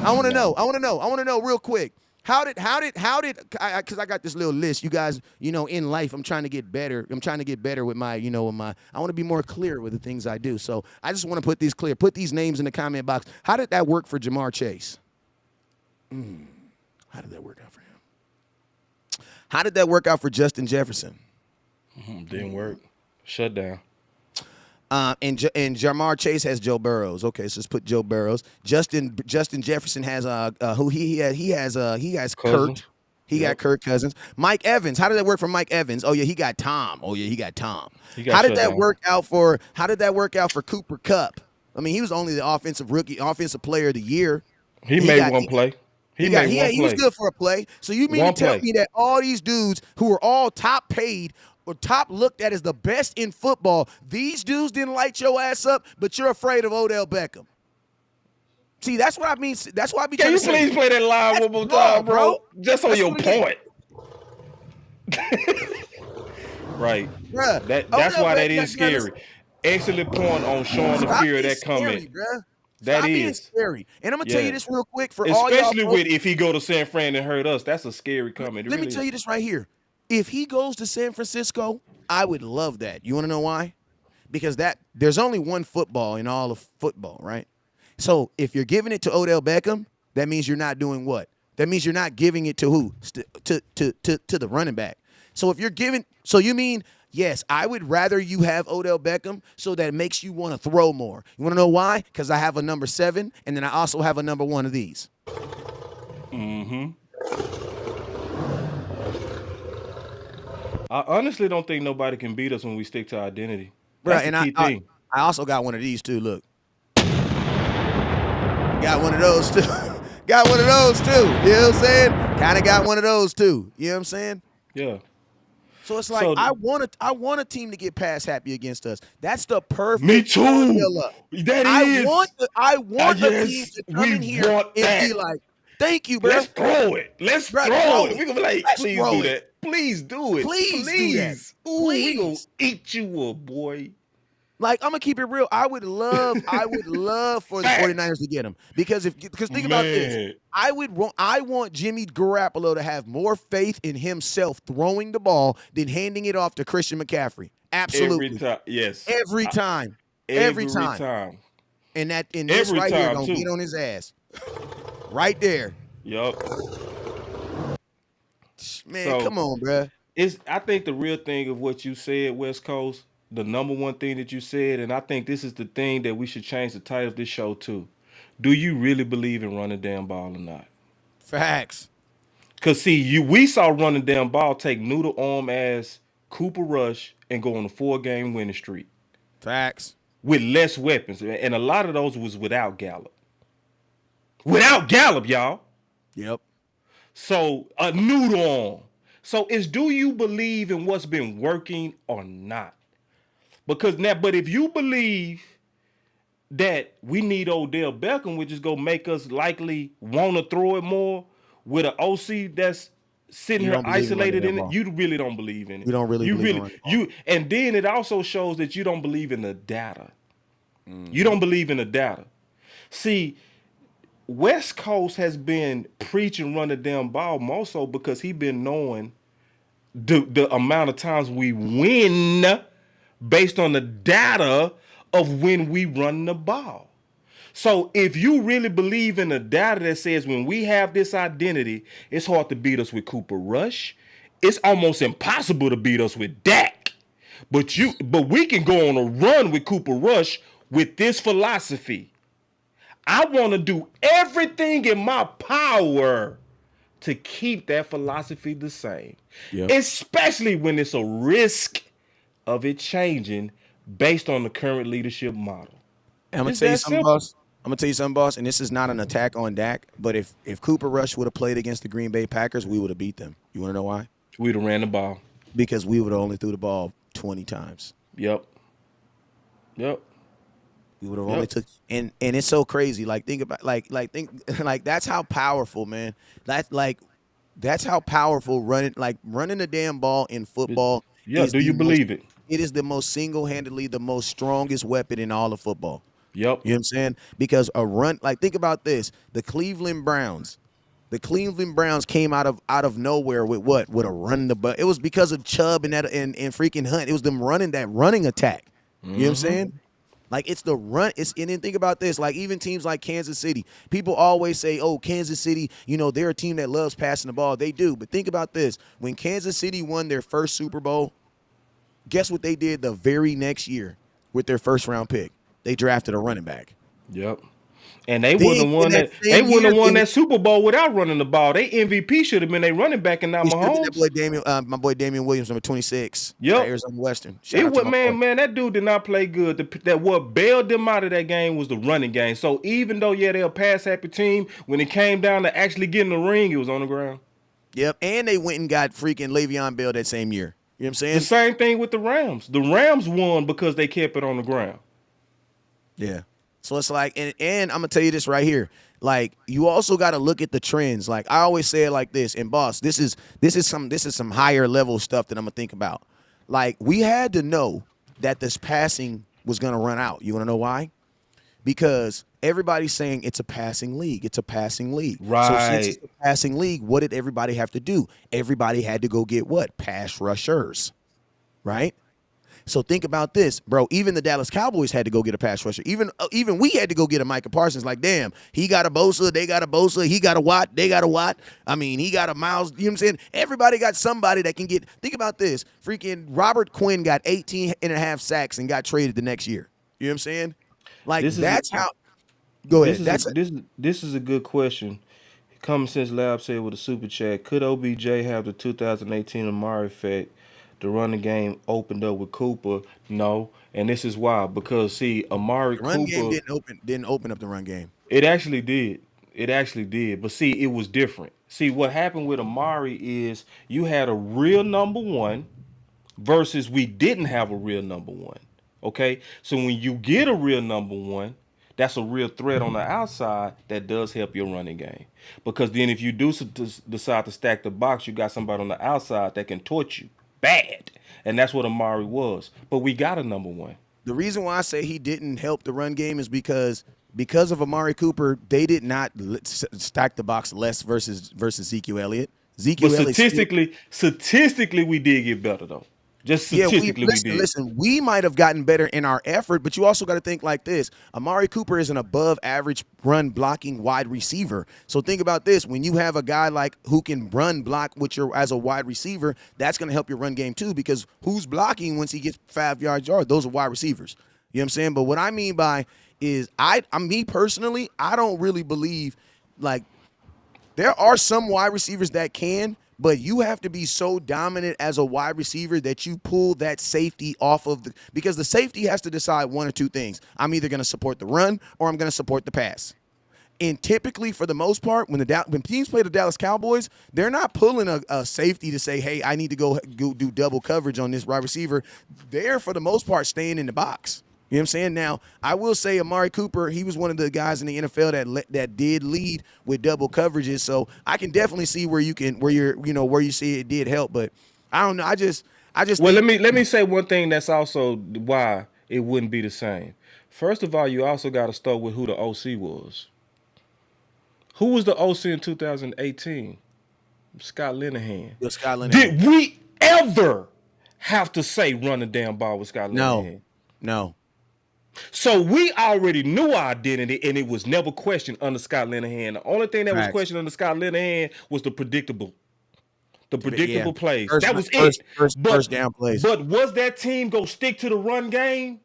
I want to know real quick. How did because I got this little list. You guys, in life, I'm trying to get better. I'm trying to get better with my, I want to be more clear with the things I do. So I just want to put these clear. Put these names in the comment box. How did that work for Jamar Chase? How did that work out for him? How did that work out for Justin Jefferson? Didn't work. Shut down. And Jamar Chase has Joe Burrows. Okay, so let's put Joe Burrows. Justin Jefferson has he has Kurt. He got Kirk Cousins. Mike Evans. How did that work for Mike Evans? Oh yeah, he got Tom. How did that work out for Cooper Kupp? I mean, he was only the offensive player of the year. He made one play. He was good for a play. So you mean to tell me that all these dudes who are all top paid or top looked at as the best in football, these dudes didn't light your ass up, but you're afraid of Odell Beckham? See, that's what I mean. That's why I be trying to say. Can you please play that line one more time, bro? Just on your point. Right. Bruh, that's why that is scary. Excellent point on showing the fear of that comment. That is scary. And I'm going to tell you this real quick for all y'all. Especially with if he go to San Fran and hurt us. That's a scary comment. Let me tell you this right here. If he goes to San Francisco, I would love that. You want to know why? because there's only one football in all of football, right? So if you're giving it to Odell Beckham, that means you're not doing what? That means you're not giving it to who? To the running back. So if you're giving, so you mean, yes, I would rather you have Odell Beckham so that it makes you want to throw more. You want to know why? Because I have a number 7, and then I also have a number 1 of these. Mm-hmm. I honestly don't think nobody can beat us when we stick to identity. That's Right, the and key thing. I also got one of these too. Look, got one of those too. Got one of those too. You know what I'm saying? Kind of got one of those too. You know what I'm saying? Yeah. So it's like I want a team to get pass happy against us. That's the perfect Me too. formula. That I is. want a team Yes, to come in we here want and that. be like, "Thank you, bro. Let's throw it. Let's Bruh, throw throw it. it. We gonna be like, Let's please throw do it. that. Please do it. Please do that. Ooh, we gonna Please." eat you up, boy. Like, I'm gonna keep it real. I would love for the 49ers to get him because think about this. Man. I want Jimmy Garoppolo to have more faith in himself throwing the ball than handing it off to Christian McCaffrey. Absolutely. Every time. Yes. Every time. Every time. And this Every right here time, gonna too. get on his ass. Right there. Yup. Man, So- come on, bruh. I think the real thing of what you said, West Coast, the number one thing that you said, and I think this is the thing that we should change the title of this show to. Do you really believe in running damn ball or not? Facts. Cause see, we saw running damn ball take noodle arm ass Cooper Rush and go on a 4-game winning streak Facts. with less weapons, and a lot of those was without Gallup. Without Gallup, y'all. Yep. So a noodle arm. So do you believe in what's been working or not? Because now, but if you believe that we need Odell Beckham, which is gonna make us likely want to throw it more with an OC that's sitting You here don't believe in isolated running in that it, you really don't believe in it. You don't really you believe in really running the ball. and then it also shows that you don't believe in the data. You don't believe in the data. See, West Coast has been preaching run the damn ball more so because he been knowing the amount of times we win based on the data of when we run the ball. So if you really believe in the data that says when we have this identity, it's hard to beat us with Cooper Rush. It's almost impossible to beat us with Dak. But we can go on a run with Cooper Rush with this philosophy. I want to do everything in my power to keep that philosophy the same. Yep. Especially when it's a risk of it changing based on the current leadership model. I'm gonna It's tell you that something, simple. boss. I'm gonna tell you something, boss. And this is not an attack on Dak, but if Cooper Rush would have played against the Green Bay Packers, we would have beat them. You want to know why? We'd have ran the ball. Because we would have only threw the ball 20 times. Yep. We would have only took and it's so crazy. Like think about like that's how powerful, man. That's how powerful running the damn ball in football. Yeah, is do you believe it? It is the most single-handedly the most strongest weapon in all of football. Yep. You know what I'm saying? Because a run, think about this. The Cleveland Browns came out of nowhere with what? With a run the butt. It was because of Chubb and freaking Hunt. It was them running that running attack. You know what I'm saying? Like it's the run. And then think about this. Like even teams like Kansas City, people always say, "Oh, Kansas City, they're a team that loves passing the ball." They do, but think about this. When Kansas City won their first Super Bowl, guess what they did the very next year with their first round pick? They drafted a running back. Yep. And they wouldn't have won that. They wouldn't have won that Super Bowl without running the ball. They MVP should have been their running back, and not Mahomes. My boy Damian Williams, number 26. Yep. Arizona Western. Man, that dude did not play good. That what bailed them out of that game was the running game. So even though they're a pass happy team, when it came down to actually getting the ring, it was on the ground. Yep. And they went and got freaking Le'Veon Bell that same year. You know what I'm saying? The same thing with the Rams. The Rams won because they kept it on the ground. Yeah. So it's like, and I'm gonna tell you this right here. Like, you also got to look at the trends. Like I always say it like this. And boss, this is some higher level stuff that I'm gonna think about. Like we had to know that this passing was gonna run out. You want to know why? Because everybody's saying it's a passing league. It's a passing league. Right. So since it's a passing league, what did everybody have to do? Everybody had to go get what? Pass rushers. Right? So think about this, bro. Even the Dallas Cowboys had to go get a pass rusher. Even we had to go get a Micah Parsons. Like, damn, he got a Bosa, they got a Bosa, he got a Watt, they got a Watt. I mean, he got a Miles. You know what I'm saying? Everybody got somebody that can get. Think about this. Freaking Robert Quinn got 18 and a half sacks and got traded the next year. You know what I'm saying? Like, that's how. Go ahead. This is a good question. Common Sense Lab said with a super chat, could OBJ have the 2018 Amari effect? The running game opened up with Cooper. No, and this is why. Because see, Amari The run game Cooper didn't open up the run game. it actually did. It actually did. But see, it was different. See, what happened with Amari is you had a real number one versus we didn't have a real number one. Okay? So when you get a real number one, that's a real threat on the outside that does help your running game. Because then if you do decide to stack the box, you got somebody on the outside that can torch you bad. And that's what Amari was. But we got a number one. The reason why I say he didn't help the run game is because of Amari Cooper, they did not stack the box less versus Ezekiel Elliott. But statistically, we did get better though. Just statistically, we did. Listen, we might have gotten better in our effort, but you also got to think like this. Amari Cooper is an above average run blocking wide receiver. So think about this. When you have a guy like who can run block as a wide receiver, that's going to help your run game too, because who's blocking once he gets 5 yards? Those are wide receivers. You know what I'm saying? But what I mean by is me personally, I don't really believe like there are some wide receivers that can, but you have to be so dominant as a wide receiver that you pull that safety off of because the safety has to decide one or two things. I'm either going to support the run or I'm going to support the pass. And typically, for the most part, when teams play the Dallas Cowboys, they're not pulling a safety to say, hey, I need to go do double coverage on this wide receiver. They're, for the most part, staying in the box. You know what I'm saying? Now, I will say Amari Cooper, he was one of the guys in the NFL that did lead with double coverages. So I can definitely see where you see it did help. But I don't know. I just Well, let me say one thing that's also why it wouldn't be the same. First of all, you also got to start with who the OC was. Who was the OC in 2018? Scott Linehan. Scott Linehan. Did we ever have to say run the damn ball with Scott Linehan? No. So we already knew our identity, and it was never questioned under Scott Linehan. The only thing that was questioned under Scott Linehan was the predictable plays. That was it. First down plays. But was that team go stick to the run game?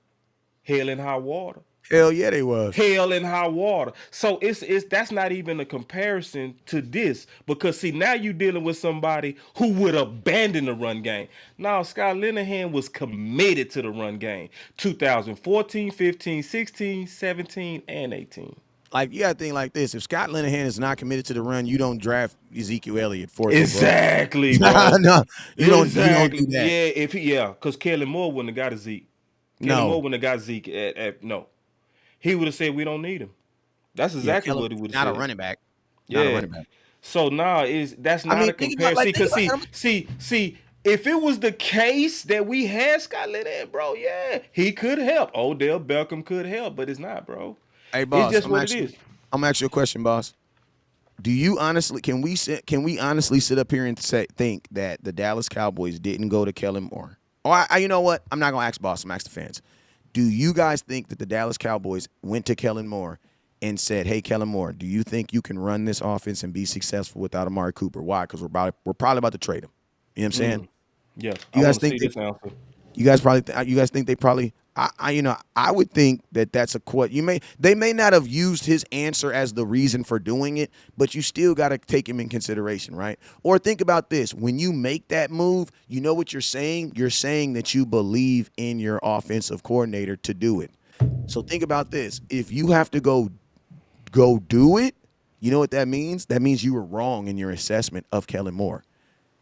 Hell and high water. Hell yeah, they was. Hell and high water. So it's that's not even a comparison to this, because see, now you're dealing with somebody who would abandon the run game. Now Scott Linehan was committed to the run game. 2014, 15, 16, 17, and 18. Like, you got to think like this. If Scott Linehan is not committed to the run, you don't draft Ezekiel Elliott for it. Exactly, bro. No, you don't do that. Yeah, because Kellen Moore wouldn't have got a Zeke. Moore wouldn't have got Zeke no. He would have said we don't need him. That's exactly what he would have said. Not a running back. Yeah. Not a running back. So now that's not a comparison. See, if it was the case that we had Scott Linehan, bro, yeah, he could help. Odell Beckham could help, but it's not, bro. Hey, boss, it's just what it is. I'm gonna ask you a question, boss. Do you honestly can we honestly sit up here and think that the Dallas Cowboys didn't go to Kellen Moore? Or you know what? I'm not gonna ask boss. I'm gonna ask the fans. Do you guys think that the Dallas Cowboys went to Kellen Moore and said, "Hey, Kellen Moore, do you think you can run this offense and be successful without Amari Cooper?" Why? Because we're probably about to trade him. You know what I'm saying? Yeah. You guys think they probably? I would think that that's a quote. They may not have used his answer as the reason for doing it, but you still got to take him in consideration, right? Or think about this. When you make that move, you know what you're saying? You're saying that you believe in your offensive coordinator to do it. So think about this. If you have to go do it, you know what that means? That means you were wrong in your assessment of Kellen Moore.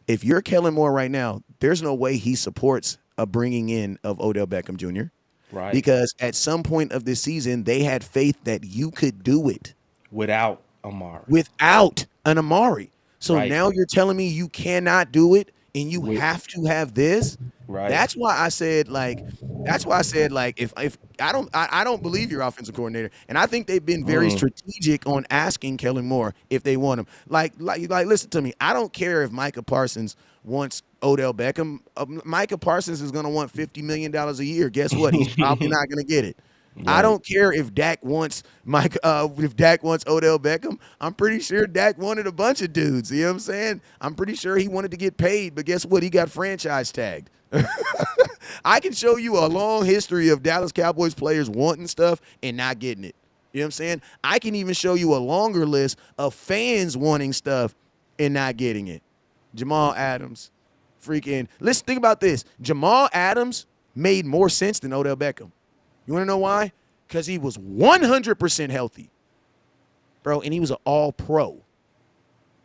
If you're Kellen Moore right now, there's no way he supports a bringing in of Odell Beckham Jr., right? Because at some point of this season, they had faith that you could do it without Amari. Without an Amari. So now you're telling me you cannot do it and you have to have this? Right. That's why I said, like, That's why I said, like, if I don't believe your offensive coordinator, and I think they've been very strategic on asking Kellen Moore if they want him. Like, listen to me. I don't care if Micah Parsons wants Odell Beckham. Micah Parsons is going to want $50 million a year. Guess what? He's probably not going to get it. I Right. don't care if Dak wants if Dak wants Odell Beckham. I'm pretty sure Dak wanted a bunch of dudes. You know what I'm saying? I'm pretty sure he wanted to get paid, but guess what? He got franchise tagged. I can show you a long history of Dallas Cowboys players wanting stuff and not getting it. You know what I'm saying? I can even show you a longer list of fans wanting stuff and not getting it. Jamal Adams, listen, think about this. Jamal Adams made more sense than Odell Beckham. You want to know why? Because he was 100% healthy, bro, and he was an all-pro.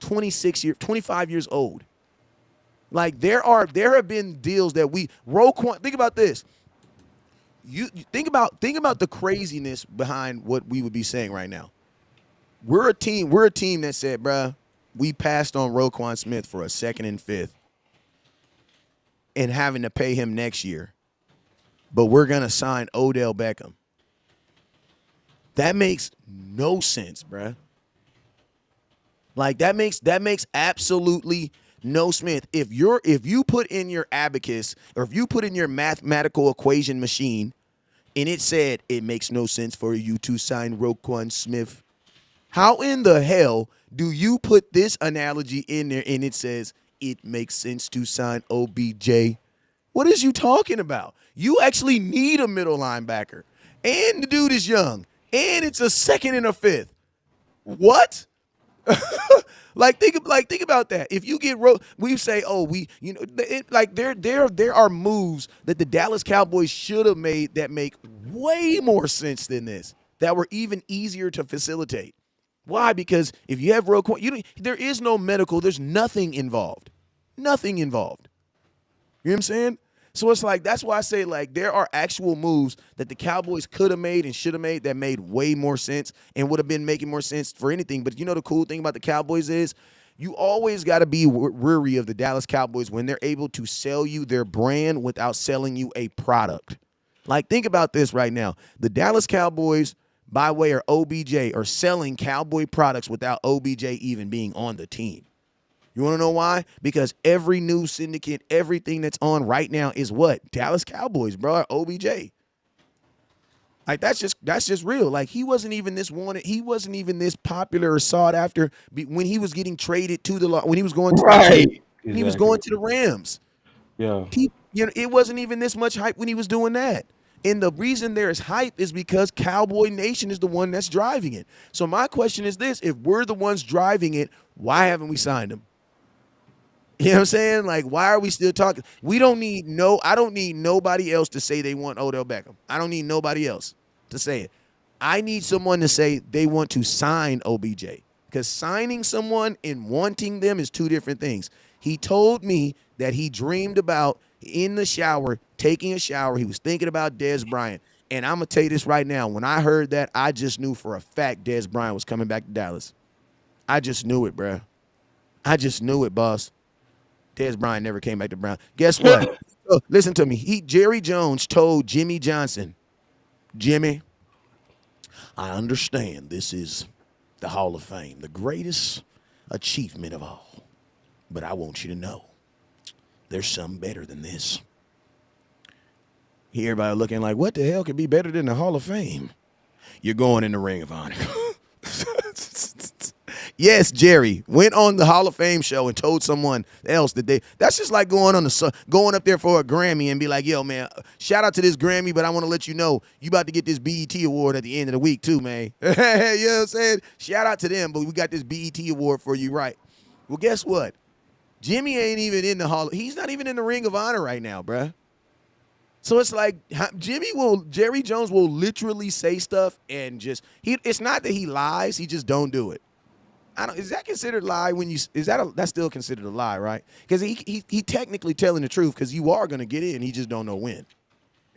25 years old. Like, there have been deals that Roquan, think about this. You think about the craziness behind what we would be saying right now. We're a team that said, bruh, we passed on Roquan Smith for a second and fifth and having to pay him next year. But we're going to sign Odell Beckham. That makes no sense, bruh. Like, that makes absolutely no sense. If you put in your abacus, or if you put in your mathematical equation machine and it said it makes no sense for you to sign Roquan Smith, how in the hell do you put this analogy in there and it says it makes sense to sign OBJ? What is you talking about? You actually need a middle linebacker. And the dude is young. And it's a second and a fifth. What? think about that. If you get we say, there are moves that the Dallas Cowboys should have made that make way more sense than this, that were even easier to facilitate. Why? Because if you have Roquan, there is no medical, there's nothing involved. Nothing involved. You know what I'm saying? So it's like, that's why I say, like, there are actual moves that the Cowboys could have made and should have made that made way more sense and would have been making more sense for anything. But the cool thing about the Cowboys is you always got to be weary of the Dallas Cowboys when they're able to sell you their brand without selling you a product. Like, think about this right now. The Dallas Cowboys, by way of OBJ, are selling Cowboy products without OBJ even being on the team. You want to know why? Because every news syndicate, everything that's on right now is what? Dallas Cowboys, bro, OBJ. Like, that's just real. Like, he wasn't even this wanted. He wasn't even this popular or sought after when he was getting traded to when he was going to Right. when he was going to the Rams. Yeah. It wasn't even this much hype when he was doing that. And the reason there's hype is because Cowboy Nation is the one that's driving it. So my question is this: if we're the ones driving it, why haven't we signed him? You know what I'm saying? Like, why are we still talking? I don't need nobody else to say they want Odell Beckham. I don't need nobody else to say it. I need someone to say they want to sign OBJ. Because signing someone and wanting them is two different things. He told me that he dreamed about, in the shower, taking a shower, he was thinking about Dez Bryant. And I'm going to tell you this right now. When I heard that, I just knew for a fact Dez Bryant was coming back to Dallas. I just knew it, bruh. I just knew it, boss. Dez Bryant never came back to Brown. Guess what? Listen to me. Jerry Jones told Jimmy Johnson, Jimmy, I understand this is the Hall of Fame, the greatest achievement of all. But I want you to know there's something better than this. Here, everybody looking like, what the hell could be better than the Hall of Fame? You're going in the Ring of Honor. Yes, Jerry went on the Hall of Fame show and told someone else that that's just like going up there for a Grammy and be like, yo, man, shout out to this Grammy, but I want to let you know you about to get this BET award at the end of the week too, man. You know what I'm saying? Shout out to them, but we got this BET award for you, right? Well, guess what? Jimmy ain't even in the he's not even in the Ring of Honor right now, bruh. So it's like Jerry Jones will literally say stuff and it's not that he lies, he just don't do it. Is that considered lie that's still considered a lie, right? Because he technically telling the truth because you are going to get in, he just don't know when.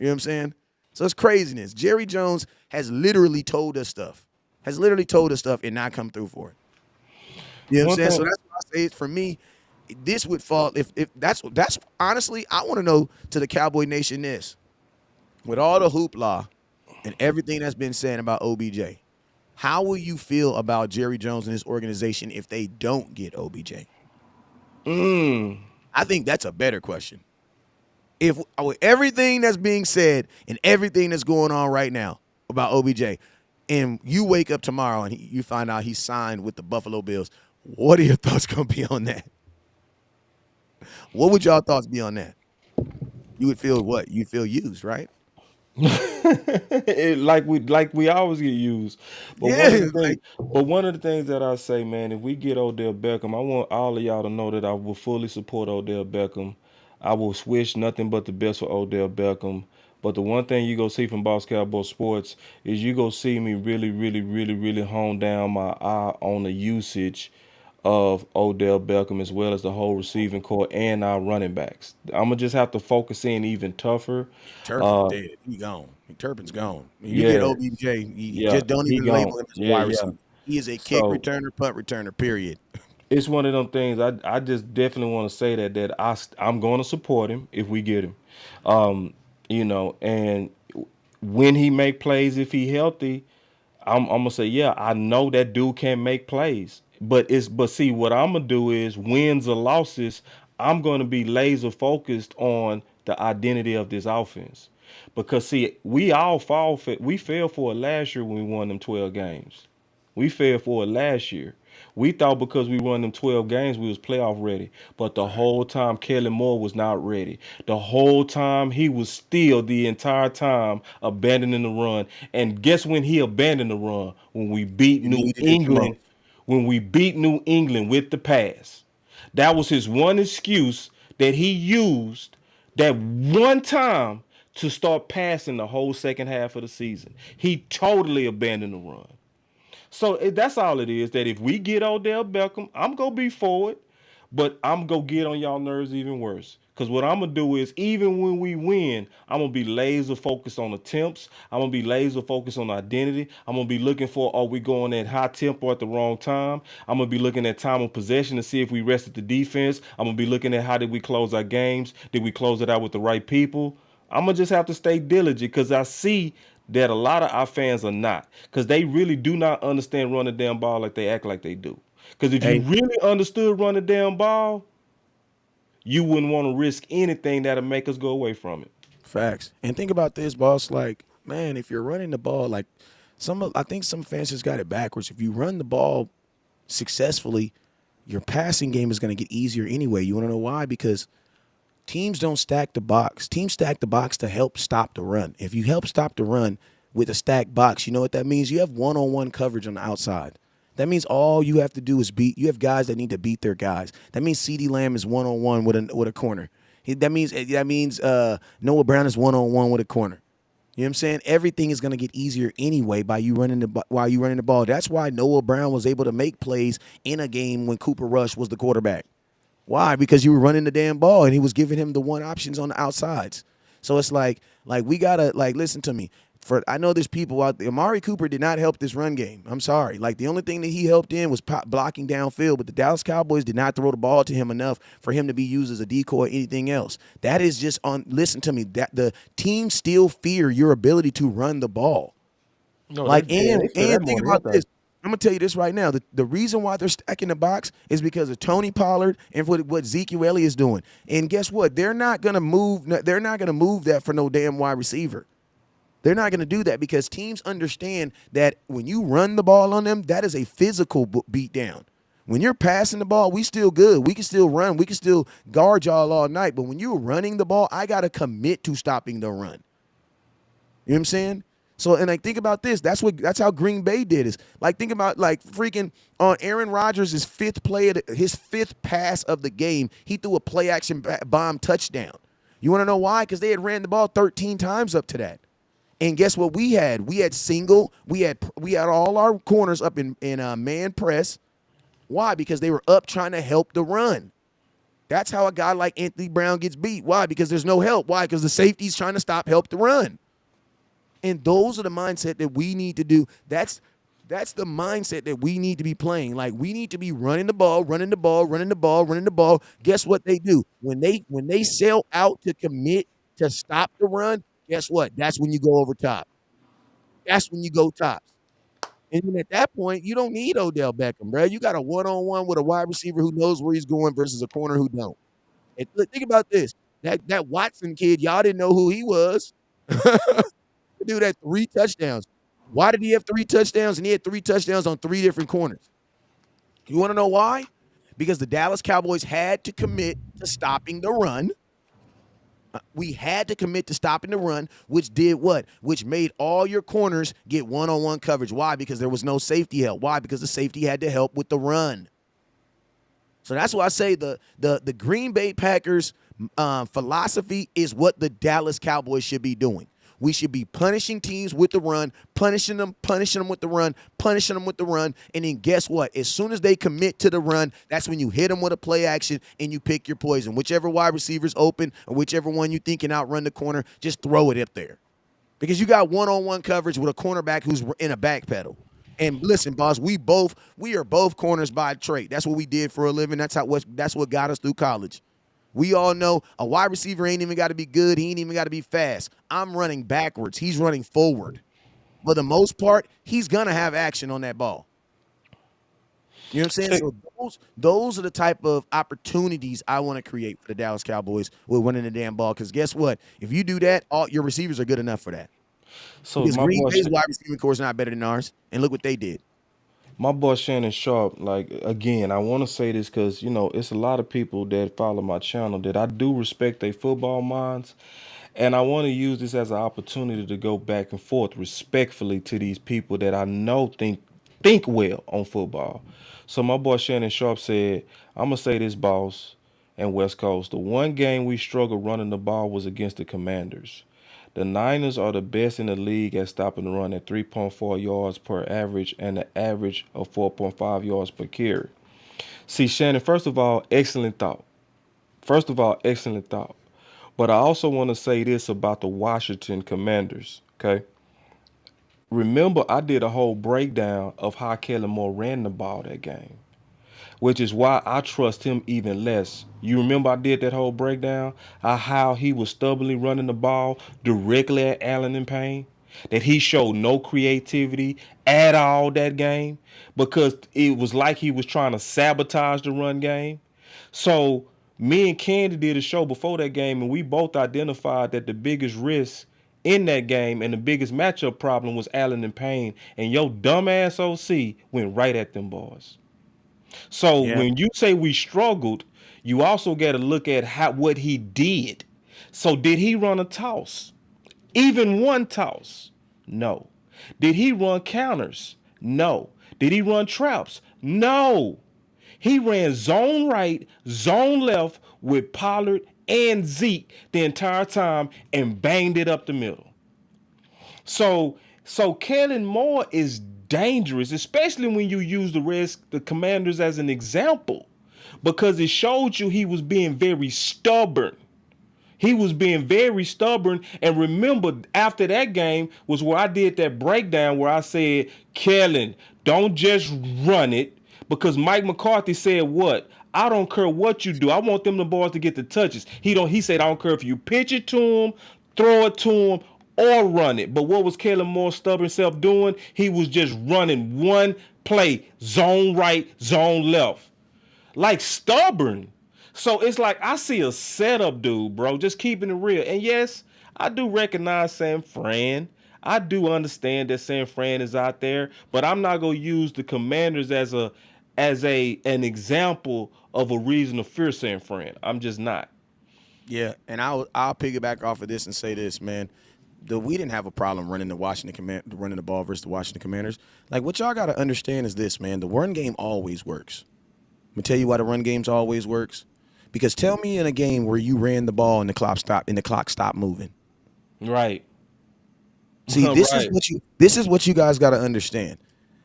You know what I'm saying? So it's craziness. Jerry Jones has literally told us stuff and not come through for it. You know what I'm saying? So that's why I say it for me. This would fall if that's honestly, I want to know to the Cowboy Nation this. with all the hoopla and everything that's been said about OBJ, how will you feel about Jerry Jones and his organization if they don't get OBJ? I think that's a better question. If with everything that's being said and everything that's going on right now about OBJ, and you wake up tomorrow and you find out he signed with the Buffalo Bills, what are your thoughts going to be on that? What would y'all thoughts be on that? You would feel what? You feel used, right? like we always get used. But one of Yeah, the things like but one of the things that I say, man, if we get Odell Beckham, I want all of y'all to know that I will fully support Odell Beckham. I will wish nothing but the best for Odell Beckham. But the one thing you go see from Boss Cowboy Sports is you go see me really, really, really, really hone down my eye on the usage of Odell Beckham as well as the whole receiving core and our running backs. I'm gonna just have to focus in even tougher. Turpin's Uh, dead. He gone. Turpin's gone. When you get yeah, OBJ, you yeah, just don't he even gone. label him as a Yeah, wide yeah. receiver. He is a kick So returner, punt returner, period. it's one of them things. I just definitely want to say that I'm going to support him if we get him. Um, and when he make plays, if he healthy, I'm gonna say, yeah, I know that dude can make plays. But see, what I'm gonna do is wins or losses, I'm gonna be laser focused on the identity of this offense. Because see, we fell for it last year when we won them 12 games. We fell for it last year. We thought because we won them 12 games, we was playoff ready. But the whole time, Kelly Moore was not ready. The whole time, he was still the entire time abandoning the run. And guess when he abandoned the run? When we beat You New needed it the England. most. When we beat New England with the pass. That was his one excuse that he used that one time to start passing the whole second half of the season. He totally abandoned the run. So that's all it is. That if we get Odell Beckham, I'm gonna be forward, but I'm gonna get on y'all nerves even worse. Cause what I'm gonna do is even when we win, I'm gonna be laser focused on attempts. I'm gonna be laser focused on identity. I'm gonna be looking for are we going at high tempo at the wrong time? I'm gonna be looking at time of possession to see if we rested the defense. I'm gonna be looking at how did we close our games? Did we close it out with the right people? I'm gonna just have to stay diligent because I see that a lot of our fans are not, because they really do not understand run the damn ball like they act like they do. Because if you Hey, really understood run the damn ball, you wouldn't want to risk anything that'll make us go away from it. facts. And think about this, boss. Like, man, if you're running the ball, like I think some fans just got it backwards. If you run the ball successfully, your passing game is going to get easier anyway. You want to know why? Because teams don't stack the box. Teams stack the box to help stop the run. If you help stop the run with a stacked box, you know what that means? You have one-on-one coverage on the outside. That means all you have to do is beat. You have guys that need to beat their guys. That means CeeDee Lamb is one-on-one with a corner. That means Noah Brown is one-on-one with a corner. You know what I'm saying? Everything is going to get easier anyway while you running the ball. That's why Noah Brown was able to make plays in a game when Cooper Rush was the quarterback. Why? Because you were running the damn ball and he was giving him the one options on the outsides. So it's like we gotta listen to me. I know there's people out there. Amari Cooper did not help this run game. I'm sorry. Like the only thing that he helped in was blocking downfield, but the Dallas Cowboys did not throw the ball to him enough for him to be used as a decoy or anything else. That is just on. Listen to me. That the team still fear your ability to run the ball. No, Like they feel that and more think than about anything. this. I'm gonna tell you this right now. The reason why they're stacking the box is because of Tony Pollard and what Ezekiel Elliott is doing. And guess what? They're not gonna move. They're not gonna move that for no damn wide receiver. They're not gonna do that because teams understand that when you run the ball on them, that is a physical beat down. When you're passing the ball, we still good. We can still run. We can still guard y'all all night. But when you're running the ball, I gotta commit to stopping the run. You know what I'm saying? So and like think about this. That's how Green Bay did is like think about like freaking on Aaron Rodgers' his fifth pass of the game. He threw a play action bomb touchdown. You want to know why? Because they had ran the ball 13 times up to that. And guess what we had? We had single. We had all our corners up in man press. Why? Because they were up trying to help the run. That's how a guy like Anthony Brown gets beat. Why? Because there's no help. Why? Because the safety's trying to help the run. And those are the mindset that we need to do. That's the mindset that we need to be playing. Like we need to be running the ball, running the ball, running the ball, running the ball. Guess what they do? When they sell out to commit to stop the run, guess what? That's when you go over top. That's when you go tops. And then at that point, you don't need Odell Beckham, bro. You got a one-on-one with a wide receiver who knows where he's going versus a corner who don't. And look, think about this. That Watson kid, y'all didn't know who he was. The dude had 3 touchdowns. Why did he have 3 touchdowns? And he had 3 touchdowns on 3 different corners. You want to know why? Because the Dallas Cowboys had to commit to stopping the run. We had to commit to stopping the run, which did what? Which made all your corners get one-on-one coverage. Why? Because there was no safety help. Why? Because the safety had to help with the run. So that's why I say the Green Bay Packers philosophy is what the Dallas Cowboys should be doing. We should be punishing teams with the run, punishing them with the run, punishing them with the run. And then guess what? As soon as they commit to the run, that's when you hit them with a play action and you pick your poison. Whichever wide receiver's open or whichever one you think can outrun the corner, just throw it up there. Because you got one-on-one coverage with a cornerback who's in a back pedal. And listen, boss, we are both corners by trade. That's what we did for a living. That's what got us through college. We all know a wide receiver ain't even got to be good. He ain't even got to be fast. I'm running backwards. He's running forward. For the most part, he's going to have action on that ball. You know what I'm saying? So those are the type of opportunities I want to create for the Dallas Cowboys with winning the damn ball. Because guess what? If you do that, all your receivers are good enough for that. So Because my Green boy, Bay's wide receiving core is not better than ours. And look what they did. my boy Shannon Sharp, like again, I want to say this because it's a lot of people that follow my channel that I do respect their football minds, and I want to use this as an opportunity to go back and forth respectfully to these people that I know think well on football. So my boy Shannon Sharp said, "I'm gonna say this, boss, and West Coast. The one game we struggled running the ball was against the Commanders. The Niners are the best in the league at stopping the run at 3.4 yards per average and an average of 4.5 yards per carry." See, Shannon, first of all, excellent thought. First of all, excellent thought. But I also want to say this about the Washington Commanders, okay? Remember, I did a whole breakdown of how Kellen Moore ran the ball that game, which is why I trust him even less. You remember I did that whole breakdown of how he was stubbornly running the ball directly at Allen and Payne, that he showed no creativity at all that game because it was like he was trying to sabotage the run game. So me and Candy did a show before that game, and we both identified that the biggest risk in that game and the biggest matchup problem was Allen and Payne, and your dumbass OC went right at them boys. So Yeah. when you say we struggled, you also got to look at what he did. So did he run a toss? Even one toss? No. Did he run counters? No. Did he run traps? No. He ran zone right, zone left with Pollard and Zeke the entire time and banged it up the middle. So Kellen Moore is dangerous, especially when you use the Commanders as an example, because it showed you he was being very stubborn. He was being very stubborn. And remember, after that game was where I did that breakdown where I said, Kellen, don't just run it. Because Mike McCarthy said what? I don't care what you do. I want them the boys to get the touches. He said, I don't care if you pitch it to him, throw it to him, or run it. But what was Kellen Moore's stubborn self doing? He was just running one play, zone right, zone left. Like stubborn. So it's like I see a setup dude, bro, just keeping it real. And yes, I do recognize San Fran. I do understand that San Fran is out there, but I'm not gonna use the Commanders as an example of a reason to fear San Fran. I'm just not. Yeah, and I'll piggyback off of this and say this, man. We didn't have a problem running running the ball versus the Washington Commanders. Like what y'all got to understand is this, man. The run game always works. I'm gonna tell you why the run games always works. Because tell me in a game where you ran the ball and the clock stopped moving. Right. See, this Right. is what you guys got to understand.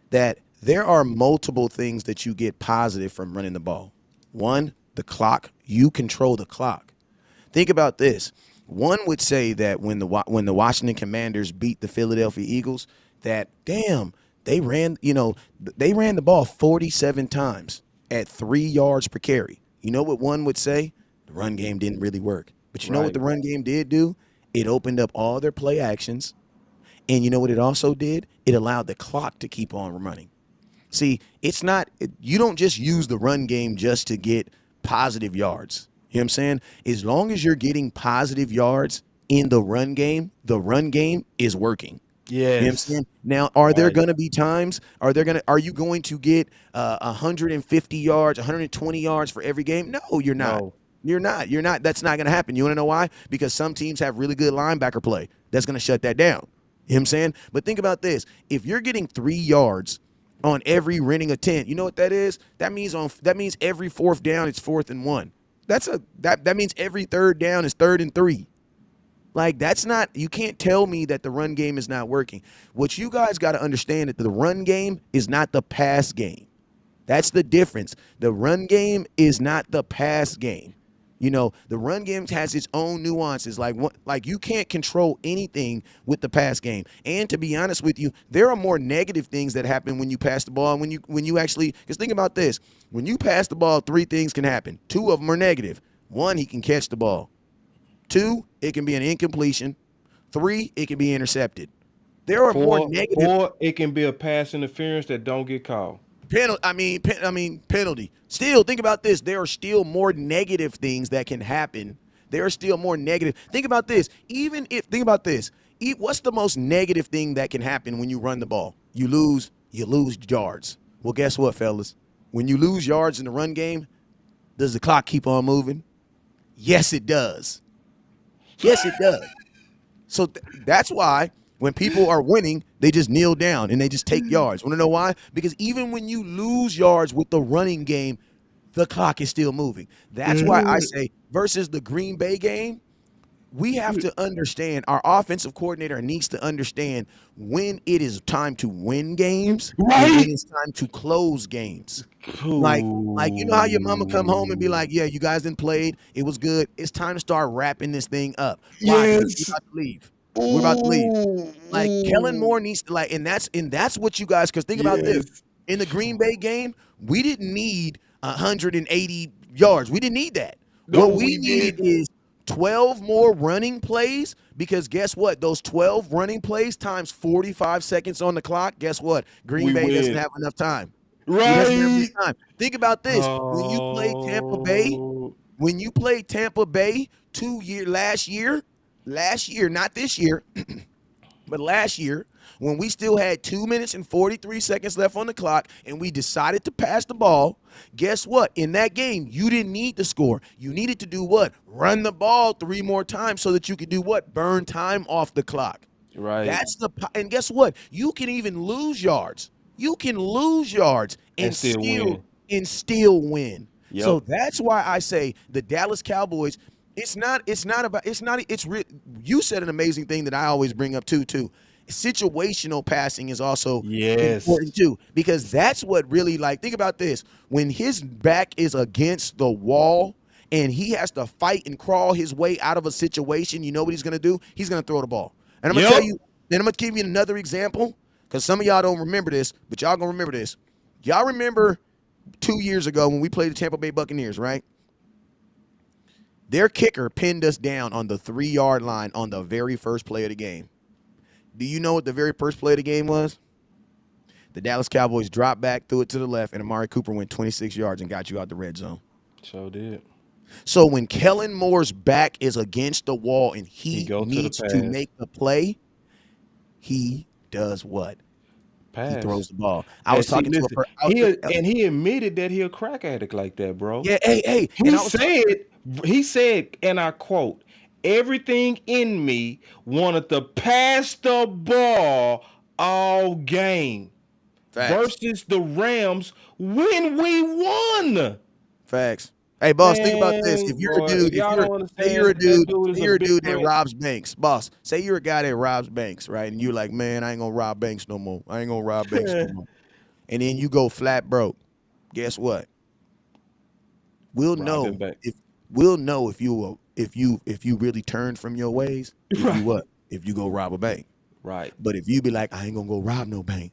That there are multiple things that you get positive from running the ball. One, the clock. You control the clock. Think about this. One would say that when the Washington Commanders beat the Philadelphia Eagles, that damn, they ran the ball 47 times at 3 yards per carry. You know what one would say? The run game didn't really work. But you know what Right. the run game did do? It opened up all their play actions. And you know what it also did? It allowed the clock to keep on running. See, you don't just use the run game just to get positive yards. You know what I'm saying? As long as you're getting positive yards in the run game is working. You know what I'm Yes. saying? Now, are there Right. going to be times? Are you going to get 150 yards, 120 yards for every game? No, you're not. No. You're not. You're not. That's not going to happen. You want to know why? Because some teams have really good linebacker play. That's going to shut that down. You know what I'm saying? But think about this. If you're getting 3 yards on every running attempt, you know what that is? That means every fourth down it's 4th and 1. That means every third down is 3rd and 3. Like, you can't tell me that the run game is not working. What you guys got to understand is that the run game is not the pass game. That's the difference. The run game is not the pass game. You know, the run game has its own nuances. Like you can't control anything with the pass game. And to be honest with you, there are more negative things that happen when you pass the ball. And when you actually, because think about this, when you pass the ball, 3 things can happen. 2 of them are negative. 1, he can catch the ball. 2, it can be an incompletion. 3, it can be intercepted. There are more negative. 4, it can be a pass interference that don't get called. Penalty. Still, think about this. There are still more negative things that can happen. There are still more negative. Think about this. What's the most negative thing that can happen when you run the ball? You lose yards. Well, guess what, fellas? When you lose yards in the run game, does the clock keep on moving? Yes, it does. Yes, it does. So that's why when people are winning, they just kneel down and they just take yards. Want to know why? Because even when you lose yards with the running game, the clock is still moving. That's why I say versus the Green Bay game, we have to understand, our offensive coordinator needs to understand when it is time to win games and when it's time to close games. Like you know how your mama come home and be like, yeah, you guys didn't played. It was good. It's time to start wrapping this thing up. Why? Because we're about to leave. We're about to leave. Like Kellen Moore needs to and that's what you guys, because think about this. In the Green Bay game, we didn't need 180 yards. We didn't need that. What we needed is 12 more running plays, because guess what? Those 12 running plays times 45 seconds on the clock, guess what? Green Bay doesn't have enough time. Right. Think about this. When you played Tampa Bay last year, not this year, but last year, when we still had 2 minutes and 43 seconds left on the clock and we decided to pass the ball, guess what? In that game, you didn't need to score. You needed to do what? Run the ball 3 more times so that you could do what? Burn time off the clock. Right. And guess what? You can even lose yards. You can lose yards and still win. Yep. So that's why I say the Dallas Cowboys, you said an amazing thing that I always bring up too. Situational passing is also important too, because that's what really, think about this. When his back is against the wall and he has to fight and crawl his way out of a situation, you know what he's going to do? He's going to throw the ball. And I'm going to tell you, then I'm going to give you another example, because some of y'all don't remember this, but y'all going to remember this. Y'all remember 2 years ago when we played the Tampa Bay Buccaneers, right? Their kicker pinned us down on the 3-yard line on the very first play of the game. Do you know what the very first play of the game was? The Dallas Cowboys dropped back, threw it to the left, and Amari Cooper went 26 yards and got you out the red zone. So did. So when Kellen Moore's back is against the wall and he needs to make the play, he does what? Pass. He throws the ball. I was talking to and he admitted that he a crack addict like that, bro. Yeah, hey. He said, and I quote, "Everything in me wanted to pass the ball all game." Facts. Versus the Rams when we won. Facts. Hey, boss, think about this. If you're a dude, say you're a dude that robs banks. Boss, say you're a guy that robs banks, right? And you're like, man, I ain't gonna rob banks no more. I ain't gonna rob banks no more. And then you go flat broke. Guess what? We'll know if you really turned from your ways. If you go rob a bank. Right. But if you be like, I ain't gonna go rob no bank,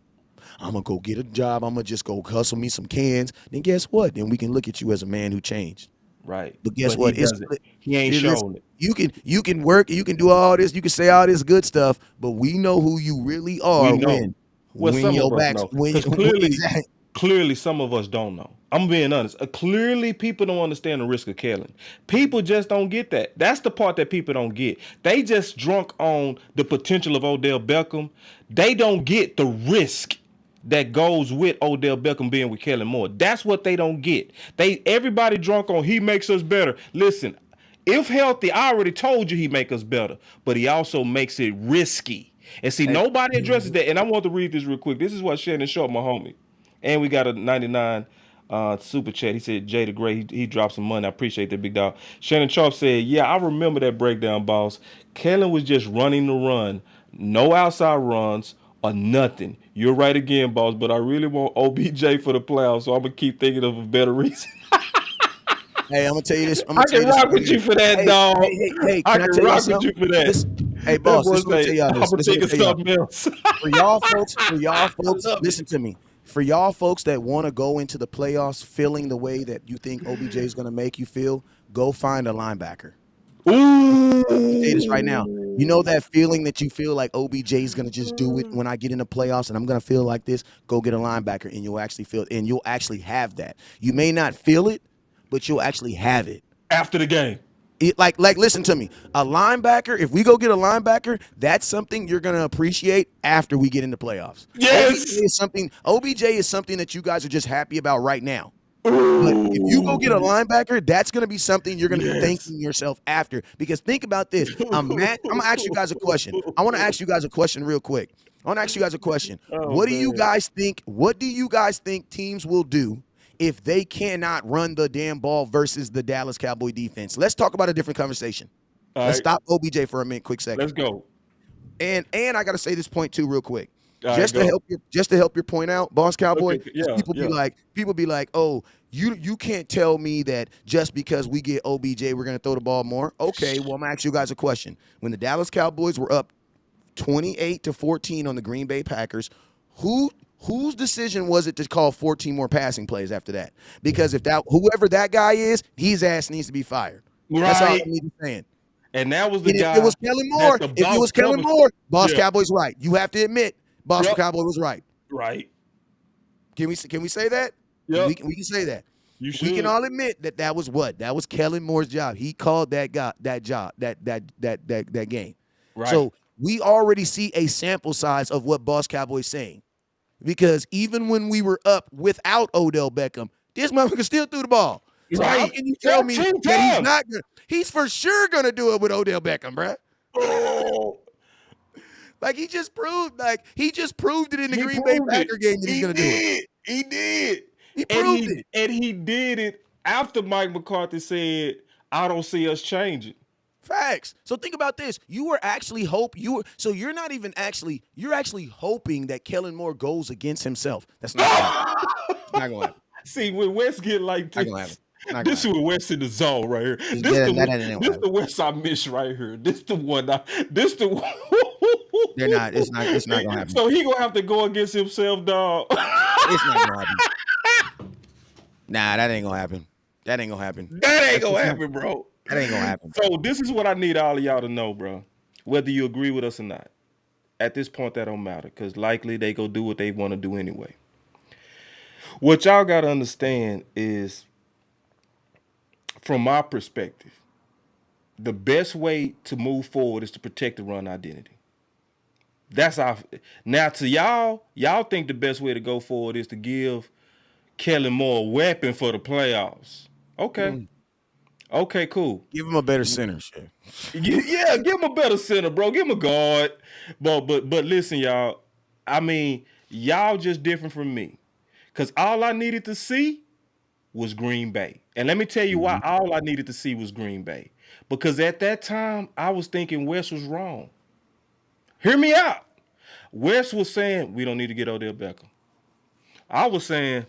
I'm going to go get a job, I'm going to just go hustle me some cans, then guess what? Then we can look at you as a man who changed. Right. But guess But he what? It's doesn't. He ain't listen, shown it. you can work, you can do all this, you can say all this good stuff, but we know who you really We are know. Well, when some your of us back's know, because exactly. clearly some of us don't know. I'm being honest. Clearly, people don't understand the risk of killing. People just don't get that. That's the part that people don't get. They just drunk on the potential of Odell Beckham. They don't get the risk that goes with Odell Beckham being with Kellen Moore. That's what they don't get. Everybody drunk on he makes us better. Listen, if healthy, I already told you he make us better, but he also makes it risky. And see, Hey, nobody addresses that. And I want to read this real quick. This is what Shannon Sharp, my homie. And we got a 99 super chat. He said, Jay the Great, he dropped some money. I appreciate that, big dog. Shannon Sharp said, yeah, I remember that breakdown, boss. Kellen was just running the run. No outside runs or nothing. You're right again, boss, but I really want OBJ for the playoffs, so I'm going to keep thinking of a better reason. hey, I'm gonna tell you this. I'm I gonna tell can you this rock right with here. you for that, dog. Hey, I can I can tell y'all rock with you something? for that. This, hey, That boss, boy this let me tell say, y'all I'm this. going to This let think me of tell y'all. something else. For y'all folks, I love listen it. to me. For y'all folks that want to go into the playoffs feeling the way that you think OBJ is going to make you feel, go find a linebacker. I'll tell you this right now. You know Ooh. that feeling that you feel like OBJ is going to just do it when I get in the playoffs and I'm going to feel like this? Go get a linebacker and you'll actually have that. You may not feel it, but you'll actually have it. After the game. Like listen to me. A linebacker, if we go get a linebacker, that's something you're gonna appreciate after we get into playoffs. Yes. OBJ is something that you guys are just happy about right now. But if you go get a Ooh. linebacker, that's going to be something you're going to be Yes. thanking yourself after. Because think about this. I'm going to ask you guys a question. I want to ask you guys a question real quick. I want to ask you guys a question. Oh What do you man. guys think? What do you guys think teams will do if they cannot run the damn ball versus the Dallas Cowboy defense? Let's talk about a different conversation. All Let's right. stop OBJ for a minute, quick second. Let's go. And I gotta say this point too, real quick. All right, go. Just to help your point out, Boss Cowboy, Okay. because Yeah. Yeah. people be like, oh, you can't tell me that just because we get OBJ, we're gonna throw the ball more. Okay, well, I'm gonna ask you guys a question. When the Dallas Cowboys were up 28-14 on the Green Bay Packers, whose decision was it to call 14 more passing plays after that? Because if whoever that guy is, his ass needs to be fired. That's all I Right. need to say. And that was the And if it guy was Kellen that Moore, the boss covers. Boss Yeah. Cowboy's right. You have to admit, Boss Yep. Cowboy was right. Right. Can we say that? Yep. We can say that. You We can should. all admit that was what? That was Kellen Moore's job. He called that game. Right. So we already see a sample size of what Boss Cowboy's saying. Because even when we were up without Odell Beckham, this motherfucker still threw the ball. So how Right. can you tell me 14 that he's times. not gonna? He's for sure gonna do it with Odell Beckham, bruh. Oh, Like he just proved it in the he Green Bay proved it. Packer game that he's He gonna do it. did. He did. He And proved it. he did it after Mike McCarthy said, "I don't see us changing." Facts. So think about this. You're actually hoping that Kellen Moore goes against himself. That's not gonna happen. It's not gonna happen. See, when West get like Not gonna happen. this, Not gonna this is happen. when West in the zone right here. That This ain't the gonna happen. West I miss right here. This the one. This the one. They're not. It's not gonna happen. So he gonna have to go against himself, dog. It's not gonna happen. Nah, that ain't gonna happen. That ain't gonna happen. That ain't That's gonna just happen, bro. That ain't gonna happen. So this is what I need all of y'all to know, bro. Whether you agree with us or not, at this point that don't matter, because likely they go do what they want to do anyway. What y'all gotta understand is, from my perspective, the best way to move forward is to protect the run identity. That's our now to y'all think the best way to go forward is to give Kellen Moore a weapon for the playoffs. Okay. Okay, cool. Give him a better center, shit. Yeah, give him a better center, bro. Give him a guard. But listen, y'all. I mean, y'all just different from me. Cause all I needed to see was Green Bay. And let me tell you why all I needed to see was Green Bay. Because at that time, I was thinking West was wrong. Hear me out. West was saying, we don't need to get Odell Beckham. I was saying,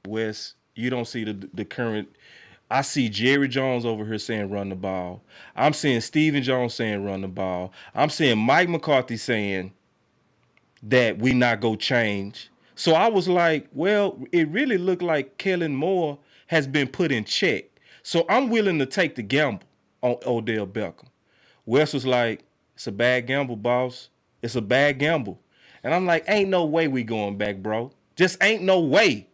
Wes, you don't see the current. I see Jerry Jones over here saying run the ball. I'm seeing Stephen Jones saying run the ball. I'm seeing Mike McCarthy saying that we not go change. So I was like, well, it really looked like Kellen Moore has been put in check. So I'm willing to take the gamble on Odell Beckham. Wes was like, it's a bad gamble, boss. It's a bad gamble. And I'm like, ain't no way we going back, bro. Just ain't no way.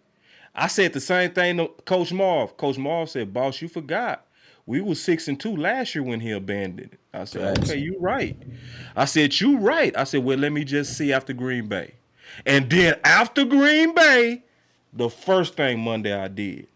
I said the same thing to Coach Marv. Coach Marv said, boss, you forgot. We was 6-2 last year when he abandoned it. I said, okay, you right. I said, you right. I said, well, let me just see after Green Bay. And then after Green Bay, the first thing Monday I did.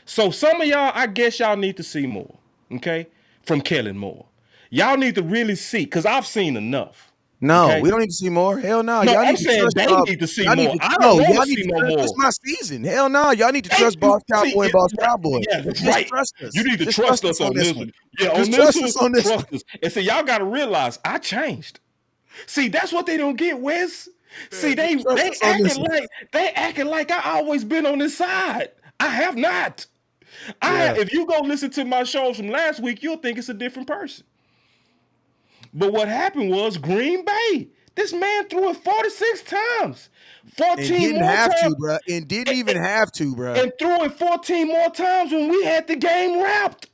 So some of y'all, I guess y'all need to see more, okay, from Kellen Moore. Y'all need to really see, because I've seen enough. No, Okay? we don't need to see more. Hell no. No, Y'all I'm need to saying trust they need to see more. I don't want to see no more. It's my season. Hell no. Y'all need to trust Boss Cowboy and Boss Cowboy. Yeah, that's Just right. trust us. You need to Just trust us on this one. Yeah, on this one, trust us. And so y'all got to realize I changed. See, that's what they don't get, Wes. See, they acting like I always been on this side. I have not. If you go listen to my shows from last week, you'll think it's a different person. But what happened was Green Bay. This man threw it 46 times. 14 more times. And didn't even have to, bro. And threw it 14 more times when we had the game wrapped.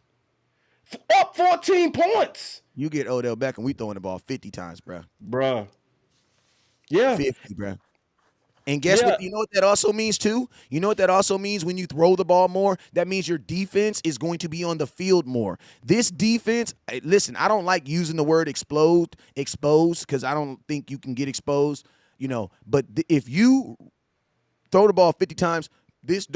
Up 14 points. You get Odell Beckham, we throwing the ball 50 times, bro. Bruh. Yeah. 50, bro. And guess what? You know what that also means too? You know what that also means when you throw the ball more? That means your defense is going to be on the field more. This defense, listen, I don't like using the word exposed, because I don't think you can get exposed, But if you throw the ball 50 times, this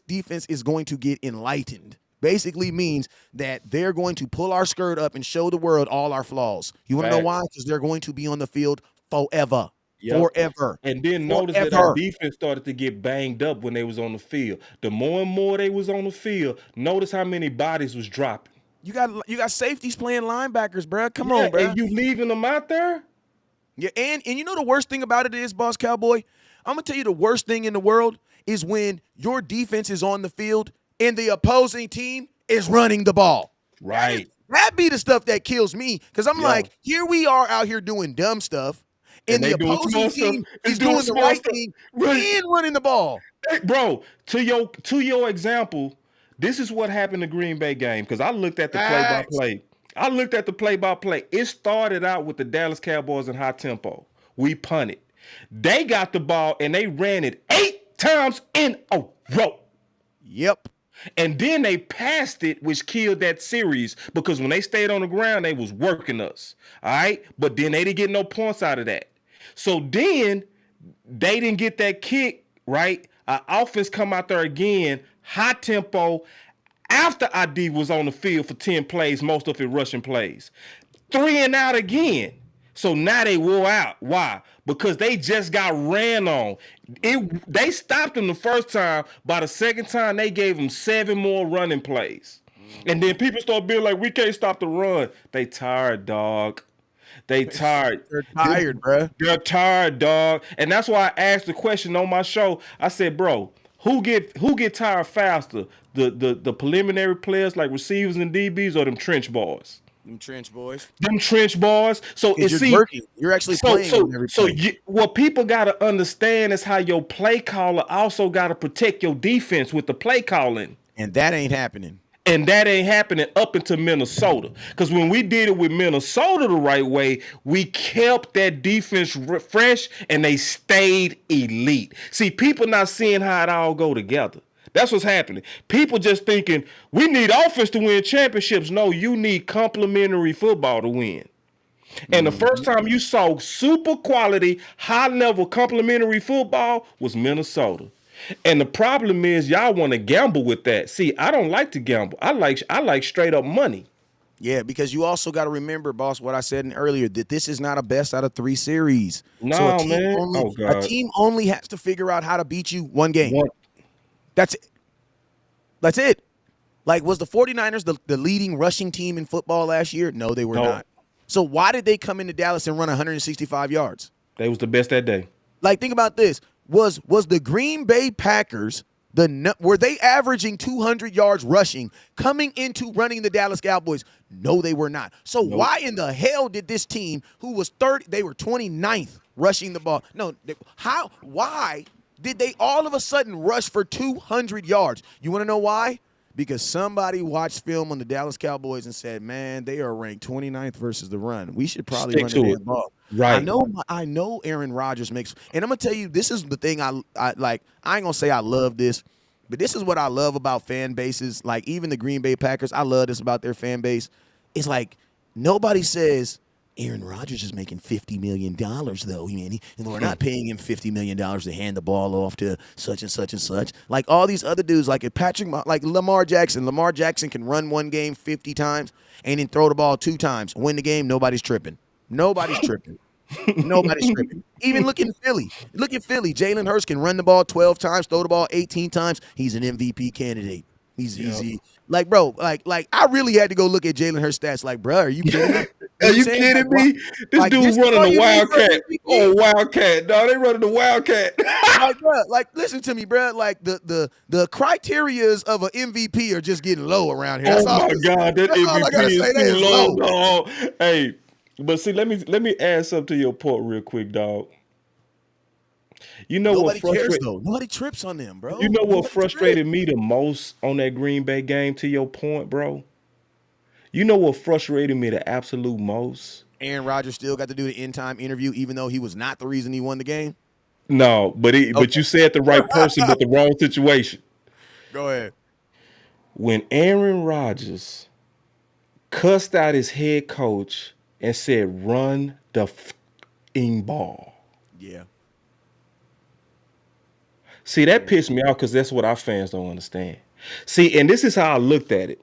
defense is going to get enlightened. Basically means that they're going to pull our skirt up and show the world all our flaws. You want to know why? Because they're going to be on the field forever. Yep. Forever. And then notice that our defense started to get banged up when they was on the field. The more and more they was on the field, notice how many bodies was dropping. You got safeties playing linebackers, bro. Come on, bro. And you leaving them out there? Yeah, and you know the worst thing about it is, Boss Cowboy? I'm going to tell you the worst thing in the world is when your defense is on the field and the opposing team is running the ball. Right. That be the stuff that kills me, because I'm like, here we are out here doing dumb stuff. And the opposing team is doing the right thing and running the ball. Hey, bro, to your example, this is what happened in the Green Bay game, because I looked at the play-by-play. It started out with the Dallas Cowboys in high tempo. We punted. They got the ball, and they ran it 8 times in a row. Yep. And then they passed it, which killed that series, because when they stayed on the ground, they was working us. All right? But then they didn't get no points out of that. So then they didn't get that kick, right? Our offense come out there again, high tempo, after ID was on the field for 10 plays, most of it rushing plays. 3 and out again. So now they wore out. Why? Because they just got ran on. They stopped them the first time. By the second time, they gave them 7 more running plays. And then people start being like, we can't stop the run. They tired, dog. They tired. They're tired, bro. They're tired, dog. And that's why I asked the question on my show. I said, bro, who get tired faster? The preliminary players like receivers and DBs, or them trench boys? Them trench boys. So it's working. You're actually playing. What people got to understand is how your play caller also got to protect your defense with the play calling. And that ain't happening. And that ain't happening up into Minnesota. Because when we did it with Minnesota the right way, we kept that defense fresh and they stayed elite. See, people not seeing how it all go together. That's what's happening. People just thinking, we need offense to win championships. No, you need complementary football to win. And the first time you saw super quality, high-level complementary football was Minnesota. And the problem is y'all want to gamble with that. See, I don't like to gamble. I like straight up money. Yeah, because you also got to remember, boss, what I said earlier, that this is not a best out of 3 series. No, a team only has to figure out how to beat you one game. That's it. Like, was the 49ers the leading rushing team in football last year? No, they were not. So why did they come into Dallas and run 165 yards? They was the best that day. Like, think about this. Was the Green Bay Packers, were they averaging 200 yards rushing coming into running the Dallas Cowboys? No, they were not. So why in the hell did this team, who was they were 29th rushing the ball? Why did they all of a sudden rush for 200 yards? You want to know why? because somebody watched film on the Dallas Cowboys and said, "Man, they are ranked 29th versus the run. We should probably Stick run the to damn it. ball." Right. I know Aaron Rodgers makes, and I'm gonna tell you, this is the thing I like. I ain't gonna say I love this, but this is what I love about fan bases. Like even the Green Bay Packers, I love this about their fan base. It's like nobody says Aaron Rodgers is making $50 million though. And we're not paying him $50 million to hand the ball off to such and such and such. Like all these other dudes, like if like Lamar Jackson can run one game 50 times and then throw the ball 2 times, win the game. Nobody's tripping. Nobody's tripping. Nobody's tripping. Even look at Philly. Look at Philly. Jalen Hurts can run the ball 12 times, throw the ball 18 times. He's an MVP candidate. He's easy. Like, bro, like I really had to go look at Jalen Hurts stats. Like, bro, are you kidding me? Are you kidding me? This like, dude this is all running you a need for Wildcat. MVP? Oh, Wildcat. No, they running the Wildcat. Like, bro, like, listen to me, bro. Like, the criterias of an MVP are just getting low around here. That's Oh, all my I'm God. That That's all I MVP gotta is say. That too is low, low. dog. Hey, but see, let me add something to your point real quick, dog. You know Nobody what cares, frustrated though. Nobody trips on them, bro. You know what Nobody frustrated trips. me the most on that Green Bay game, to your point, bro? You know what frustrated me the absolute most? Aaron Rodgers still got to do the end-time interview, even though he was not the reason he won the game. No, but Okay. you said the right person, but the wrong situation. Go ahead. When Aaron Rodgers cussed out his head coach and said, "Run the f***ing ball." Yeah. See, that pissed me off because that's what our fans don't understand. See, and this is how I looked at it.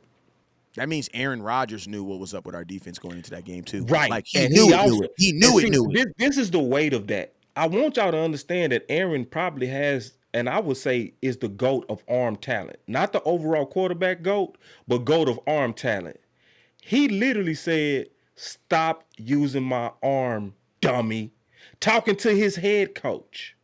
That means Aaron Rodgers knew what was up with our defense going into that game, too. Right. Like, he And knew he it, also, knew it. He and knew see, it, knew it. this is the weight of that. I want y'all to understand that Aaron probably has, and I would say is the GOAT of arm talent. Not the overall quarterback GOAT, but GOAT of arm talent. He literally said, "Stop using my arm, dummy." Talking to his head coach.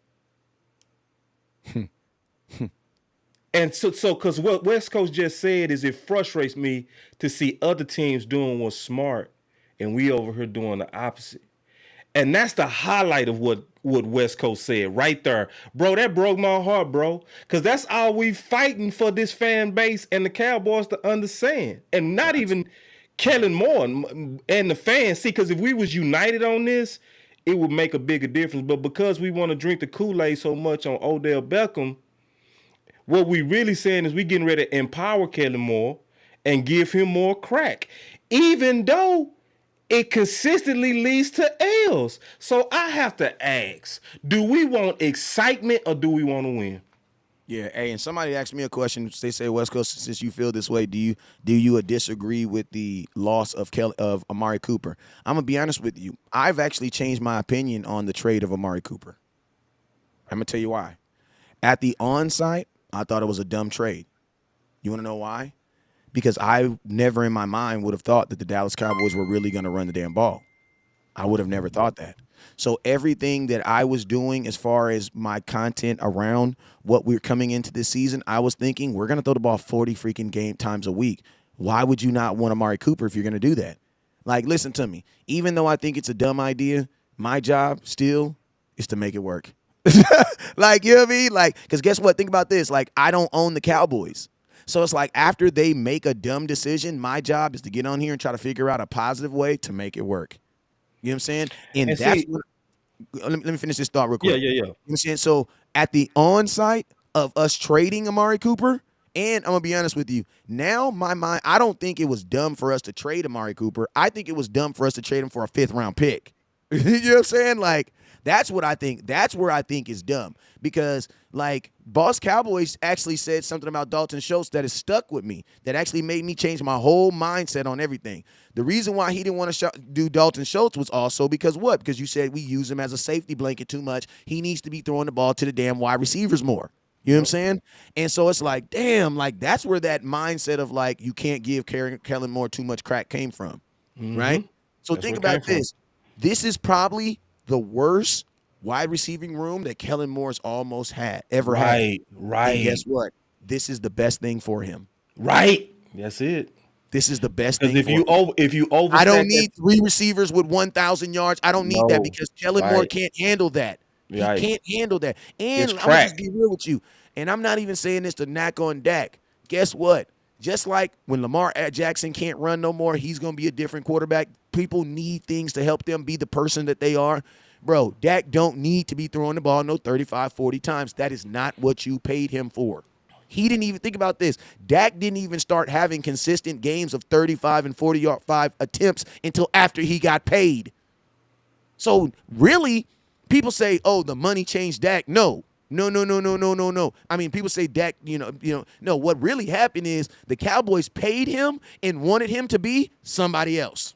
And so because what West Coast just said is it frustrates me to see other teams doing what's smart and we over here doing the opposite. And that's the highlight of what West Coast said right there. Bro, that broke my heart, bro. Because that's all we fighting for this fan base and the Cowboys to understand. And not even Kellen Moore and the fans. See, because if we was united on this, it would make a bigger difference. But because we want to drink the Kool-Aid so much on Odell Beckham, what we really saying is we getting ready to empower Kellen Moore and give him more crack, even though it consistently leads to L's. So I have to ask, do we want excitement or do we want to win? Yeah, hey, and somebody asked me a question. They say, West Coast, since you feel this way, do you disagree with the loss of Amari Cooper? I'm going to be honest with you. I've actually changed my opinion on the trade of Amari Cooper. I'm going to tell you why. At the on-site, I thought it was a dumb trade. You want to know why? Because I never in my mind would have thought that the Dallas Cowboys were really going to run the damn ball. I would have never thought that. So everything that I was doing as far as my content around what we're coming into this season, I was thinking we're going to throw the ball 40 freaking game times a week. Why would you not want Amari Cooper if you're going to do that? Like, listen to me. Even though I think it's a dumb idea, my job still is to make it work. Like, you know what I mean? Like, because guess what? Think about this. Like, I don't own the Cowboys. So it's like after they make a dumb decision, my job is to get on here and try to figure out a positive way to make it work. You know what I'm saying? And that's what, let me finish this thought real quick. Yeah. You know what I'm saying? So at the on-site of us trading Amari Cooper, and I'm going to be honest with you, now my mind, I don't think it was dumb for us to trade Amari Cooper. I think it was dumb for us to trade him for a 5th-round pick. You know what I'm saying? Like, that's what I think. That's where I think is dumb. Because, like, Boss Cowboys actually said something about Dalton Schultz that has stuck with me, that actually made me change my whole mindset on everything. The reason why he didn't want to do Dalton Schultz was also because what? Because you said we use him as a safety blanket too much. He needs to be throwing the ball to the damn wide receivers more. You know what I'm saying? And so it's like, damn, like, that's where that mindset of, like, you can't give Kellen Moore too much crack came from, right? So That's think where it about came this. This is probably the worst wide receiving room that Kellen Moore's almost ever had. Right. And guess what? This is the best thing for him. Right. That's it. This is the best thing. Because if you overstack I don't need 3 receivers with 1,000 yards. I don't need that because Kellen Moore can't handle that. He can't handle that. And I'm gonna just be real with you. And I'm not even saying this to knock on Dak. Guess what? Just like when Lamar Jackson can't run no more, he's going to be a different quarterback. People need things to help them be the person that they are. Bro, Dak don't need to be throwing the ball no 35, 40 times. That is not what you paid him for. He didn't even think about this. Dak didn't even start having consistent games of 35 and 45 attempts until after he got paid. So really, people say, oh, the money changed Dak. No. No. I mean, people say Dak, no, what really happened is the Cowboys paid him and wanted him to be somebody else.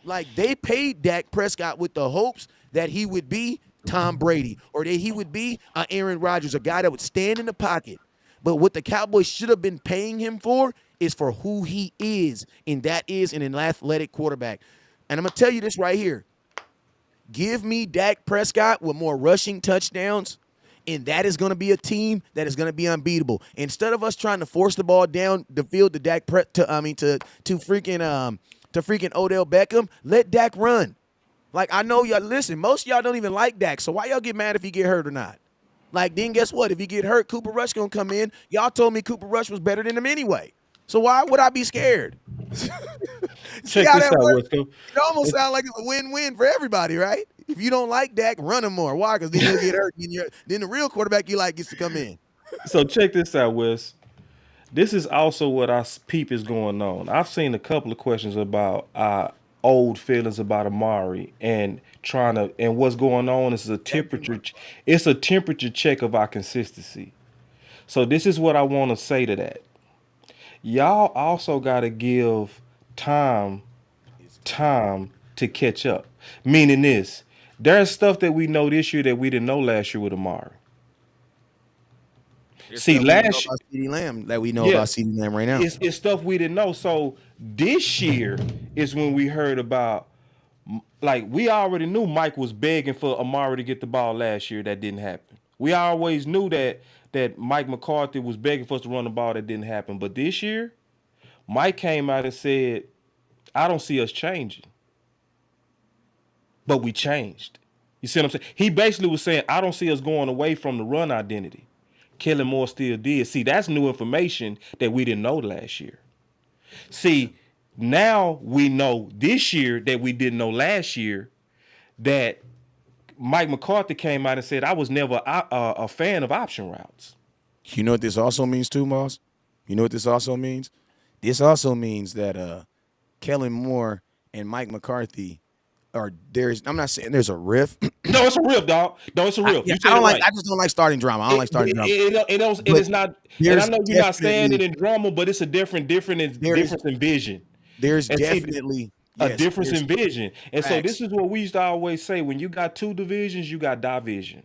Like, they paid Dak Prescott with the hopes that he would be Tom Brady or that he would be Aaron Rodgers, a guy that would stand in the pocket. But what the Cowboys should have been paying him for is for who he is, and that is an athletic quarterback. And I'm going to tell you this right here. Give me Dak Prescott with more rushing touchdowns, and that is going to be a team that is going to be unbeatable. Instead of us trying to force the ball down the field to freaking Odell Beckham, let Dak run. Like, I know y'all, listen, most of y'all don't even like Dak, so why y'all get mad if he get hurt or not? Like, then guess what? If he get hurt, Cooper Rush going to come in. Y'all told me Cooper Rush was better than him anyway. So why would I be scared? Check this out, Wesco. It almost sounds like it's a win-win for everybody, right? If you don't like Dak, run him more. Why? Because then you'll get hurt. Then the real quarterback you like gets to come in. So check this out, Wes. This is also what I peep is going on. I've seen a couple of questions about old feelings about Amari and what's going on is a temperature. It's a temperature check of our consistency. So this is what I want to say to that. Y'all also got to give time to catch up. Meaning this, there's stuff that we know this year that we didn't know last year with Amari. See, last year, CeeDee Lamb that we know about CeeDee Lamb right now. It's stuff we didn't know. So this year is when we heard about, like, we already knew Mike was begging for Amari to get the ball last year. That didn't happen. We always knew that Mike McCarthy was begging for us to run the ball. That didn't happen. But this year, Mike came out and said, I don't see us changing. But we changed. You see what I'm saying? He basically was saying, I don't see us going away from the run identity. Kellen Moore still did. See, that's new information that we didn't know last year. See, now we know this year that we didn't know last year that Mike McCarthy came out and said, I was never a fan of option routes. You know what this also means too, Moss? You know what this also means? This also means that Kellen Moore and Mike McCarthy I'm not saying there's a rift. No, it's a rift, dog. No, it's a rift. I just don't like starting drama. I don't like starting drama. It's not. And I know you're not saying it in drama, but it's a difference in vision. There's definitely a difference in vision. And facts. so this is what we used to always say: when you got two divisions, you got division.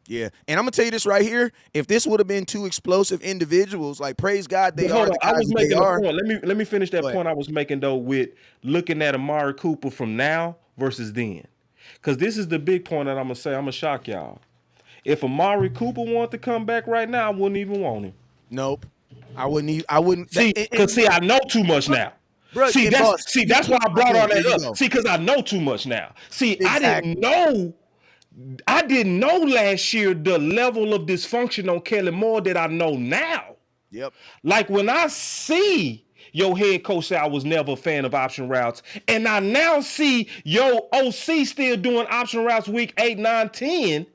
Yeah, and I'm gonna tell you this right here. If this would have been two explosive individuals, like, praise God, they are. I was making a point. Let me finish that point I was making though with looking at Amari Cooper from now versus then, because this is the big point that I'm gonna say. I'm gonna shock y'all. If Amari Cooper wanted to come back right now, I wouldn't even want him. Nope, I wouldn't. I wouldn't. See, I know too much now. Bro, that's why I brought all that up. See, because I know too much now. See, exactly. I didn't know last year the level of dysfunction on Kellen Moore that I know now. Yep. Like when I see your head coach say I was never a fan of option routes, and I now see your OC still doing option routes week 8, 9, 10,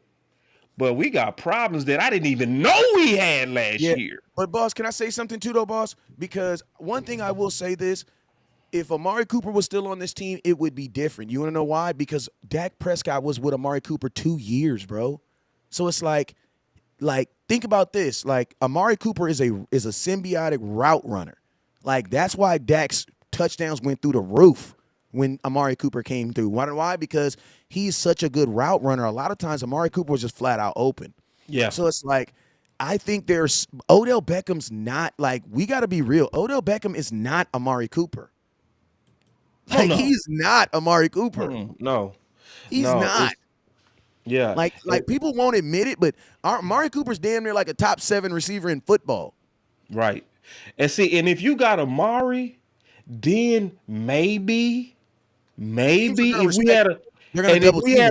but we got problems that I didn't even know we had last year. But, boss, can I say something too, though, boss? Because one thing I will say this, if Amari Cooper was still on this team, it would be different. You want to know why? Because Dak Prescott was with Amari Cooper 2 years, bro. So it's like think about this. Like, Amari Cooper is a symbiotic route runner. Like, that's why Dak's touchdowns went through the roof when Amari Cooper came through. Why? Because he's such a good route runner. A lot of times Amari Cooper was just flat out open. Yeah. So it's like, I think Odell Beckham's not, like, we got to be real. Odell Beckham is not Amari Cooper. Like, he's not Amari Cooper. No. He's not. Yeah. Like people won't admit it, but Amari Cooper's damn near like a top 7 receiver in football. Right. And see, and if you got Amari, then maybe if we had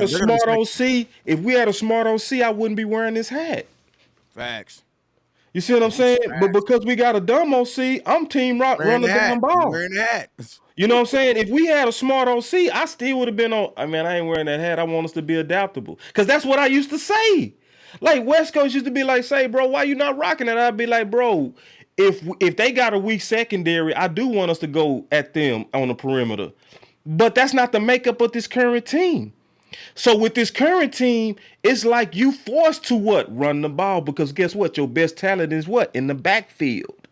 a smart OC, I wouldn't be wearing this hat. Facts. You see what I'm saying? But because we got a dumb OC, I'm team rock run Wearing the that. damn ball. Wearing that. You know what I'm saying? If we had a smart OC, I still would have been on. I mean, I ain't wearing that hat. I want us to be adaptable. Because that's what I used to say. Like, West Coast used to be like, say, bro, why you not rocking it? I'd be like, bro, if they got a weak secondary, I do want us to go at them on the perimeter. But that's not the makeup of this current team. So with this current team, it's like you forced to what? Run the ball. Because guess what? Your best talent is what? In the backfield.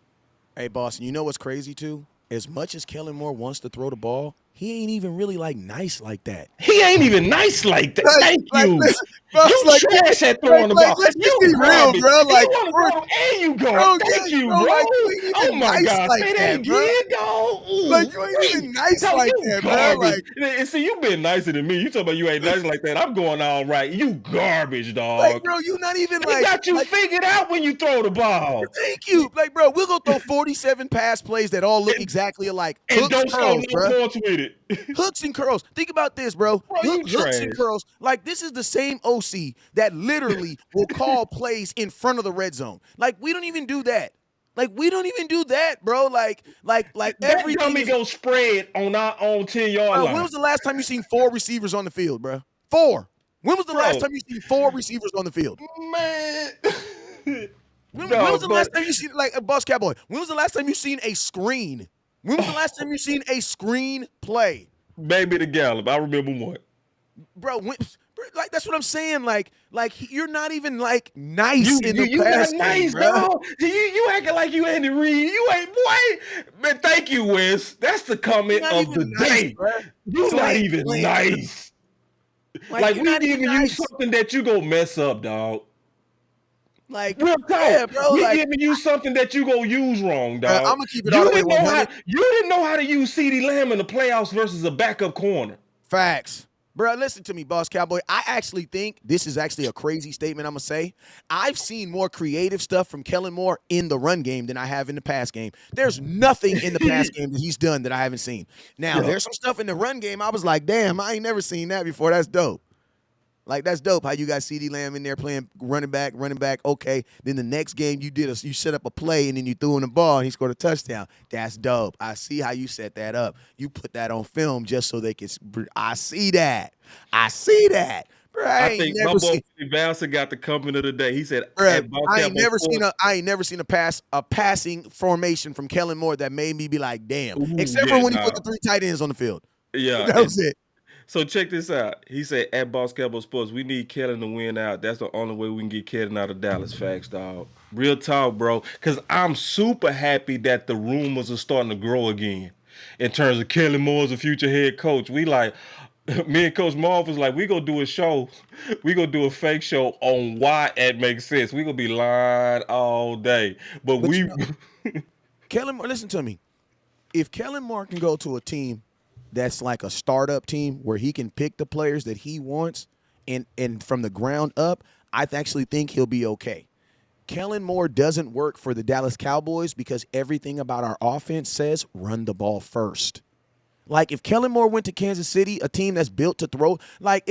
Hey, Boston, you know what's crazy, too? As much as Kellen Moore wants to throw the ball, he ain't even really, like, nice like that. He ain't even nice like that. Thank you. Listen, bro, You like, trash at throwing the ball. let's just You be real, garbage. bro. Like, you want to throw and you going. bro, Thank yeah, you, bro. bro. Like, you ain't even Oh, my nice God. like Say that, that bro. again, dog. Ooh, Like, you ain't even nice dog, like you that, bro. garbage. Like, And see, you been nicer than me. You talking about you ain't nice like that. I'm going all right. You garbage, dog. bro, you not even They like, got you figured out when you throw the ball. thank you. Like, bro, we'll go throw 47 pass plays that all look exactly alike. And Hooks, don't show curls, no bro. points with it. Hooks and curls. Think about this, bro. Bro, you Hooks and trash. curls. Like, this is the same OC that literally will call plays in front of the red zone. Like, we don't even do that. Like, we don't even do that, bro. Like That everything dummy is. go spread on our own 10-yard Bro, line. when was the last time you seen 4 receivers on the field, bro? 4. When was the last time you seen 4 receivers on the field? Man. When was the last time you seen, like, a Boss Cowboy? When was the last time you seen a screen? When was the last time you seen a screen play? Baby the Gallop. I remember one. Bro, like, that's what I'm saying. Like you're not even like nice in the pass not nice, game, bro. dog. You acting like you Andy Reid. You ain't, boy. Man, thank you, Wes. That's the comment Not of even the nice, day. bro. You're not even Slant. nice. Like you're we not even giving you nice. something that you gonna mess up, dog. Like, Real talk. yeah, bro. We Like, giving you something that you gonna use wrong, dog. I'm gonna keep it all the way 100. You didn't know how to use CeeDee Lamb in the playoffs versus a backup corner. Facts. Bro, listen to me, Boss Cowboy. I actually think this is actually a crazy statement I'm going to say. I've seen more creative stuff from Kellen Moore in the run game than I have in the pass game. There's nothing in the pass game that he's done that I haven't seen. Now, there's some stuff in the run game I was like, damn, I ain't never seen that before. That's dope. Like, that's dope how you got CeeDee Lamb in there playing running back. Okay. Then the next game you set up a play and then you threw him the ball and he scored a touchdown. That's dope. I see how you set that up. You put that on film just so they can. I see that. Bro, I think my boy Bouncer got the comment of the day. He said, I ain't never seen a passing formation from Kellen Moore that made me be like, damn. Except for when he put the 3 tight ends on the field. Yeah. That was it. So check this out. He said, at BossCowboySports, we need Kellen to win out. That's the only way we can get Kellen out of Dallas. Facts, dog. Real talk, bro. Because I'm super happy that the rumors are starting to grow again in terms of Kellen Moore as a future head coach. We like, me and Coach Marv was like, we going to do a show. We going to do a fake show on why it makes sense. We going to be lying all day. But we... Kellen Moore, listen to me. If Kellen Moore can go to a team that's like a startup team where he can pick the players that he wants and from the ground up, I actually think he'll be okay. Kellen Moore doesn't work for the Dallas Cowboys because everything about our offense says run the ball first. Like, if Kellen Moore went to Kansas City, a team that's built to throw, I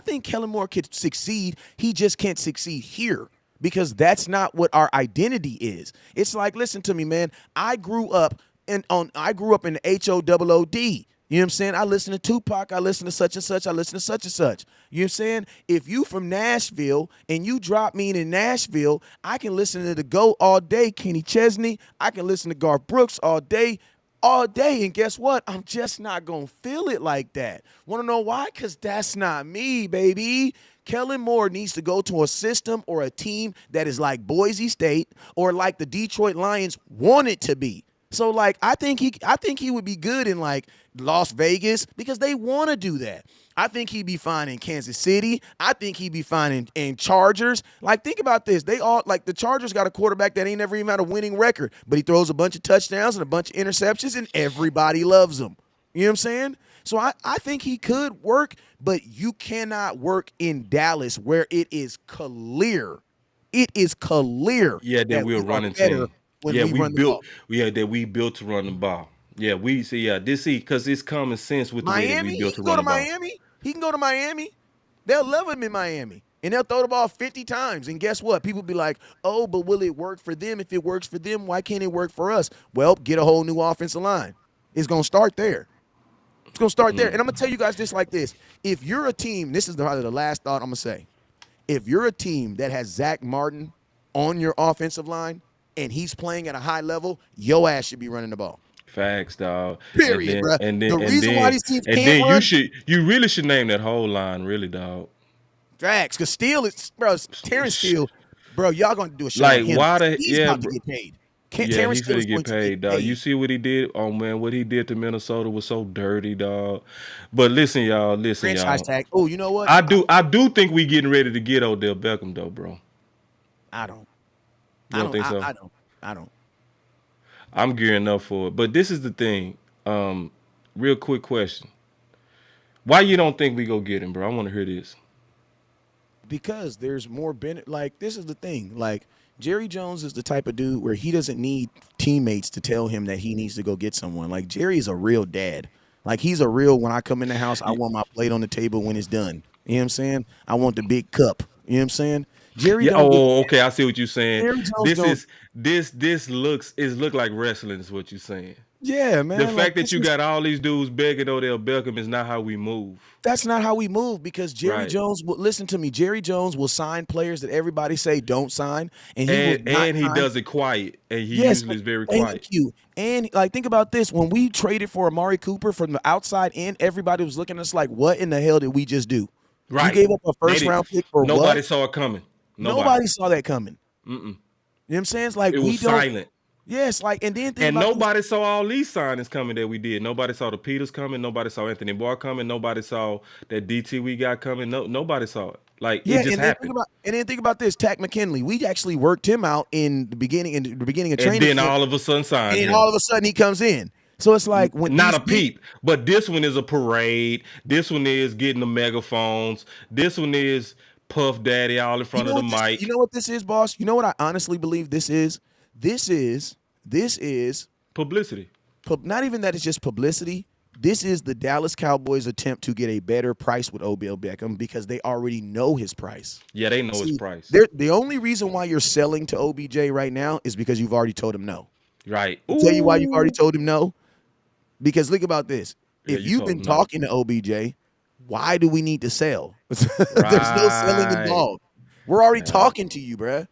think Kellen Moore could succeed. He just can't succeed here because that's not what our identity is. It's like, listen to me, man. I grew up in the HOOOD. You know what I'm saying? I listen to Tupac. I listen to such and such. I listen to such and such. You know what I'm saying? If you from Nashville and you drop me in Nashville, I can listen to the GOAT all day, Kenny Chesney. I can listen to Garth Brooks all day. And guess what? I'm just not going to feel it like that. Want to know why? Because that's not me, baby. Kellen Moore needs to go to a system or a team that is like Boise State or like the Detroit Lions want it to be. So, like, I think he would be good in, like, Las Vegas because they want to do that. I think he'd be fine in Kansas City. I think he'd be fine in Chargers. Like, think about this. They all, like, the Chargers got a quarterback that ain't never even had a winning record, but he throws a bunch of touchdowns and a bunch of interceptions, and everybody loves him. You know what I'm saying? So I think he could work, but you cannot work in Dallas where it is clear. It is clear. Yeah, that we're running team. That we built to run the ball. Yeah, we see. Yeah, because it's common sense with the way that we built to run the ball. He can go to Miami. They'll love him in Miami. And they'll throw the ball 50 times. And guess what? People be like, oh, but will it work for them? If it works for them, why can't it work for us? Well, get a whole new offensive line. It's going to start there. It's going to start there. And I'm going to tell you guys this like this. If you're a team, this is probably the last thought I'm going to say. If you're a team that has Zach Martin on your offensive line and he's playing at a high level, your ass should be running the ball. Facts, dog. Period, bro. The reason why these teams can't then run, you really should name that whole line, really, dog. facts, because Steele is, bro, Terrence Steele, bro, y'all going to do a show Like, on him. why the He's about to get paid. Terrence he's Steele gonna is going get to paid, dog. You see what he did? Oh man, what he did to Minnesota was so dirty, dog. But listen, y'all. Franchise tag. Oh, you know what? I do think we getting ready to get Odell Beckham, though, bro. I don't. You don't think so? I don't. I'm gearing up for it. But this is the thing. Real quick question. Why you don't think we go get him, bro? I want to hear this. Because there's more benefit. Like, this is the thing. Like, Jerry Jones is the type of dude where he doesn't need teammates to tell him that he needs to go get someone. Like, Jerry is a real dad. Like, he's a real, when I come in the house, I want my plate on the table when it's done. You know what I'm saying? I want the big cup. You know what I'm saying? Jerry don't okay, I see what you're saying. This looks like wrestling is what you're saying. Yeah, man. The fact that you got all these dudes begging Odell Beckham is not how we move. That's not how we move, because Jerry Jones will, listen to me, Jerry Jones will sign players that everybody say don't sign, and he does it quiet, and he usually is very quiet. Thank you. And like, think about this: when we traded for Amari Cooper from the outside in, everybody was looking at us like, "What in the hell did we just do?" Right? You gave up a first round pick for nobody what? saw it coming. Nobody saw that coming. Mm-mm. You know what I'm saying? It's like it was silent. Yes, like, and then nobody saw all these signings coming that we did. Nobody saw the Peters coming. Nobody saw Anthony Barr coming. Nobody saw that DT we got coming. Nobody saw it. Like, it just happened. And then think about this: Tack McKinley. We actually worked him out in the beginning of training. And then all of a sudden signed him. And all of a sudden he comes in. So it's like, when not a peep, but this one is a parade. This one is getting the megaphones. This one is Puff Daddy all in front of the mic. You know what this is, boss? You know what I honestly believe this is? This is publicity. Not even that it's just publicity. This is the Dallas Cowboys' attempt to get a better price with Odell Beckham, because they already know his price. Yeah, they know his price. The only reason why you're selling to OBJ right now is because you've already told him no. Right. I'll tell you why you've already told him no. Because think about this. If you've been talking to OBJ, why do we need to sell? There's no selling involved. We're already talking to you, bruh.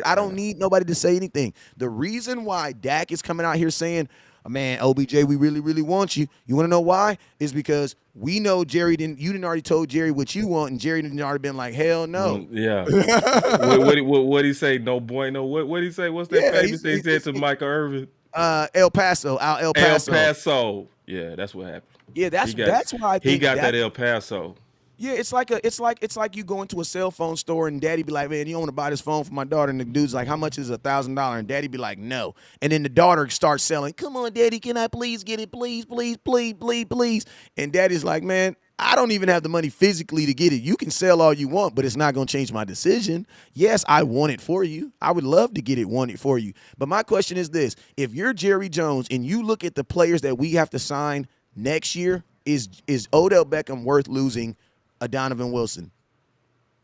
I don't need nobody to say anything. The reason why Dak is coming out here saying, man, OBJ, we really, really want you. You want to know why? Is because we know you didn't already told Jerry what you want, and Jerry didn't already been like, hell no. Yeah. What he say? No bueno. What he say? What's that famous thing he said to Michael Irvin? El Paso. El Paso. Yeah, that's what happened. Yeah, that's why I think he got that El Paso. Yeah, it's like you go into a cell phone store and daddy be like, man, you want to buy this phone for my daughter? And the dude's like, how much is $1,000? And daddy be like, no. And then the daughter starts selling, come on, daddy, can I please get it? Please, please, please, please, please. And daddy's like, man, I don't even have the money physically to get it. You can sell all you want, but it's not going to change my decision. Yes, I want it for you. I would love to get it, want it for you. But my question is this. If you're Jerry Jones and you look at the players that we have to sign next year, is Odell Beckham worth losing a Donovan Wilson?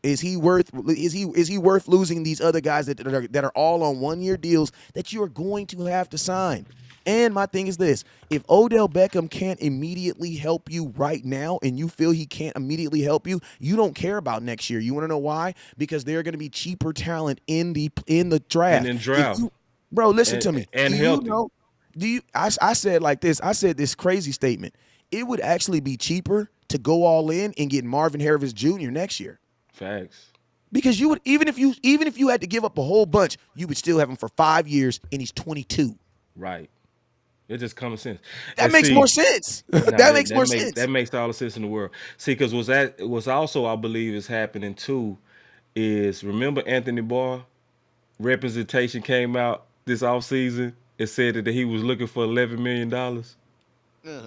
Is he worth losing these other guys that are all on 1-year deals that you are going to have to sign? And my thing is this: if Odell Beckham can't immediately help you right now, and you feel he can't immediately help you, you don't care about next year. You want to know why? Because they're going to be cheaper talent in the draft. And in draft, bro, listen to me. And healthy. I said like this. I said this crazy statement. It would actually be cheaper to go all in and get Marvin Harris Jr. next year. Facts. Because you would even if you had to give up a whole bunch, you would still have him for 5 years, and he's 22. Right. It's just common sense. That makes more sense. That makes more sense. That makes all the sense in the world. See, because what's also, I believe, is happening too is, remember Anthony Barr representation came out this offseason. It said that he was looking for $11 million.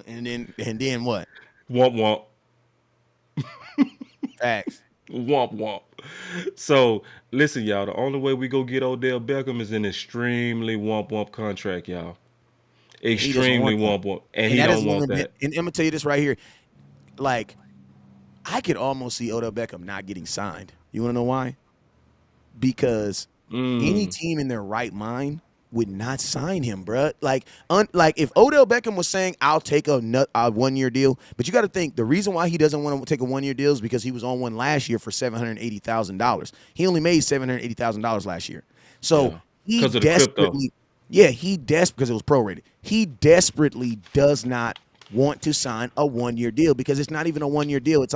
And then what? Womp womp. Facts. Womp womp. So listen, y'all. The only way we go get Odell Beckham is an extremely womp womp contract, y'all. Extremely womp womp, and he don't want that. And I'm gonna tell you this right here, like, I could almost see Odell Beckham not getting signed. You want to know why? Because any team in their right mind would not sign him, bruh. Like if Odell Beckham was saying, "I'll take a 1-year deal," but you got to think the reason why he doesn't want to take a 1-year deal is because he was on one last year for $780,000. He only made $780,000 last year, so he because of the crypto. because it was prorated. He desperately does not want to sign a 1-year deal because it's not even a 1-year deal. It's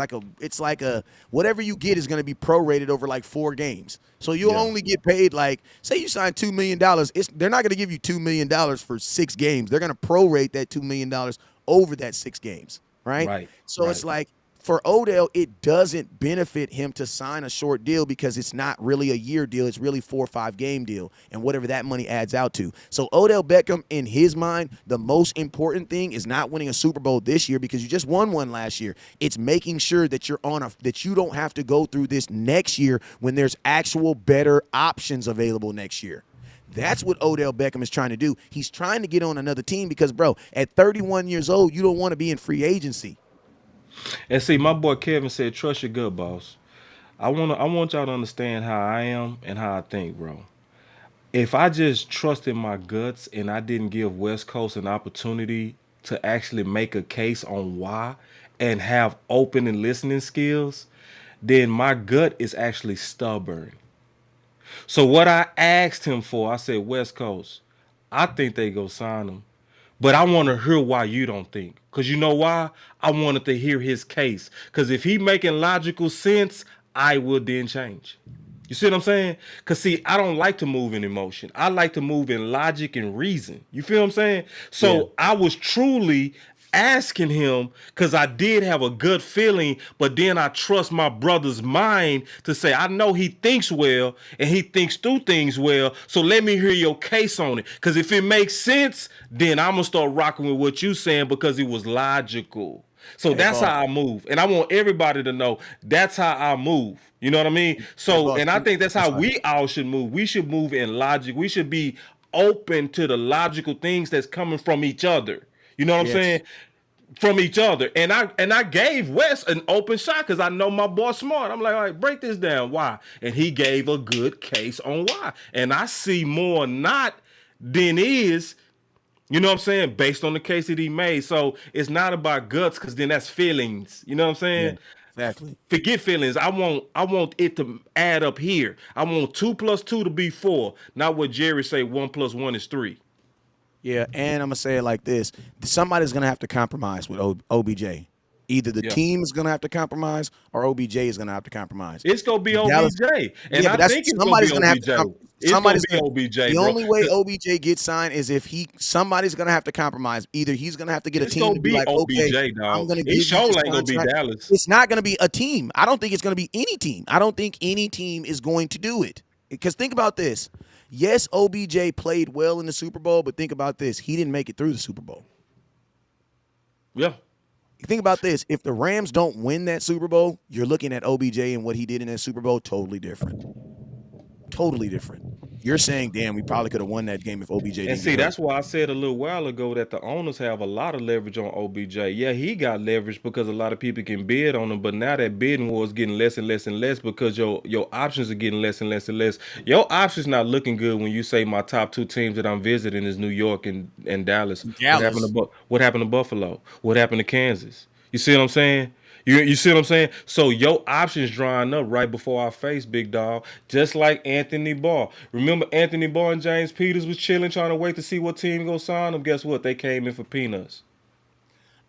like a whatever you get is going to be prorated over like 4 games. So you'll only get paid like, say you sign $2 million. They're not going to give you $2 million for 6 games. They're going to prorate that $2 million over that 6 games, right? Right. So it's like, for Odell, it doesn't benefit him to sign a short deal because it's not really a year deal. It's really 4 or 5 game deal and whatever that money adds out to. So Odell Beckham, in his mind, the most important thing is not winning a Super Bowl this year because you just won one last year. It's making sure that that you don't have to go through this next year when there's actual better options available next year. That's what Odell Beckham is trying to do. He's trying to get on another team because, bro, at 31 years old, you don't want to be in free agency. And see, my boy Kevin said, "Trust your gut, boss." I want y'all to understand how I am and how I think, bro. If I just trusted my guts and I didn't give West Coast an opportunity to actually make a case on why and have open and listening skills, then my gut is actually stubborn. So what I asked him for, I said, West Coast, I think they go sign him. But I want to hear why you don't think. Because you know why? I wanted to hear his case. Because if he making logical sense, I will then change. You see what I'm saying? Because, see, I don't like to move in emotion. I like to move in logic and reason. You feel what I'm saying? So I was truly asking him because I did have a good feeling, but then I trust my brother's mind to say, I know he thinks well and he thinks through things well, so let me hear your case on it. Because if it makes sense, then I'm going to start rocking with what you saying because it was logical. So that's how I move. And I want everybody to know that's how I move. You know what I mean? So, and I think that's how we all should move. We should move in logic. We should be open to the logical things that's coming from each other. You know what I'm saying? From each other. And I gave Wes an open shot because I know my boy smart. I'm like, all right, break this down. Why? And he gave a good case on why. And I see more not than is, you know what I'm saying, based on the case that he made. So it's not about guts because then that's feelings. You know what I'm saying? Yeah, exactly. Forget feelings. I want it to add up here. I want 2 + 2 to be 4. Not what Jerry say 1 + 1 is 3. Yeah, and I'm going to say it like this. Somebody's going to have to compromise with OBJ. Either the team is going to have to compromise or OBJ is going to have to compromise. It's going to be Dallas, OBJ. And I think it's going to be OBJ. It's going to be OBJ, The bro. only way OBJ gets signed is if somebody's going to have to compromise. Either he's going to have to get a team to be like, OBJ, okay, dog. I'm going to give you this ain't going to be Dallas. It's not going to be a team. I don't think it's going to be any team. I don't think any team is going to do it. Because think about this. Yes, OBJ played well in the Super Bowl, but think about this. He didn't make it through the Super Bowl. Yeah. Think about this. If the Rams don't win that Super Bowl, you're looking at OBJ and what he did in that Super Bowl totally different. Totally different. You're saying, damn, we probably could have won that game if OBJ didn't. And see, that's why I said a little while ago that the owners have a lot of leverage on OBJ. Yeah, he got leverage because a lot of people can bid on him, but now that bidding war is getting less and less and less because your options are getting less and less and less. Your options not looking good when you say my top 2 teams that I'm visiting is New York and Dallas. What happened to Buffalo? What happened to Kansas? You see what I'm saying? You see what I'm saying? So your options drying up right before our face, big dog. Just like Anthony Barr. Remember Anthony Barr and James Peters was chilling, trying to wait to see what team gonna sign them. Guess what? They came in for peanuts.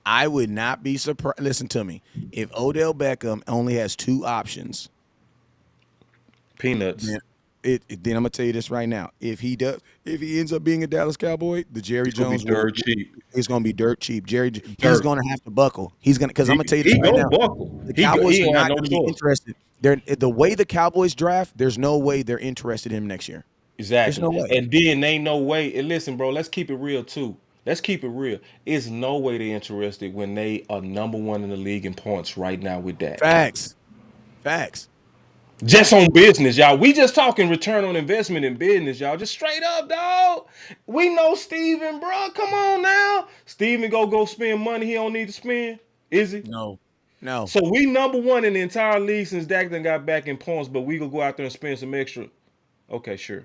I would not be surprised. Listen to me. If Odell Beckham only has 2 options, peanuts. Then I'm gonna tell you this right now. If he ends up being a Dallas Cowboy, the Jerry Jones dirt cheap. It's gonna be dirt cheap. He's gonna have to buckle. Because I'm gonna tell you this right now. Buckle. The Cowboys are not gonna be interested. The way the Cowboys draft, there's no way they're interested in him next year. Exactly. There's no way. And then ain't no way. And listen, bro, let's keep it real too. Let's keep it real. It's no way they're interested when they are number 1 in the league in points right now with that. Facts. Just on business, y'all. We just talking return on investment in business, y'all. Just straight up, dog. We know Steven, bro. Come on now. Steven go spend money he don't need to spend. Is he? No. No. So we number one in the entire league since Dak done got back in points, but we gonna go out there and spend some extra. Okay, sure.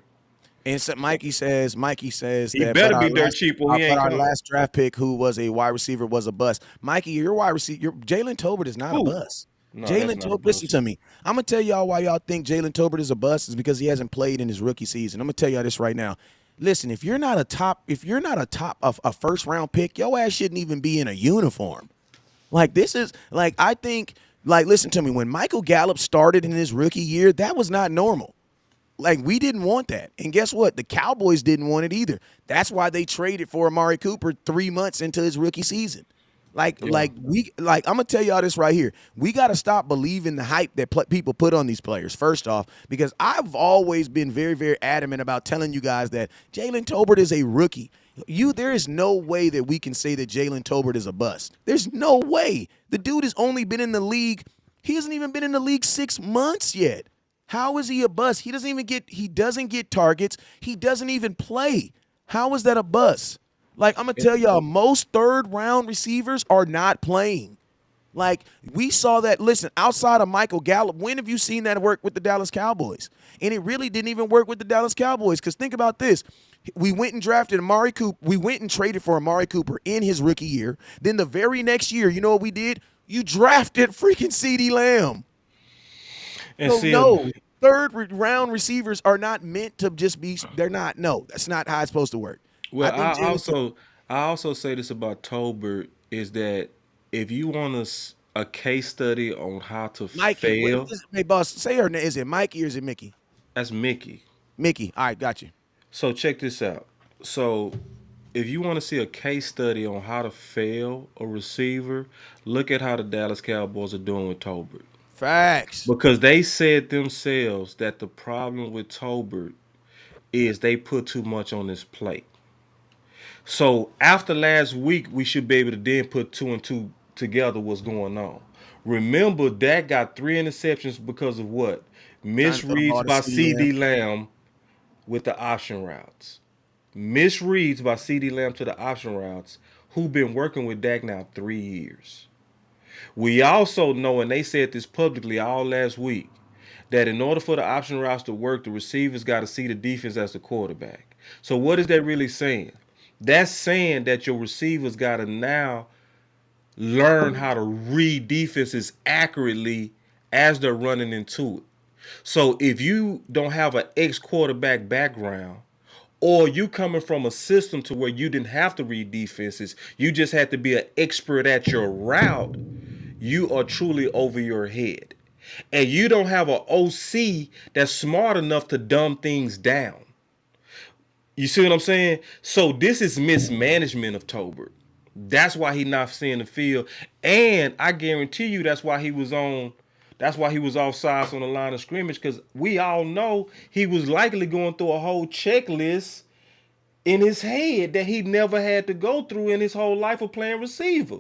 And so Mikey says He that, but better be dirt cheap or he but ain't our coming. last draft pick, who was a wide receiver, was a bust. Mikey, your wide receiver, Jalen Tolbert is not a Who? bust. No, that's Jalen not a Tolbert, listen bust. to me. I'm gonna tell y'all why y'all think Jalen Tolbert is a bust is because he hasn't played in his rookie season. I'm gonna tell y'all this right now. Listen, if you're not a top of a first round pick, your ass shouldn't even be in a uniform. Like this is like I think like listen to me. When Michael Gallup started in his rookie year, that was not normal. Like we didn't want that. And guess what? The Cowboys didn't want it either. That's why they traded for Amari Cooper 3 months into his rookie season. Yeah. I'm gonna tell y'all this right here. We got to stop believing the hype that people put on these players. First off, because I've always been very, very adamant about telling you guys that Jalen Tolbert is a rookie. There is no way that we can say that Jalen Tolbert is a bust. There's no way. The dude has only been in the league. He hasn't even been in the league 6 months yet. How is he a bust? He doesn't get targets. He doesn't even play. How is that a bust? Like, I'm going to tell y'all, most third round receivers are not playing. Like, we saw that, listen, outside of Michael Gallup, when have you seen that work with the Dallas Cowboys? And it really didn't even work with the Dallas Cowboys because think about this. We went and drafted Amari Cooper. We went and traded for Amari Cooper in his rookie year. Then the very next year, you know what we did? You drafted freaking CeeDee Lamb. And So see, no, third round receivers are not meant to just be. They're not. No, that's not how it's supposed to work. I well, think Jalen. I also say this about Tolbert is that if you want a case study on how to Mikey, fail, hey boss, say her name. Is it Mikey or is it Mickey? that's Mickey. Mickey. All right, got you. So check this out. So if you want to see a case study on how to fail a receiver, look at how the Dallas Cowboys are doing with Tolbert. Facts. Because they said themselves that the problem with Tolbert is they put too much on his plate. So after last week, we should be able to then put two and two together what's going on. Remember, Dak got 3 interceptions because of what? Trying to throw the ball Misreads to by CeeDee Lamb. CD Lamb with the option routes. Misreads by CD Lamb to the option routes, who been working with Dak now 3 years. We also know, and they said this publicly all last week, that in order for the option routes to work, the receivers got to see the defense as the quarterback. So what is that really saying? That's saying that your receivers got to now learn how to read defenses accurately as they're running into it. So if you don't have an ex-quarterback background, or you coming from a system to where you didn't have to read defenses, you just had to be an expert at your route, you are truly over your head. And you don't have an OC that's smart enough to dumb things down. You see what I'm saying? So this is mismanagement of Tolbert. That's why he not seeing the field. And I guarantee you that's why he was offsides on the line of scrimmage, because we all know he was likely going through a whole checklist in his head that he never had to go through in his whole life of playing receiver.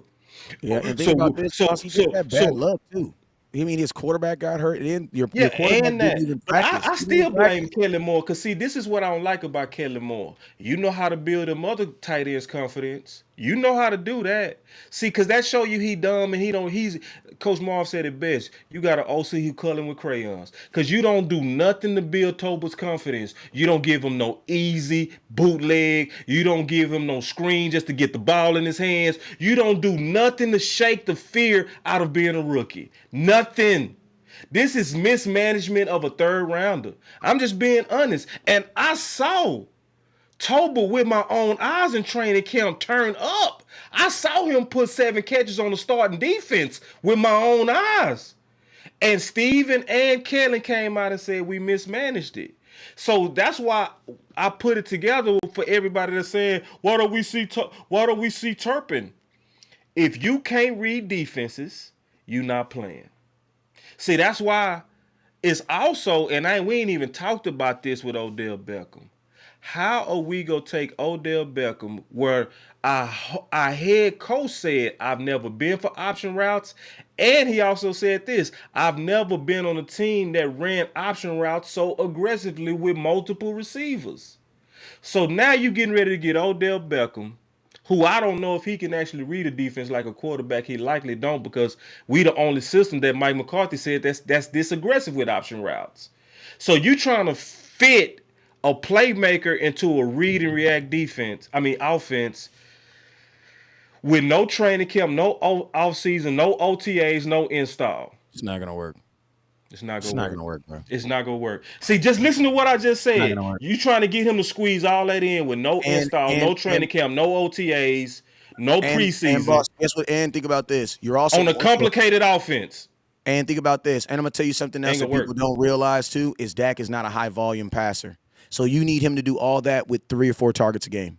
Yeah, and think about So this, so boss. He just so had bad so luck too. I mean, his quarterback got hurt, and your Yeah, quarterback and didn't that. even But practice. I He didn't even still blame practice. Kelly Moore, because see, this is what I don't like about Kelly Moore. You know how to build them other tight ends confidence. You know how to do that. See, because that show you he dumb and he's Coach Marv said it best. You got an OC who coloring with crayons. Because you don't do nothing to build Tolbert's confidence. You don't give him no easy bootleg. You don't give him no screen just to get the ball in his hands. You don't do nothing to shake the fear out of being a rookie. Nothing. This is mismanagement of a third rounder. I'm just being honest. And I saw Tolbert with my own eyes in training camp turn up. I saw him put 7 catches on the starting defense with my own eyes. And Steven and Kellen came out and said we mismanaged it. So that's why I put it together for everybody that's saying, why don't we see Turpin? If you can't read defenses, you're not playing. See, that's why it's also, and we ain't even talked about this with Odell Beckham. How are we gonna take Odell Beckham, where our head coach said I've never been for option routes, and he also said this: I've never been on a team that ran option routes so aggressively with multiple receivers. So now you're getting ready to get Odell Beckham who I don't know if he can actually read a defense like a quarterback. He likely don't, because we the only system that Mike McCarthy said that's this aggressive with option routes. So you trying to fit a playmaker into a read and react offense with no training camp, no off season, no OTAs, no install. It's not gonna work. It's not It's gonna not work. gonna work, bro. It's not gonna work. See, just listen to what I just It's not said. gonna work. You trying to get him to squeeze all that in with no And install, and no and training camp, no OTAs, no and preseason boss, guess what? And think about this. You're also on a going to, complicated offense. and think about this. And I'm gonna tell you something else Ain't that gonna people work. don't realize too is Dak is not a high volume passer. So you need him to do all that with 3 or 4 targets a game.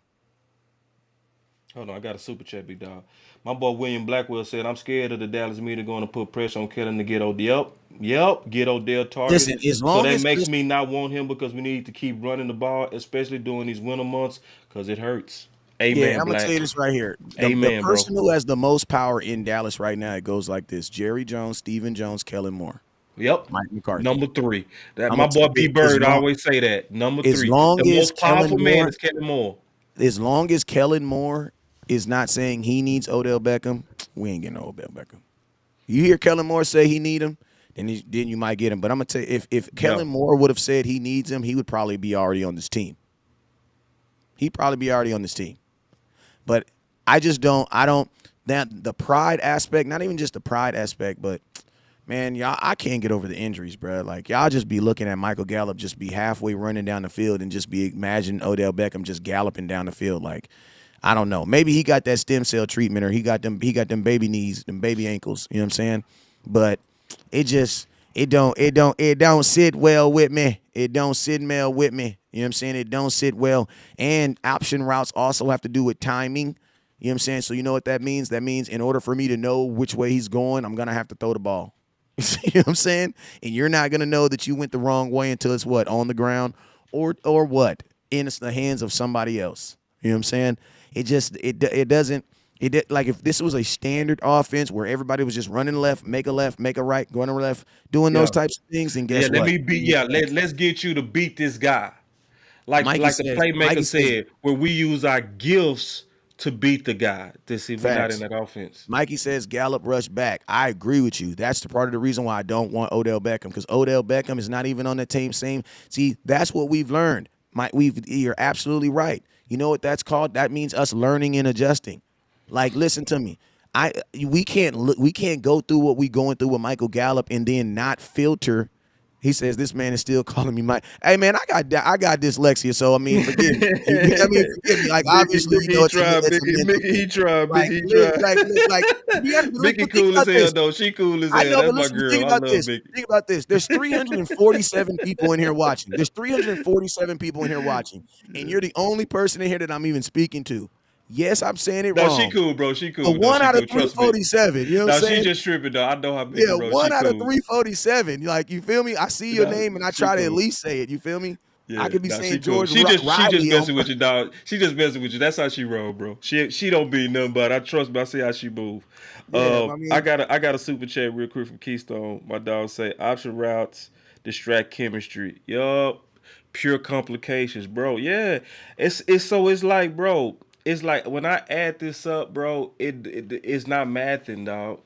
Hold on, I got a super chat, big dog. My boy William Blackwell said, "I'm scared of the Dallas media going to put pressure on Kellen to get Odell. Yep, get Odell Listen, targeted. as So long that as makes me not want him, because we need to keep running the ball, especially during these winter months, because it hurts." yeah, Amen, I'm gonna tell Black. you this right here. The Amen, bro. person who has the most power in Dallas right now, it goes like this: Jerry Jones, Stephen Jones, Kellen Moore, Yep. Mike McCarthy. Number 3. That I'm my gonna boy tell B you, Bird always say that. Number as 3. long The as most Kellen powerful man Moore, is Kellen Moore. as long as Kellen Moore is not saying he needs Odell Beckham, we ain't getting no Odell Beckham. You hear Kellen Moore say he need him, then you might get him. But I'm gonna tell you, if Yeah. Kellen Moore would have said he needs him, he would probably be already on this team. He'd probably be already on this team. But I just don't. I don't. That the pride aspect, not even just the pride aspect, but man, y'all, I can't get over the injuries, bro. Like y'all just be looking at Michael Gallup just be halfway running down the field and just be imagining Odell Beckham just galloping down the field. Like I don't know. Maybe he got that stem cell treatment, or he got them baby knees, them baby ankles. You know what I'm saying? But it don't sit well with me. It don't sit well with me. You know what I'm saying? It don't sit well. And option routes also have to do with timing. You know what I'm saying? So you know what that means? That means in order for me to know which way he's going, I'm gonna have to throw the ball. You know what I'm saying? And you're not gonna know that you went the wrong way until it's what, on the ground or what, in the hands of somebody else. You know what I'm saying? It doesn't. Like if this was a standard offense where everybody was just running left, make a right, going to left, doing those Yeah. types of things, then Yeah, guess what? let's get you to beat this guy. Mikey Like the says, playmaker said, where we use our gifts to beat the guy. To see we're not in facts. that offense. Mikey says Gallup rush back. I agree with you. That's the part of the reason why I don't want Odell Beckham, because Odell Beckham is not even on the team. See, that's what we've learned. You're absolutely right. You know what that's called? That means us learning and adjusting. Like, listen to me. We can't go through what we going through with Michael Gallup and then not filter. He says this man is still calling me Mike. Hey man, I got dyslexia, so I mean, forgive me. Forgive me. Like obviously, you know, it's a mental thing. He tried, Like, Mickey, he tried. to be honest, Mickey think cool as about hell this. though. She cool as I hell. know, That's but my listen, think girl. I about love this. Mickey. Think about this. There's 347 people in here watching. There's 347 people in here watching, and you're the only person in here that I'm even speaking to. Yes, I'm saying it No, she wrong. cool, bro. She But cool. No, one she out of cool. Trust me. 347, you know what I'm No, she saying? just tripping though. I know how Mickey Yeah, bro. one She out of cool. 347. Like, you feel me? I see your No, name and I she try to at cool. least say it. You feel me? I Yeah, could be nah, she saying cool. George She just Riley on. messing with you, dog. She just messing with you. That's how she roll, bro. She don't be nothing but I trust me. I see how she move. Yeah, I I mean, got a super chat real quick from Keystone. My dog say option routes distract chemistry. Yup. Pure complications, bro. Yeah. It's like, bro. It's like when I add this up, bro, it's not mathing, dog.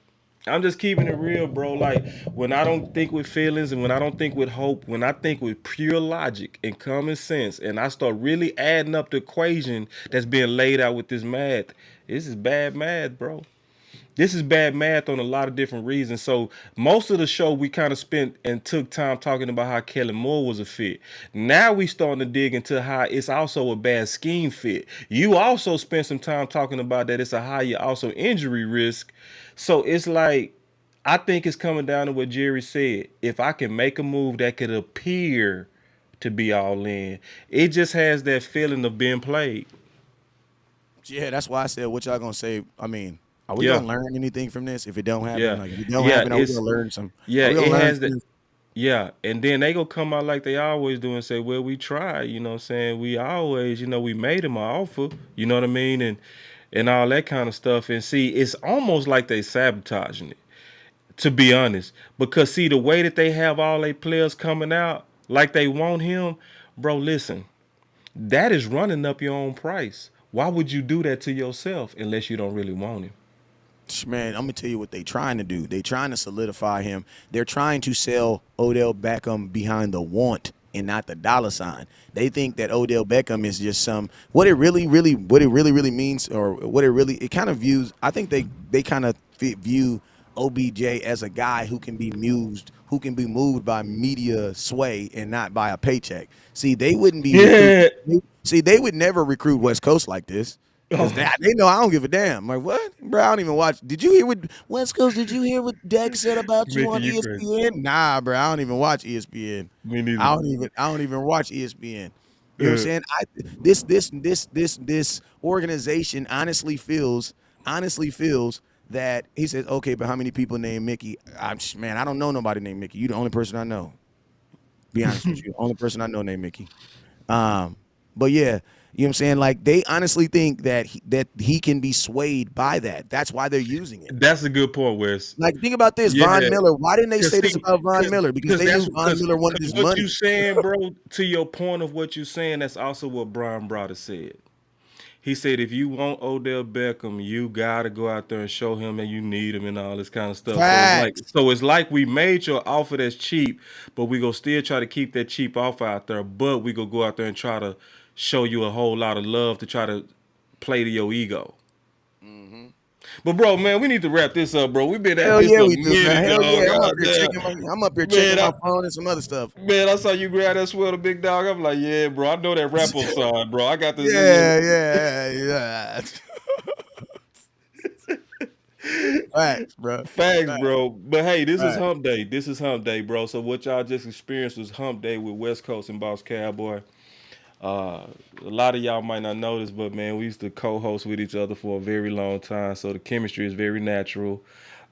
I'm just keeping it real, bro. Like when I don't think with feelings and when I don't think with hope, when I think with pure logic and common sense, and I start really adding up the equation that's being laid out with this math, this is bad math, bro. This is bad math on a lot of different reasons. So most of the show we kind of spent and took time talking about how Kellen Moore was a fit. Now we starting to dig into how it's also a bad scheme fit. You also spent some time talking about that it's a higher also injury risk. So it's like I think it's coming down to what Jerry said. If I can make a move that could appear to be all in, it just has that feeling of being played. yeah, that's why I said, what y'all gonna say? I mean, are we Yeah, gonna learn anything from this if it don't happen? yeah, Like, if it don't yeah. happen, are we gonna It's learn some? yeah. Are we gonna It learn has from that. this? Yeah, and then they gonna come out like they always do and say, "Well, we tried." You know what I'm saying? We always, we made him an offer. You know what I mean? And all that kind of stuff. And see, it's almost like they sabotaging it, to be honest. Because see, the way that they have all their players coming out like they want him, bro. Listen, that is running up your own price. Why would you do that to yourself unless you don't really want him? Man, I'm gonna tell you what they trying to do. They trying to solidify him. They're trying to sell Odell Beckham behind the want and not the dollar sign. They think that Odell Beckham is just what it really means, or what it kind of views. I think they kind of view OBJ as a guy who can be moved by media sway and not by a paycheck. See, they wouldn't be Yeah. See, they would never recruit West Coast like this. Because they know I don't give a damn. Like, what? Bro, I don't even watch. Did you hear what West Coast, did you hear what Dak said about you Mickey, on you crazy. ESPN? Nah, bro, I don't even watch ESPN. Me neither. I don't even watch ESPN. You know what I'm saying? This organization honestly feels that he says, okay, but how many people named Mickey? Man, I don't know nobody named Mickey. You the only person I know. Be honest with you. Only person I know named Mickey. But yeah, you know what I'm saying? Like, they honestly think that he can be swayed by that. That's why they're using it. That's a good point, Wes. Like, think about this, Yeah. Von Miller. Why didn't they say this See, about Von Miller? Because they knew Von Miller wanted his what money. you saying, bro, to your point of what you saying, that's also what Brian Browder said. He said, if you want Odell Beckham, you gotta go out there and show him that you need him and all this kind of stuff. Facts. So it's like we made your offer that's cheap, but we gonna still try to keep that cheap offer out there. But we gonna go out there and try to show you a whole lot of love to try to play to your ego. But bro, man, we need to wrap this up, bro. We've been at Hell this yeah, a we do, man. minute, Hell dog. yeah. Goddamn. I'm up here Man, checking my phone and some other stuff. Man, I saw you grab that sweater, big dog. I'm like, yeah, bro. I know that wrap up sign, bro. I got this. Yeah. Facts, bro. Facts, bro. But hey, this is Facts. Hump Day. This is Hump Day, bro. So what y'all just experienced was Hump Day with West Coast and Boss Cowboy. A lot of y'all might not know this, but man, we used to co-host with each other for a very long time, so the chemistry is very natural.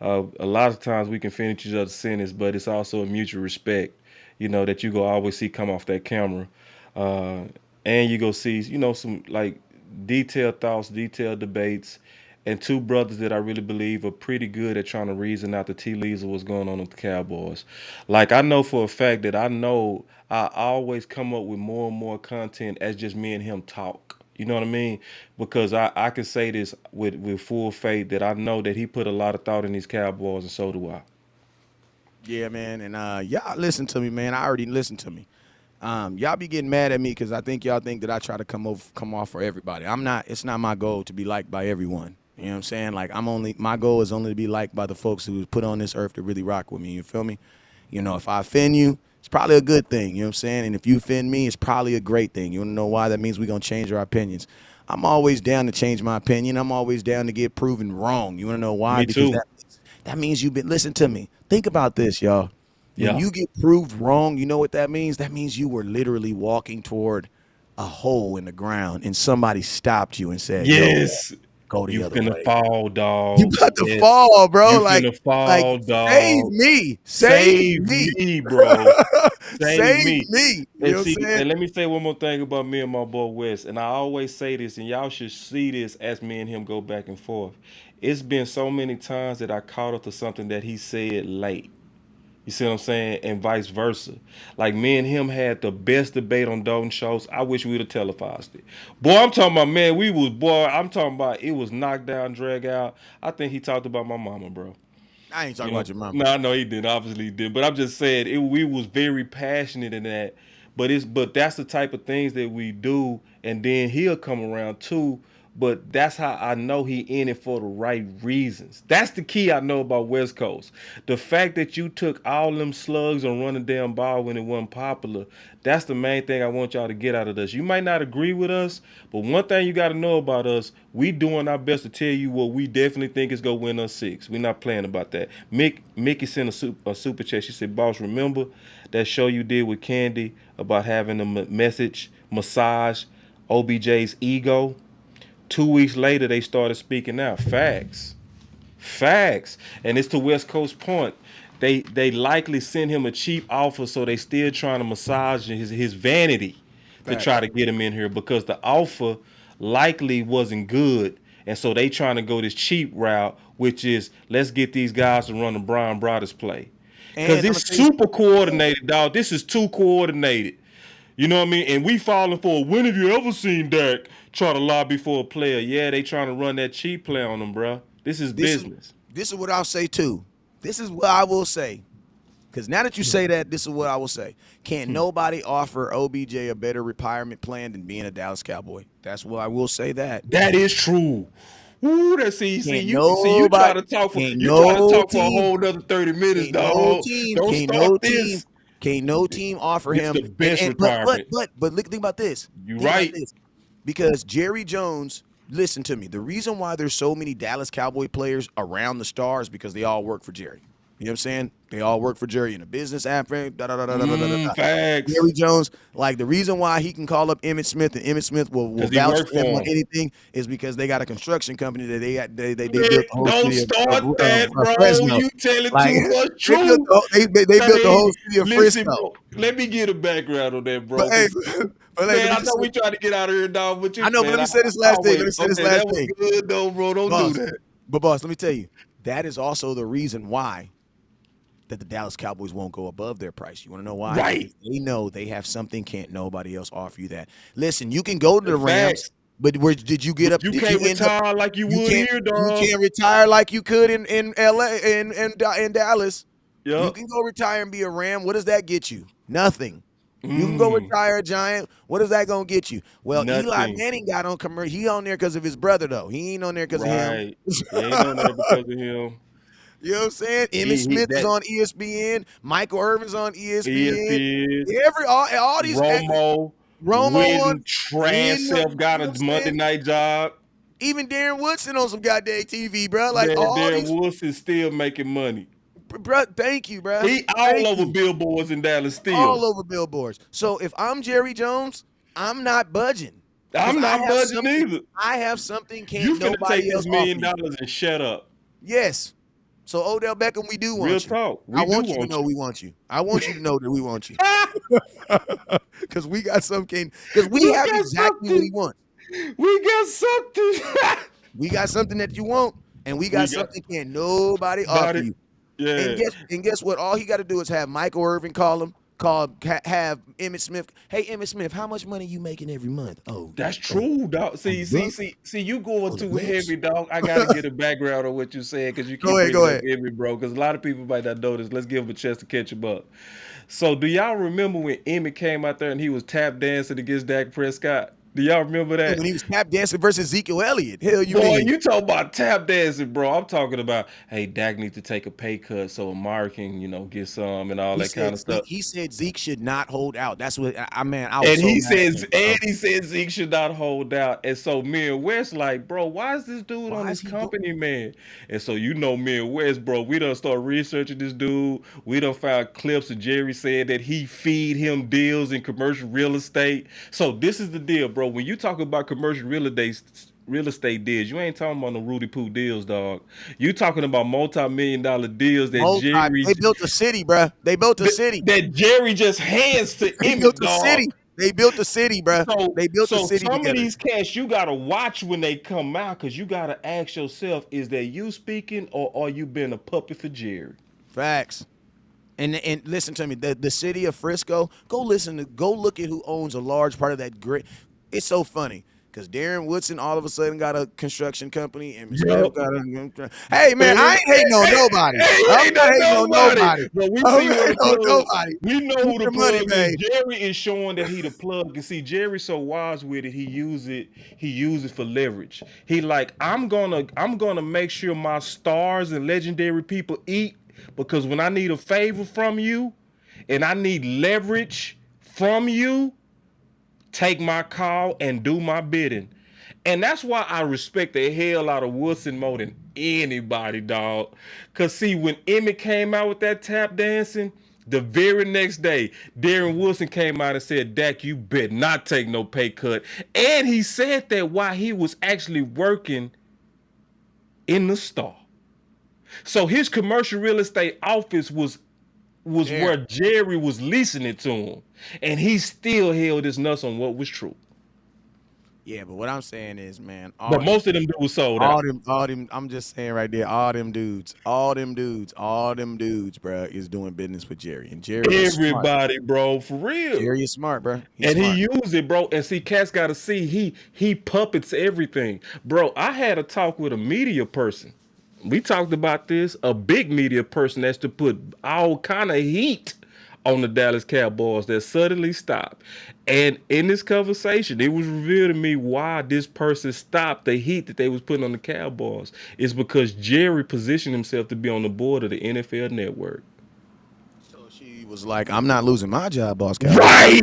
A lot of times we can finish each other's sentence, but it's also a mutual respect, that you go always see come off that camera, and you go see, some like detailed thoughts, detailed debates, and two brothers that I really believe are pretty good at trying to reason out the tea leaves of what's going on with the Cowboys. Like, I know for a fact that I always come up with more and more content as just me and him talk. You know what I mean? Because I can say this with full faith that I know that he put a lot of thought in these Cowboys, and so do I. Yeah, man. And y'all listen to me, man. I already listened to me. Y'all be getting mad at me because I think y'all think that I try to come off for everybody. I'm not. It's not my goal to be liked by everyone. You know what I'm saying? Like, my goal is only to be liked by the folks who was put on this earth to really rock with me. You feel me? If I offend you, it's probably a good thing. You know what I'm saying? And if you offend me, it's probably a great thing. You want to know why? That means we're going to change our opinions. I'm always down to change my opinion. I'm always down to get proven wrong. You want to know why? Me Because too. that means you've been, listen to me. Think about this, y'all. When Yeah. you get proved wrong, you know what that means? That means you were literally walking toward a hole in the ground and somebody stopped you and said, yo, Yes. go the You other finna way. fall, dog. You about to Yes. fall, bro. You Like, finna fall, save dog. me. Save Me. me, bro. Save Save me. me. You And know what see, I'm saying? and let me say one more thing about me and my boy West. And I always say this, and y'all should see this as me and him go back and forth. It's been so many times that I caught up to something that he said late. You see what I'm saying? And vice versa. Like, me and him had the best debate on Dalton Schultz. I wish we'd have televised it. Boy, I'm talking about, man, I'm talking about it was knocked down, drag out. I think he talked about my mama, bro. I ain't talking about your mama. No, I know he did. Obviously, he did. But I'm just saying, we was very passionate in that. But that's the type of things that we do, and then he'll come around too. But that's how I know he in it for the right reasons. That's the key I know about West Coast. The fact that you took all them slugs and run a damn ball when it wasn't popular, that's the main thing I want y'all to get out of this. You might not agree with us, but one thing you got to know about us, we doing our best to tell you what we definitely think is going to win us 6. We're not playing about that. Mickey sent a super chat. She said, boss, remember that show you did with Candy about having a message massage OBJ's ego? 2 weeks later, they started speaking out. Facts. And it's to West Coast point. They likely sent him a cheap offer, so they still trying to massage his vanity to Facts. try to get him in here because the offer likely wasn't good. And so they trying to go this cheap route, which is let's get these guys to run the Brian Brothers play. Because And I'm it's gonna tell you, super coordinated, dog. This is too coordinated. You know what I mean? And we falling for when have you ever seen Dak try to lobby for a player. Yeah, they trying to run that cheap play on them, bro. This is business. This is what I'll say too. This is what I will say. Because now that you say that, this is what I will say. Can't nobody offer OBJ a better retirement plan than being a Dallas Cowboy. That's what I will say that. That is true. Ooh, that you try to talk for a whole other 30 minutes, dog. Don't start this. Can't no team offer It's him the best retirement. But look, think about this. You're right. Because Jerry Jones, listen to me. The reason why there's so many Dallas Cowboy players around the stars because they all work for Jerry. You know what I'm saying? They all work for Jerry in a business aspect. Facts. Jerry Jones, like the reason why he can call up Emmitt Smith and Emmitt Smith will vouch for him on anything is because they got a construction company that they built the whole don't city start of that, bro. Fresno. You telling Like, too much truth. They built the whole city of Listen, Fresno. bro, let me get a background on that, bro. But, hey, man, I know we trying to get out of here, dog. But I know, but let me say this last thing. That was good, though, bro. Don't do that. But boss, let me tell you, that is also the reason why that the Dallas Cowboys won't go above their price. You want to know why? Right. Because they know they have something can't nobody else offer you that. Listen, you can go to the Rams, but where did you get up? You can't retire like you would here, dog. You can't retire like you could in LA in Dallas. Yep. You can go retire and be a Ram. What does that get you? Nothing. You can go retire a Giant. What is that going to get you? Well, Nothing. Eli Manning got on commercial. He on there because of his brother, though. He ain't on there because of him. He ain't on there because of him. You know what I'm saying? Emmitt Smith is on ESPN. Michael Irvin's on ESPN. All these Romo on Trask got a Monday night job. Even Darren Woodson on some goddamn TV, bro. Like Darren Woodson still making money. Bro, thank you, bro. He all over billboards in Dallas still. All over billboards. So if I'm Jerry Jones, I'm not budging. I'm not budging either. I have something you nobody finna take else this $1 million and shut up. Yes. So Odell Beckham, we do want Real you. talk. I want you to know we want you. I want you to know that we want you. Because we got something. Because we have exactly what we want. We got something. We got something that you want, and we got something can't nobody offer you. Yeah. And guess what? All he got to do is have Michael Irvin call him. Have Emmitt Smith. Hey, Emmitt Smith, how much money you making every month? Oh, that's true, dog. See, you going too heavy, dog. I gotta get a background on what you said because you keep bringing up Emmitt, bro. Because a lot of people might not know this. Let's give him a chance to catch him up. So, do y'all remember when Emmitt came out there and he was tap dancing against Dak Prescott? Do y'all remember that? When he was tap dancing versus Ezekiel Elliott. Hell, you talking about tap dancing, bro. I'm talking about, hey, Dak needs to take a pay cut so Amari can, get some and all that kind of stuff. He said Zeke should not hold out. That's what he said Zeke should not hold out. And so me and Wes like, bro, why is this dude on this company, man? And so me and Wes, bro, we done start researching this dude. We done found clips of Jerry saying that he feed him deals in commercial real estate. So this is the deal, bro. When you talk about commercial real estate deals, you ain't talking about no Rudy Poo deals, dog. You talking about multi-million-dollar deals that Jerry. They built a city, bro. They built a city that Jerry just hands to Emmitt, dog. They built a city, bro. They built a city some together. Of these cats you gotta watch when they come out, because you gotta ask yourself: is that you speaking, or are you being a puppet for Jerry? Facts. And listen to me, the city of Frisco. Go look at who owns a large part of that great. It's so funny because Darren Woodson all of a sudden got a construction company and Smith got a. Hey man, I ain't hating on nobody. I'm not hating on nobody. But we know who the plug is. Jerry is showing that he the plug. You see, Jerry's so wise with it. He use it for leverage. He like, I'm gonna make sure my stars and legendary people eat, because when I need a favor from you and I need leverage from you, take my call and do my bidding. And that's why I respect the hell out of Woodson more than anybody, dog. Because, see, when Emmitt came out with that tap dancing, the very next day, Darren Woodson came out and said, Dak, you better not take no pay cut. And he said that while he was actually working in the Star. So his commercial real estate office was where Jerry was leasing it to him. And he still held his nuts on what was true. Yeah, but what I'm saying is, man, But most of them dudes sold out. all them. I'm just saying right there, all them dudes, bro, is doing business with Jerry, and Jerry is smart. Everybody, bro, for real. Jerry is smart, bro. He's And he smart. used it, bro. And see, cats gotta see he puppets everything. Bro, I had a talk with a media person. We talked about this, a big media person that's to put all kind of heat on the Dallas Cowboys that suddenly stopped. And in this conversation, it was revealed to me why this person stopped the heat that they was putting on the Cowboys. It's because Jerry positioned himself to be on the board of the NFL Network. So she was like, "I'm not losing my job, boss cowboy." Right.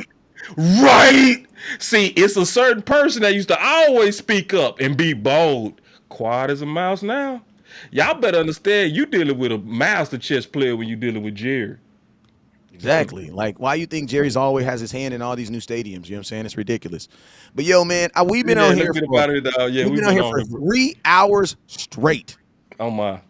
Right. See, it's a certain person that used to always speak up and be bold. Quiet as a mouse now. Y'all better understand you dealing with a master chess player when you dealing with Jerry. Exactly. Like, why you think Jerry's always has his hand in all these new stadiums? You know what I'm saying? It's ridiculous. But yo, man, we've been Yeah, on let's here get for about it, dog. Yeah, we've we've been on been here on for here, bro. 3 hours straight. Oh my.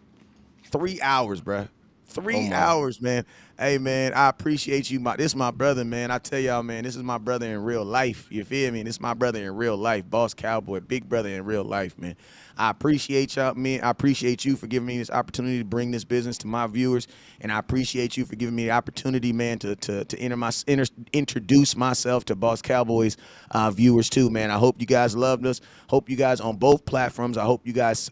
3 hours, bruh. Oh 3 my. hours, man. Hey, man, I appreciate you. This is my brother, man. I tell y'all, man, this is my brother in real life. You feel me? This is my brother in real life. Boss Cowboy, big brother in real life, man. I appreciate y'all, man. I appreciate you for giving me this opportunity to bring this business to my viewers, and I appreciate you for giving me the opportunity, man, to introduce myself to Boss Cowboys viewers too, man. I hope you guys loved us. Hope you guys on both platforms. I hope you guys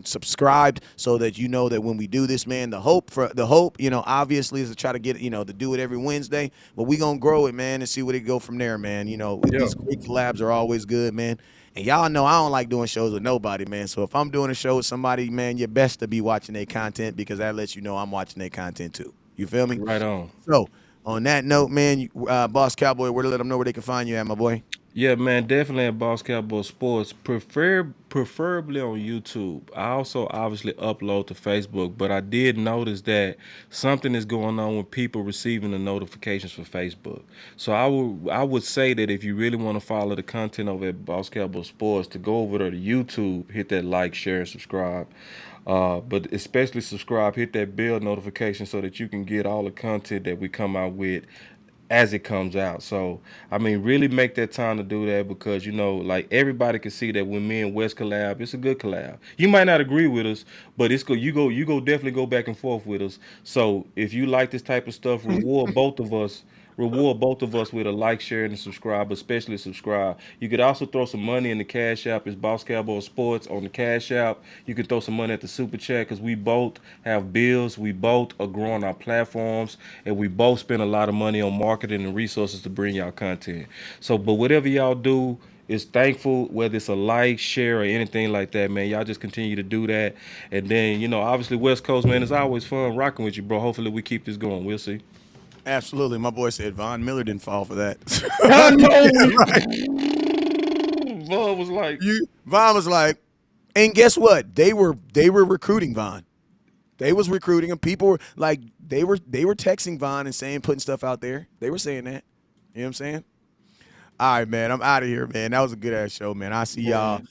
subscribed so that you know that when we do this, man, the hope, you know, obviously is to try to get, you know, to do it every Wednesday, but we gonna grow it, man, and see what it go from there, man. You know, Yeah. these great collabs are always good, man. And y'all know I don't like doing shows with nobody, man. So if I'm doing a show with somebody, man, you're best to be watching their content because that lets you know I'm watching their content too. You feel me? Right on. So on that note, man, Boss Cowboy, where to let them know where they can find you at, my boy. Yeah, man, definitely at Boss Cowboy Sports. Preferably on YouTube. I also obviously upload to Facebook, but I did notice that something is going on with people receiving the notifications for Facebook. So I would say that if you really want to follow the content over at Boss Cowboy Sports, to go over there to YouTube, hit that like, share, and subscribe. But especially subscribe, hit that bell notification so that you can get all the content that we come out with as it comes out. So I mean, really make that time to do that because you know, like everybody can see that when me and West collab, it's a good collab. You might not agree with us, but it's good. You go definitely go back and forth with us. So if you like this type of stuff, reward both of us. Reward both of us with a like, share, and a subscribe, especially subscribe. You could also throw some money in the Cash App. It's Boss Cowboy Sports on the Cash App. You could throw some money at the Super Chat because we both have bills. We both are growing our platforms, and we both spend a lot of money on marketing and resources to bring y'all content. So, but whatever y'all do, is thankful, whether it's a like, share, or anything like that, man. Y'all just continue to do that. And then, you know, obviously West Coast, man, it's always fun rocking with you, bro. Hopefully we keep this going. We'll see. Absolutely. My boy said Von Miller didn't fall for that. I know. Right. Bud was like, Von was like, and guess what? They were recruiting Von. They was recruiting him. People were like, they were texting Von and saying, putting stuff out there. They were saying that. You know what I'm saying? All right, man. I'm out of here, man. That was a good ass show, man. I'll see y'all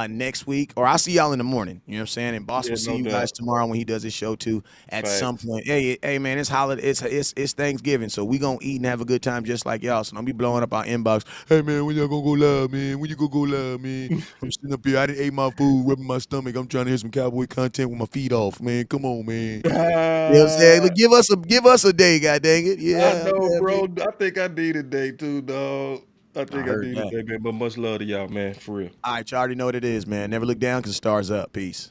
next week, or I'll see y'all in the morning. You know what I'm saying? And Boss yeah, will see no you doubt. guys tomorrow when he does his show too at some Facts. point. Hey, man, it's holiday. It's Thanksgiving, so we gonna eat and have a good time just like y'all. So don't be blowing up our inbox. Hey, man, when y'all gonna go live, man? When you gonna go live, man? I'm sitting up here. I didn't ate my food, rubbing my stomach. I'm trying to hear some cowboy content with my feet off, man. Come on, man. You know what I'm saying? Look, give us a day, god dang it. I Yeah, know, yeah, man. bro. I think I need a day too, dog. I I think I heard need a that. day, man. But much love to y'all, man. For real. All right, you already know what it is, man. Never look down because the stars up. Peace.